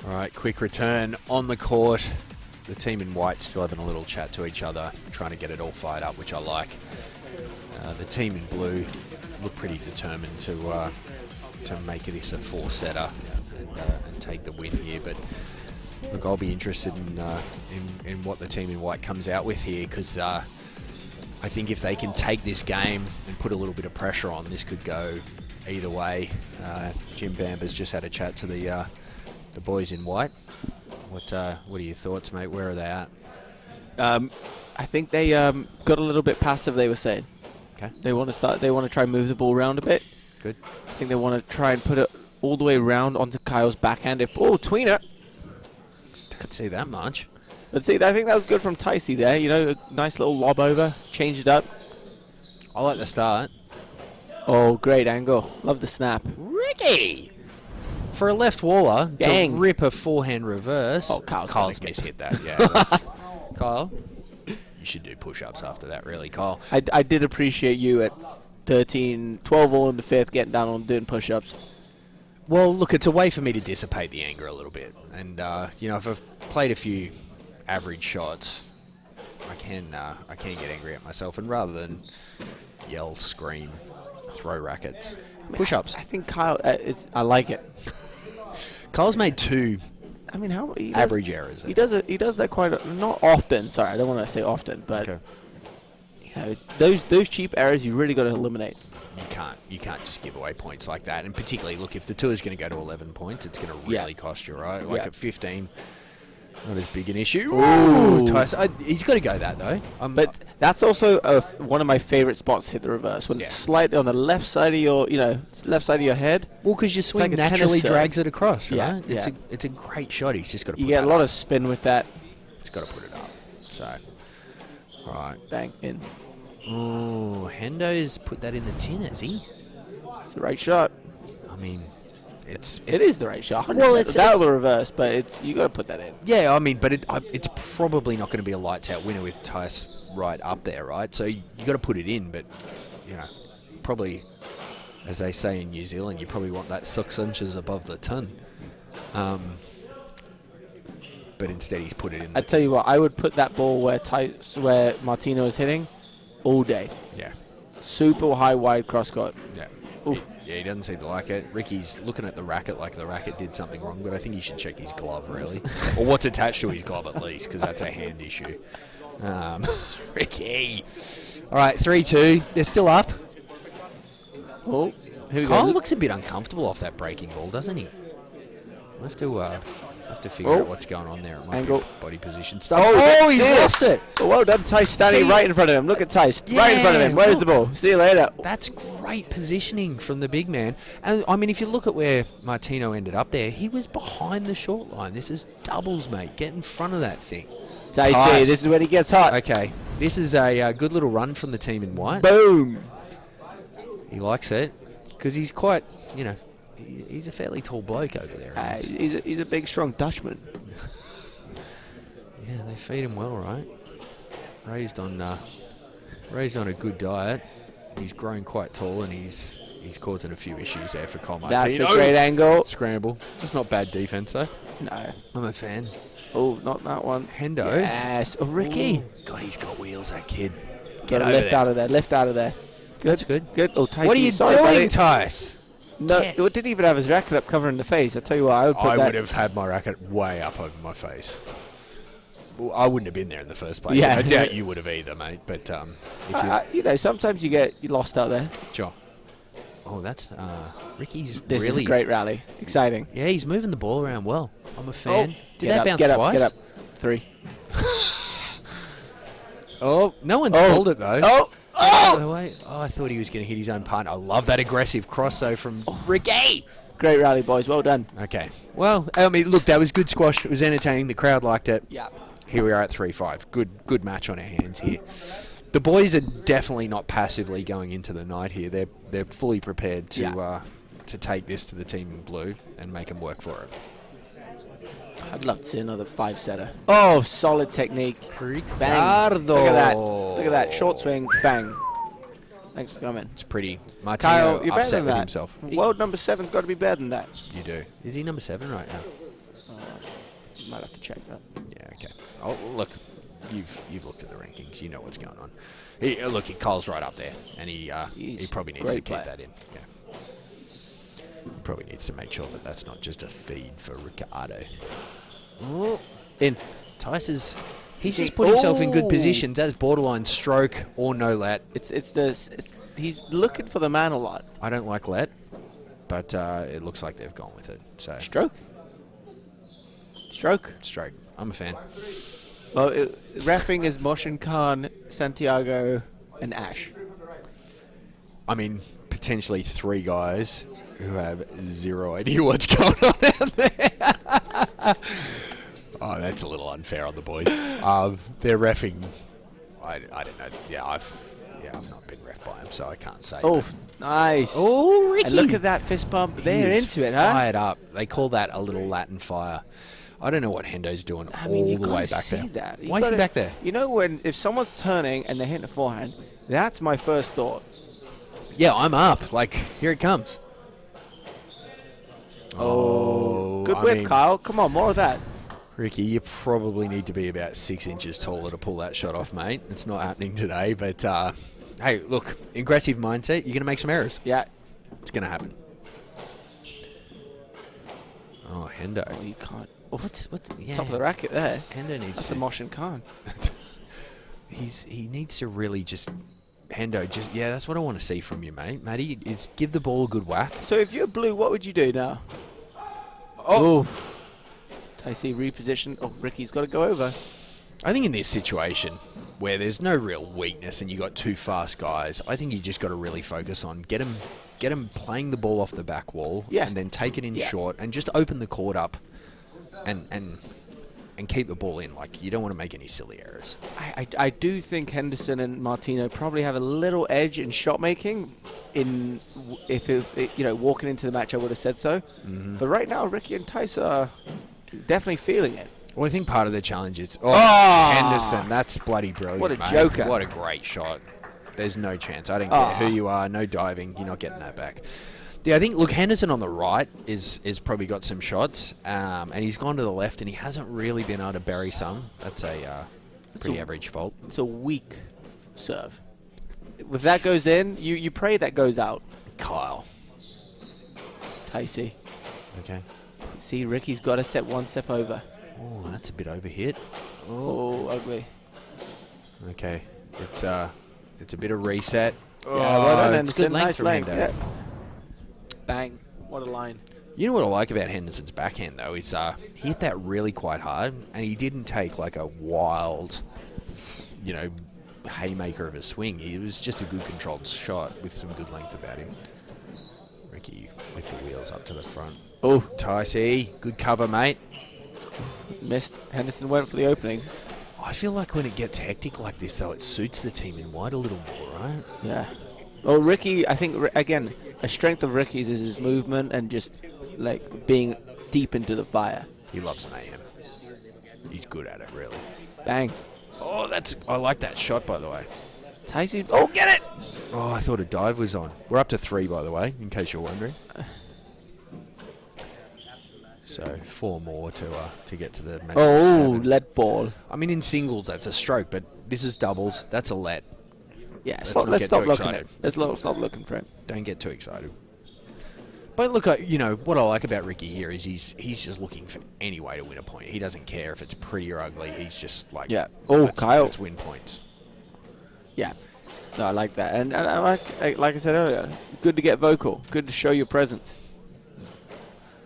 All right, quick return on the court. The team in white still having a little chat to each other, trying to get it all fired up, which I like. The team in blue look pretty determined to make this a 4-setter and take the win here. But look, I'll be interested in what the team in white comes out with here, because I think if they can take this game and put a little bit of pressure on, this could go either way. Jim Bamber's just had a chat to the boys in white. What are your thoughts, mate? Where are they at? I think they got a little bit passive, they were saying. Okay. They want to try and move the ball around a bit. Good. I think they want to try and put it all the way around onto Kyle's backhand. Tweener. Can't see that much. Let's see, I think that was good from Ticey there. You know, a nice little lob over, change it up. I like the start. Oh, great angle. Love the snap. Ricky! For a left waller Dang. to rip a forehand reverse. Oh, Kyle's Kyle's gonna mishit that. Yeah, that's Kyle, you should do push-ups after that, really, Kyle. I did appreciate you at 12 all in the fifth, getting down on doing push-ups. Well, look, it's a way for me to dissipate the anger a little bit. And, if I've played a few average shots, I can get angry at myself. And rather than yell, scream, throw rackets, push-ups. I think Kyle, I like it. Kyle's made 2 I mean, average errors. He does that quite not often. Sorry, I don't want to say often, but Okay. it's those cheap errors you really got to eliminate. You can't just give away points like that. And particularly, look, if the tour's going to go to 11 points, it's going to really cost you, right? Like at 15, not as big an issue. Ooh, Tice, he's got to go that though. But that's also one of my favorite spots to hit the reverse when it's slightly on the left side of your, left side of your head. Well, because your swing like a tennis naturally serve. drags it across, right? Yeah, It's a great shot. He's just got to put You get that a lot up. of spin with that. He's got to put it up. So, all right. Bang in. Oh, Hendo's put that in the tin, has he? It's the right shot. I mean, It is the right shot. Well, it's the reverse, but you got to put that in. Yeah, I mean, but it's probably not going to be a lights out winner with Tice right up there, right? So you got to put it in, but probably, as they say in New Zealand, you probably want that 6 inches above the tin. But instead, he's put it in. I tell you what, I would put that ball where Martino is hitting all day. Yeah. Super high, wide cross court. Yeah. Oof. He doesn't seem to like it. Ricky's looking at the racket like the racket did something wrong, but I think he should check his glove, really. Or what's attached to his glove, at least, because that's a hand issue. Ricky. All right, 3-2. They're still up. Oh, here we Kyle go. looks a bit uncomfortable off that breaking ball, doesn't he? We'll have to figure out what's going on there. It might Angle. be body position stuff. Oh, he's that's it. lost it. Oh, well done, Tice standing right in front of him. Look at Tice. Right in front of him. Where's the ball? See you later. That's great positioning from the big man. And, I mean, if you look at where Martino ended up there, he was behind the short line. This is doubles, mate. Get in front of that thing. Tice, this is when he gets hot. Okay. This is a good little run from the team in white. Boom. He likes it because he's quite, he's a fairly tall bloke over there. He's a big, strong Dutchman. Yeah, they feed him well, right? Raised on a good diet. He's grown quite tall, and he's causing a few issues there for Kyle Martino. That's a great angle. Scramble. It's not bad defense, though. No. I'm a fan. Oh, not that one. Hendo. Yes. Oh, Ricky. Ooh. God, he's got wheels, that kid. Get lift out of there. Lift out of there. Good. That's good. Good. Oh, Tice. What are you doing, Tice? No, it didn't even have his racket up covering the face. I tell you what, I would put I would have had my racket way up over my face. Well, I wouldn't have been there in the first place. Yeah. I doubt you would have either, mate. But if you, sometimes you get lost out there. sure. Oh, that's Ricky's This really is a great rally. Exciting. Yeah, he's moving the ball around well. I'm a fan. Did Get that up, bounce get twice? Up, get up. 3. Oh, no one's called it though. Oh! Oh, I thought he was going to hit his own partner. I love that aggressive cross though from Ricky. Great rally, boys. Well done. Okay. Well, I mean, look, that was good squash. It was entertaining. The crowd liked it. Yeah. Here we are at 3-5. Good match on our hands here. The boys are definitely not passively going into the night here. They're fully prepared to take this to the team in blue and make them work for it. I'd love to see another 5-setter. Oh, solid technique. Bang. Ricardo. Look at that. Look at that. Short swing. Bang. Thanks for coming. It's pretty. Martino Kyle, you're better upset than with that. himself. World number 7's got to be better than that. You do. Is he number 7 right now? Might have to check that. Yeah, okay. Oh, look, you've looked at the rankings. You know what's going on. Look, Kyle's right up there, and he probably needs to keep that in. Yeah. He probably needs to make sure that that's not just a feed for Ricardo. Oh, in. Tice he's just put himself in good positions. That's borderline stroke or no let. He's looking for the man a lot. I don't like let, but it looks like they've gone with it. So Stroke. Stroke. I'm a fan. Well, reffing is Moshin Khan, Santiago, and Ash. I mean, potentially 3 guys who have zero idea what's going on out there. Oh, that's a little unfair on the boys. They're reffing. I don't know. Yeah, I've not been ref by them, so I can't say. Oh, nice. Oh, Ricky. And look at that fist bump. They're into it, huh? Fired up. They call that a little Latin fire. I don't know what Hendo's doing all the way back there. Why is he back there? You know, if someone's turning and they're hitting a forehand, that's my first thought. Yeah, I'm up. Like, here it comes. Oh, good width, Kyle. Come on, more of that. Ricky, you probably need to be about 6 inches taller to pull that shot off, mate. It's not happening today, but hey, look, aggressive mindset. You're going to make some errors. Yeah. It's going to happen. Oh, Hendo. Oh, you can't. Oh, what's yeah. top of the racket there? Hendo needs That's to. the Moshin Khan. He needs to really just. Hendo, yeah, that's what I want to see from you, mate. Matty, is give the ball a good whack. So if you're blue, what would you do now? Oh. I see reposition. Oh, Ricky's got to go over. I think in this situation where there's no real weakness and you got 2 fast guys, I think you just got to really focus on get him playing the ball off the back wall, and then take it in short and just open the court up and keep the ball in. Like, you don't want to make any silly errors. I do think Henderson and Martino probably have a little edge in shot making. Walking into the match, I would have said so. Mm-hmm. But right now, Ricky and Tice are definitely feeling it. Well, I think part of the challenge is Henderson. That's bloody brilliant. What a mate. joker! What a great shot. There's no chance. I don't care who you are. No diving. You're not getting that back. Yeah, I think, look, Henderson on the right is probably got some shots, and he's gone to the left, and he hasn't really been able to bury some. That's a pretty average fault. It's a weak serve. If that goes in, you pray that goes out. Kyle. Ticey. Okay. See, Ricky's got to one step over. Oh, that's a bit overhit. Oh, ugly. Okay. It's a bit of reset. Yeah, well done, it's Henderson. good length Nice from length. Hendo. Yeah. Bang. What a line. You know what I like about Henderson's backhand, though, is he hit that really quite hard, and he didn't take like a wild, haymaker of a swing. It was just a good controlled shot with some good length about him. Ricky with the wheels up to the front. Oh, Ticey, good cover, mate. Missed. Henderson went for the opening. I feel like when it gets hectic like this, though, it suits the team in white a little more, right? Yeah. Well, Ricky, I think, again, a strength of Ricky's is his movement and just, like, being deep into the fire. He loves mayhem. He's good at it, really. Bang. Oh, I like that shot, by the way. Tyson. Oh, get it! Oh, I thought a dive was on. We're up to 3, by the way, in case you're wondering. So 4 more to get to the match. Oh, 7. lead ball. I mean, in singles, that's a stroke, but this is doubles. That's a let. Yeah, let's stop too looking excited. at it. Let's stop looking for it. Don't get too excited. But look, what I like about Ricky here is he's just looking for any way to win a point. He doesn't care if it's pretty or ugly. He's just like, yeah. Oh, Kyle. Let's win points. Yeah. No, I like that. And I like I said earlier, good to get vocal. Good to show your presence.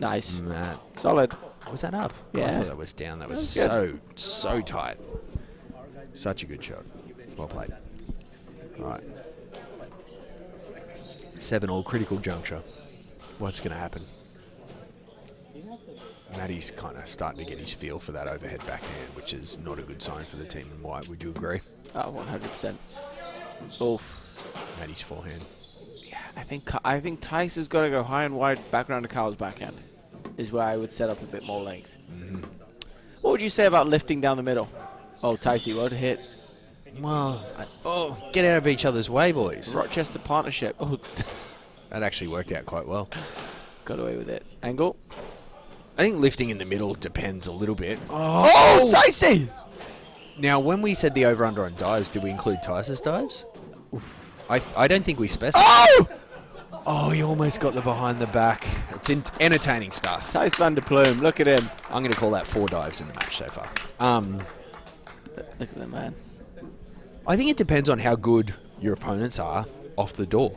Nice. Matt. Solid. Was that up? Yeah. I thought that was down. That was so tight. Such a good shot. Well played. All right. 7-all critical juncture. What's going to happen? Matty's kind of starting to get his feel for that overhead backhand, which is not a good sign for the team in white. Would you agree? Oh, 100%. Oof. Matty's forehand. Yeah, I think Tice has got to go high and wide background to Kyle's backhand. Is where I would set up a bit more length. Mm-hmm. What would you say about lifting down the middle? Oh, Ticey, what a hit. Well, get out of each other's way, boys. Rochester partnership. Oh, that actually worked out quite well. got away with it. Angle. I think lifting in the middle depends a little bit. Oh, Dicey! Now, when we said the over-under on dives, did we include Tice's dives? I don't think we specified. Oh! Oh, he almost got the behind the back. It's entertaining stuff. Tice van der Plume, look at him. I'm going to call that 4 dives in the match so far. Look at that man. I think it depends on how good your opponents are off the door,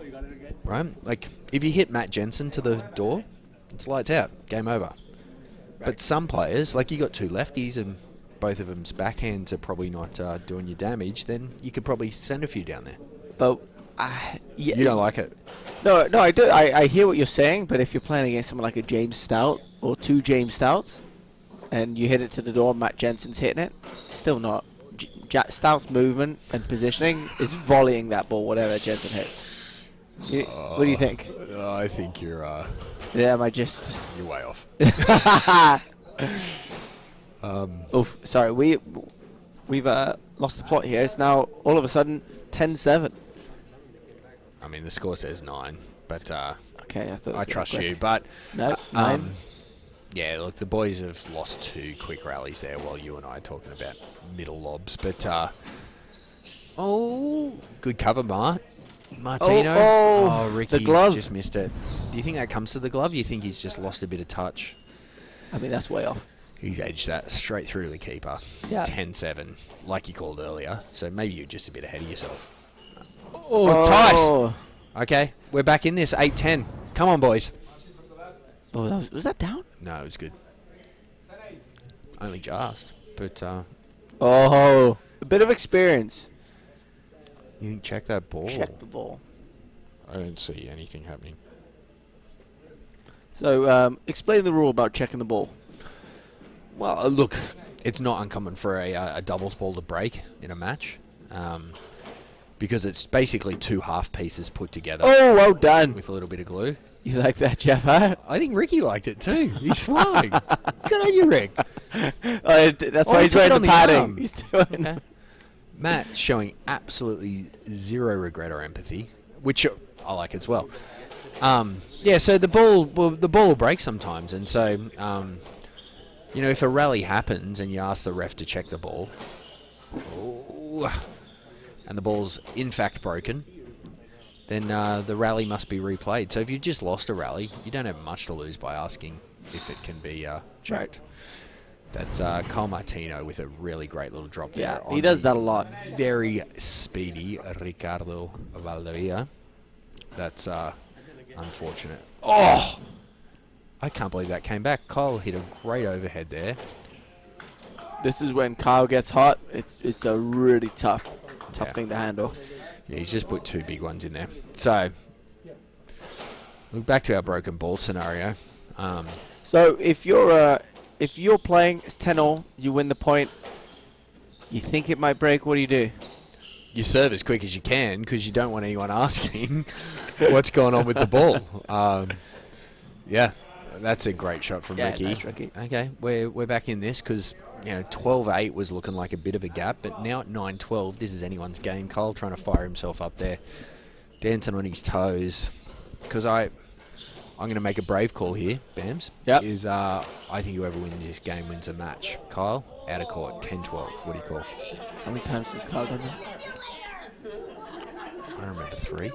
right? Like, if you hit Matt Jensen to the door, it's lights out, game over. But some players, like you got 2 lefties and both of them's backhands are probably not doing you damage, then you could probably send a few down there. But You don't like it? No, I do. I hear what you're saying, but if you're playing against someone like a James Stout or 2 James Stouts, and you hit it to the door, Matt Jensen's hitting it, still not. Stout's movement and positioning is volleying that ball, whatever Jensen hits. What do you think? I think you're Yeah, am I just... you're way off. Oof, sorry, we've lost the plot here. It's now, all of a sudden, 10-7. I mean, the score says 9, but Okay, I thought it was I gonna trust quick. you. But No, 9. yeah, look, the boys have lost 2 quick rallies there while you and I are talking about middle lobs. But good cover, Martino. Oh, Ricky's the glove. just missed it. Do you think that comes to the glove? You think he's just lost a bit of touch? I mean, that's way off. He's edged that straight through to the keeper. Yeah. 10-7, like you called earlier. So maybe you're just a bit ahead of yourself. Oh, Tice! Okay, we're back in this, 8-10. Come on, boys. Oh, was that down? No, it was good. Only just, but Oh, a bit of experience. you can check that ball. Check the ball. I don't see anything happening. So, explain the rule about checking the ball. Well, look, it's not uncommon for a doubles ball to break in a match, because it's basically 2 half pieces put together Oh, well done. with a little bit of glue. You like that, Jeff, huh? I think Ricky liked it too. He's smiling. Good on you, Rick. That's Oh, why he he's took it wearing the on the padding. arm. He's doing Okay. Matt showing absolutely zero regret or empathy, which I like as well. Yeah, so the ball will break sometimes, and so if a rally happens and you ask the ref to check the ball, and the ball's in fact broken, then the rally must be replayed. So if you've just lost a rally, you don't have much to lose by asking if it can be checked. That's Kyle Martino with a really great little drop there. Yeah, on he does the that a lot. Very speedy Ricardo Valdivia. That's unfortunate. Oh! I can't believe that came back. Kyle hit a great overhead there. This is when Kyle gets hot. It's a really tough Yeah. thing to handle. Yeah, he's just put 2 big ones in there. So, look back to our broken ball scenario. So if you're playing, it's 10-all, you win the point. You think it might break. What do you do? You serve as quick as you can because you don't want anyone asking what's going on with the ball. Yeah, that's a great shot from Yeah, Ricky. nice, Ricky. Okay, we're back in this because 12-8 was looking like a bit of a gap, but now at 9-12, this is anyone's game. Kyle trying to fire himself up there, dancing on his toes. Because I'm going to make a brave call here, Bams. Yep. I think whoever wins this game wins a match. Kyle, out of court, 10-12. What do you call? How many times has Kyle done that? I remember 3.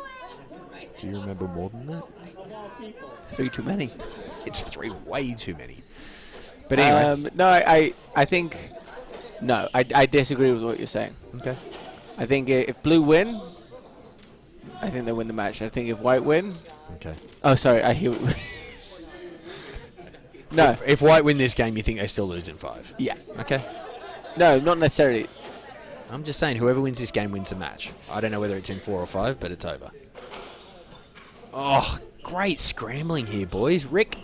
Do you remember more than that? 3 too many. It's 3 way too many. But anyway. No, I think... No, I disagree with what you're saying. Okay. I think if blue win, I think they win the match. I think if white win... Okay. Oh, sorry, I hear... No. If white win this game, you think they still lose in 5? Yeah. Okay. No, not necessarily. I'm just saying, whoever wins this game wins the match. I don't know whether it's in 4 or 5, but it's over. Oh, great scrambling here, boys. Rick.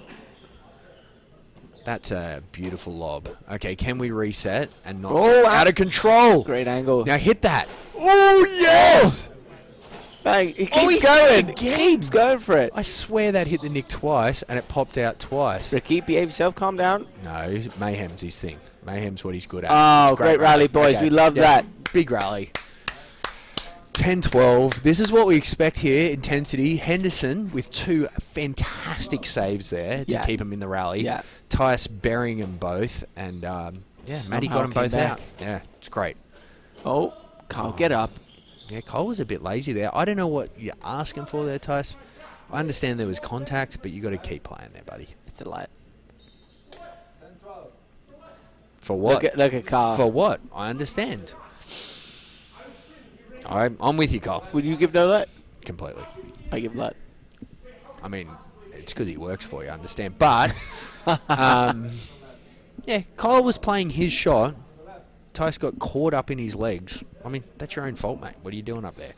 That's a beautiful lob. Okay, can we reset and not Oh, out of control? Great angle. Now hit that. Oh, yes! Bang. He keeps he's going. going He again. keeps going for it. I swear that hit the nick twice, and it popped out twice. Ricky, behave yourself. Calm down. No, Mayhem's his thing. Mayhem's what he's good at. Oh, It's great rally, boys. Okay. We love Yeah, that. big rally. 10-12. This is what we expect here. Intensity. Henderson with 2 fantastic saves there to keep him in the rally. Yeah. Tice burying them both. And, Matty got them both out. Yeah, it's great. Oh, Kyle, get up. Yeah, Cole was a bit lazy there. I don't know what you're asking for there, Tice. I understand there was contact, but you got to keep playing there, buddy. It's a light. For what? Look at Kyle. For what? I understand. I'm with you, Cole. Would you give no light? Completely. I give light. I mean, it's because he works for you, I understand. But, yeah, Kyle was playing his shot. Tice got caught up in his legs. I mean, that's your own fault, mate. What are you doing up there?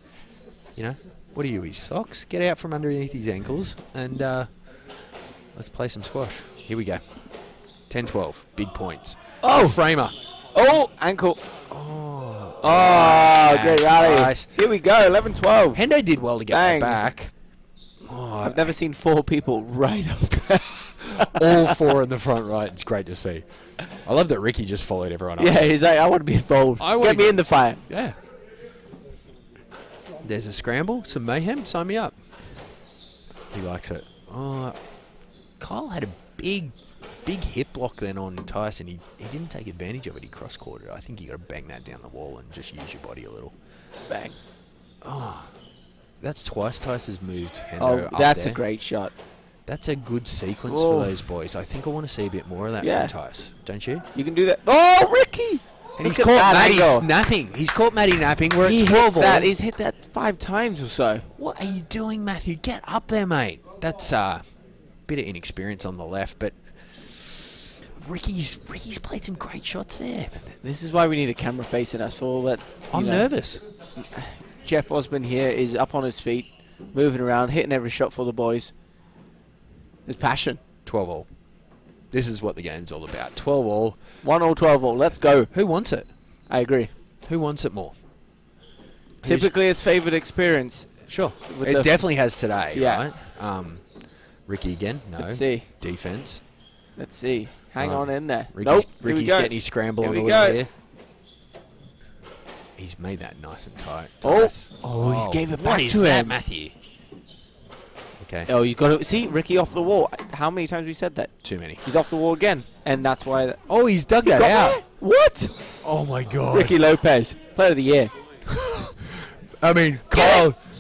You know? What are you, his socks? Get out from underneath his ankles and let's play some squash. Here we go. 10-12. Big points. Oh! Framer. Oh! Ankle. Oh, great rally. Tice. Here we go, 11-12. Hendo did well to get Bang. that back. Oh, I've never seen 4 people right up there. all 4 in the front right. It's great to see. I love that Ricky just followed everyone up. Yeah, he's like, I want to be involved. Get me in the fire. Yeah. There's a scramble, some mayhem. Sign me up. He likes it. Oh, Kyle had a big hip block then on Tyson. He didn't take advantage of it. He cross-courted it. I think you got to bang that down the wall and just use your body a little. Bang. Oh, that's twice Tyson's moved Hendo up that's there. a great shot. That's a good sequence for those boys. I think I want to see a bit more of that from Tice. Don't you? You can do that. Oh, Ricky! And he's caught Matty napping. He's caught Matty napping. We're at 12 all. He's hit that 5 times or so. What are you doing, Matthew? Get up there, mate. That's a bit of inexperience on the left, but Ricky's played some great shots there. This is why we need a camera facing us for all that. I'm nervous. Jeff Osborne here is up on his feet, moving around, hitting every shot for the boys. There's passion. 12 all. This is what the game's all about. 12 all. 1 all, 12 all. Let's go. Who wants it? I agree. Who wants it more? Typically, it's favoured experience. Sure. It definitely has today, Yeah. right? Ricky again? No. Let's see. Defense. Let's see. Hang on in there. Ricky's Here we go. getting his scramble on a Here we little go. here. He's made that nice and tight. Oh. Tice. Oh, he gave it What back is to that, him. Matthew? Okay. Oh, you got to see Ricky off the wall. How many times we said that? Too many. He's off the wall again, and that's why. Oh, he's dug that got out. there? What? Oh my God. Ricky Lopez, Player of the Year. I mean,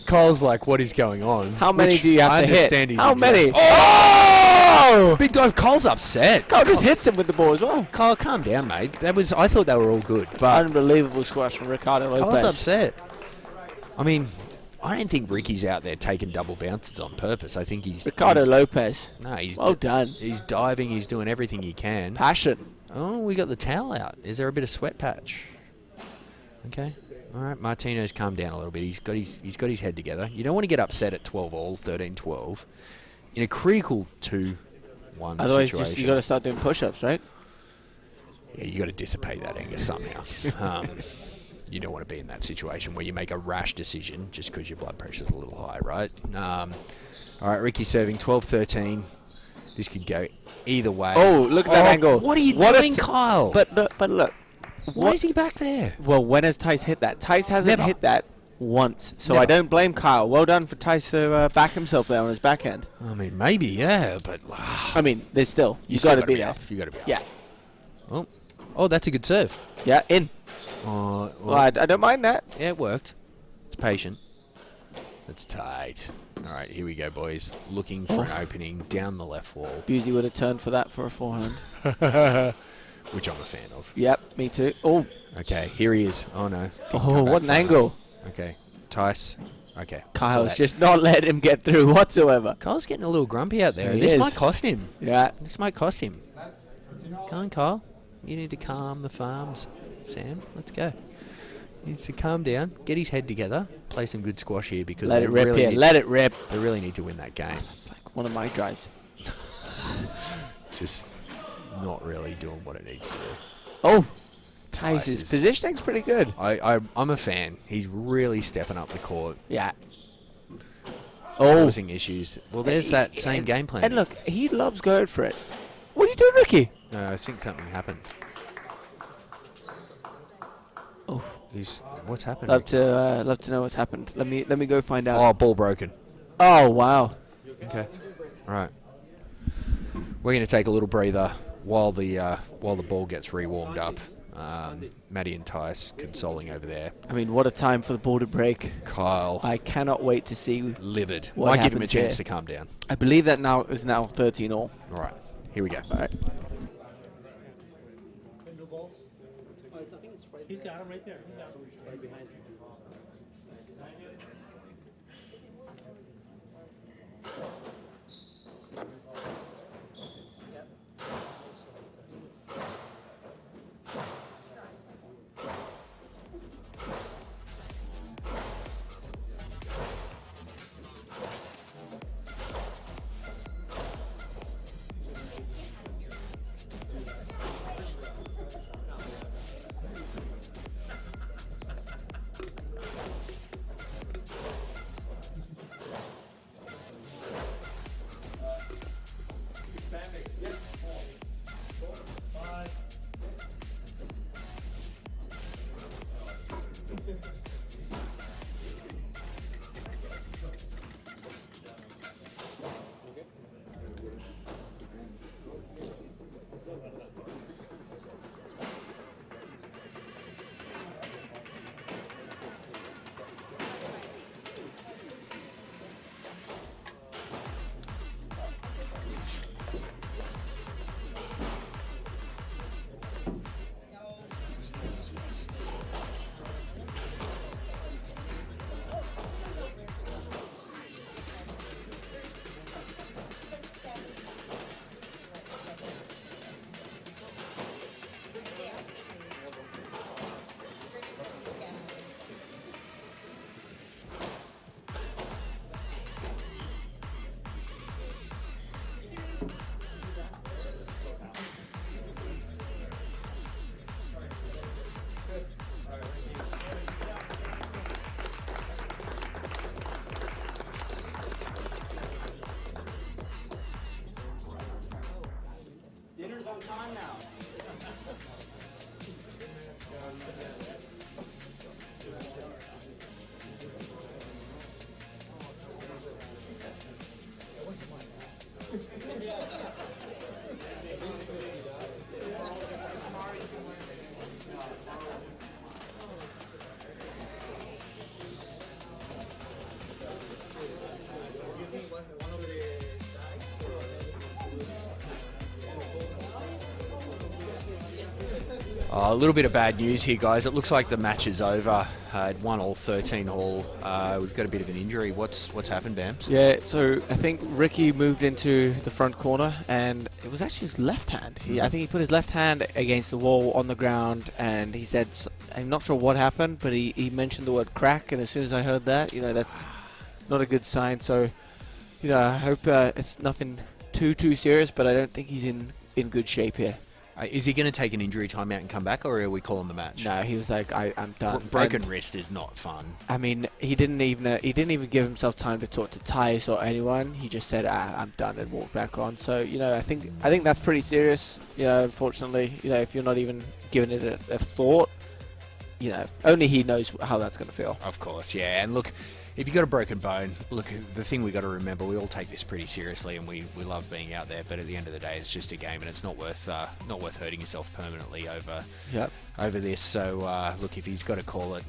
Kyle's like, what is going on? How many Which do you have I to hit? understand he's How exact- many? Oh! Big dive. Kyle's upset. Kyle just hits him with the ball as well. Kyle, calm down, mate. I thought they were all good, but Unbelievable squash from Ricardo Lopez. Kyle's upset. I mean, I don't think Ricky's out there taking double bounces on purpose. I think he's Ricardo Lopez. No, he's Well done. He's diving. He's doing everything he can. Passion. Oh, we got the towel out. Is there a bit of sweat patch? Okay. All right, Martino's calmed down a little bit. He's got his head together. You don't want to get upset at 12 all, 13-12, in a critical 2-1 Otherwise, situation. just you got to start doing push-ups, right? Yeah, you got to dissipate that anger somehow. You don't want to be in that situation where you make a rash decision just because your blood pressure's a little high, right? All right, Ricky serving 12-13. This could go either way. Oh, look at that angle. What are you doing, Kyle? But look. Why is he back there? Well, when has Tice hit that? Tice hasn't Never. hit that once, so Never. I don't blame Kyle. Well done for Tice to back himself there on his backhand. I mean, maybe, yeah, but I mean, there's still you still got to be there. up. You got to be up. Yeah, Oh, that's a good serve. yeah, in. Oh, Well, I don't mind that. yeah, it worked. It's patient. That's tight. All right, here we go, boys. Looking for an opening down the left wall, Buesy would have turned for that for a forehand. which I'm a fan of. Yep, me too. Oh, Okay, here he is. Oh, no. Didn't come oh, back what an far angle. enough. Okay, Tice. Okay. Kyle's just not letting him get through whatsoever. Kyle's getting a little grumpy out there. He This is. might cost him. Yeah. This might cost him. Come on, Kyle. You need to calm the farms, Sam. Let's go. He needs to calm down, get his head together, play some good squash here because Let they it rip really here. need, Let it rip. they really need to win that game. That's like one of my drives. Just not really doing what it needs to do. Oh, Tice's- Tice's positioning's pretty good. I'm a fan. He's really stepping up the court, Yeah. Oh, causing issues. Well, there's that same game plan. And look, he loves going for it. What are you doing, Ricky? No, I think something happened. Oh, What's happened? Love to know what's happened. Let me go find out. Oh, ball broken. Oh wow. Okay. All right. We're going to take a little breather while the ball gets re-warmed up. Maddie and Tice consoling over there. I mean, what a time for the ball to break. Kyle. I cannot wait to see. Livid. What Might give him a happens chance here. to calm down. I believe that now is 13 all. All right. Here we go. All right. He's got him right there. Right behind you. A little bit of bad news here, guys. It looks like the match is over. At 1-all, 13-all. We've got a bit of an injury. What's happened, Bams? Yeah, so I think Ricky moved into the front corner, and it was actually his left hand. I think he put his left hand against the wall on the ground, and he said, I'm not sure what happened, but he mentioned the word crack, and as soon as I heard that, that's not a good sign. So, I hope it's nothing too serious, but I don't think he's in good shape here. Is he going to take an injury timeout and come back, or are we calling the match? No, he was like, I'm done. Broken wrist is not fun. I mean, he didn't even give himself time to talk to Tice or anyone. He just said, I'm done, and walked back on. So, I think that's pretty serious. Unfortunately, if you're not even giving it a thought, only he knows how that's going to feel. Of course, yeah. And look, if you've got a broken bone, look, the thing we got to remember, we all take this pretty seriously, and we love being out there. But at the end of the day, it's just a game, and it's not worth hurting yourself permanently over this. So look, if he's got to call it,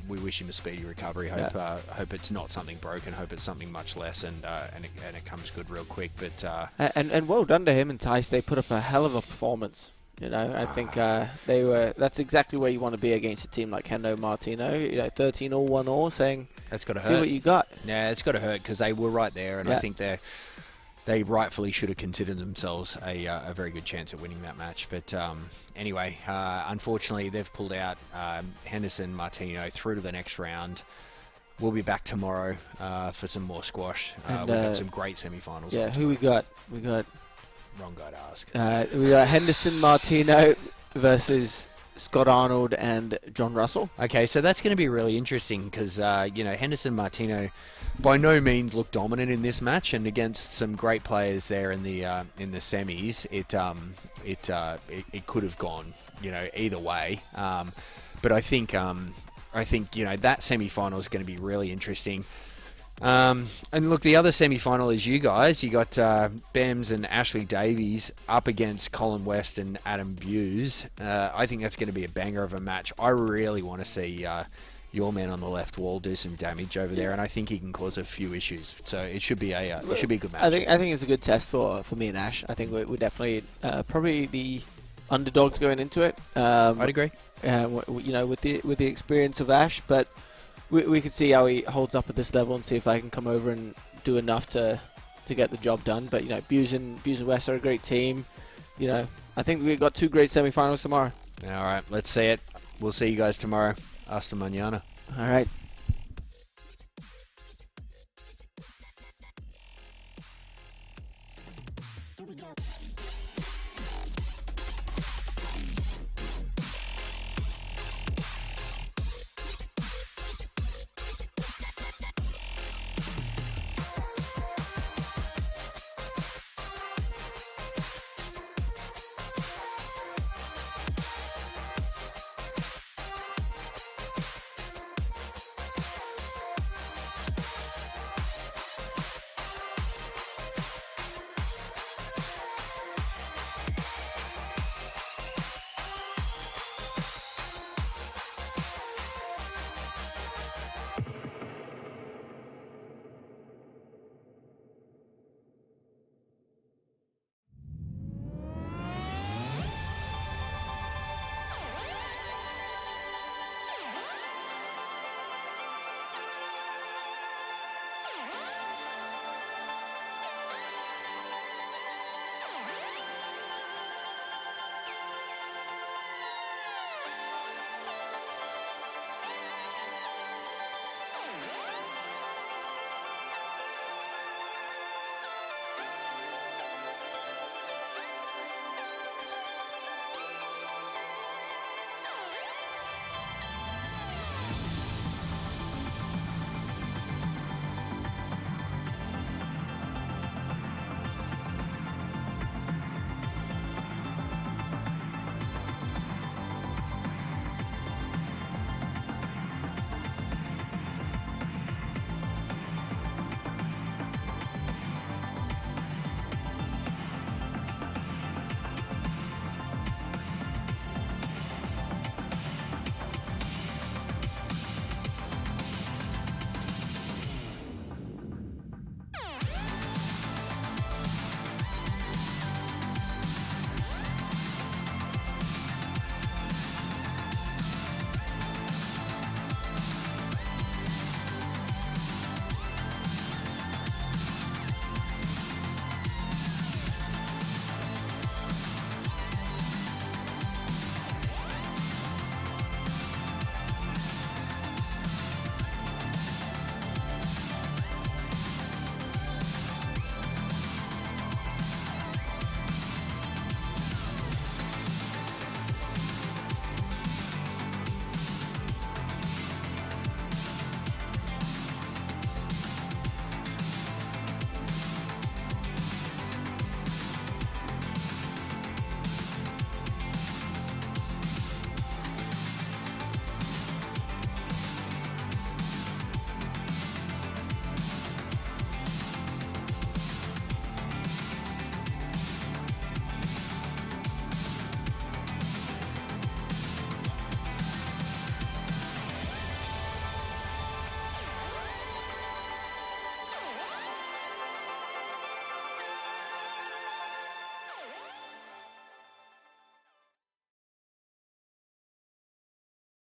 we wish him a speedy recovery. Hope it's not something broken. Hope it's something much less, and it comes good real quick. But and well done to him and Tice. They put up a hell of a performance. I think that's exactly where you want to be against a team like Hendo Martino. 13-all, 1-all, saying, that's got to hurt. See what you got. Yeah, it's got to hurt because they were right there, and I think they rightfully should have considered themselves a very good chance at winning that match. But anyway, unfortunately, they've pulled out Henderson Martino through to the next round. We'll be back tomorrow for some more squash. We've got some great semi-finals. Yeah, who we got? We got... Wrong guy to ask. We got Henderson Martino versus Scott Arnold and John Russell. Okay, so that's going to be really interesting because Henderson Martino by no means looked dominant in this match, and against some great players there in the semis, it could have gone either way. But I think that semi-final is going to be really interesting. And look, the other semi-final is you guys. You got Bems and Ashley Davies up against Colin West and Adam Bues. I think that's going to be a banger of a match. I really want to see your man on the left wall do some damage over there, and I think he can cause a few issues. So it should be a good match. I think it's a good test for me and Ash. I think we're definitely probably the underdogs going into it. I'd agree. With the experience of Ash, but we can see how he holds up at this level and see if I can come over and do enough to get the job done. But Bues and West are a great team. I think we've got 2 great semi-finals tomorrow. All right, let's see it. We'll see you guys tomorrow. Hasta mañana. All right. Here we go.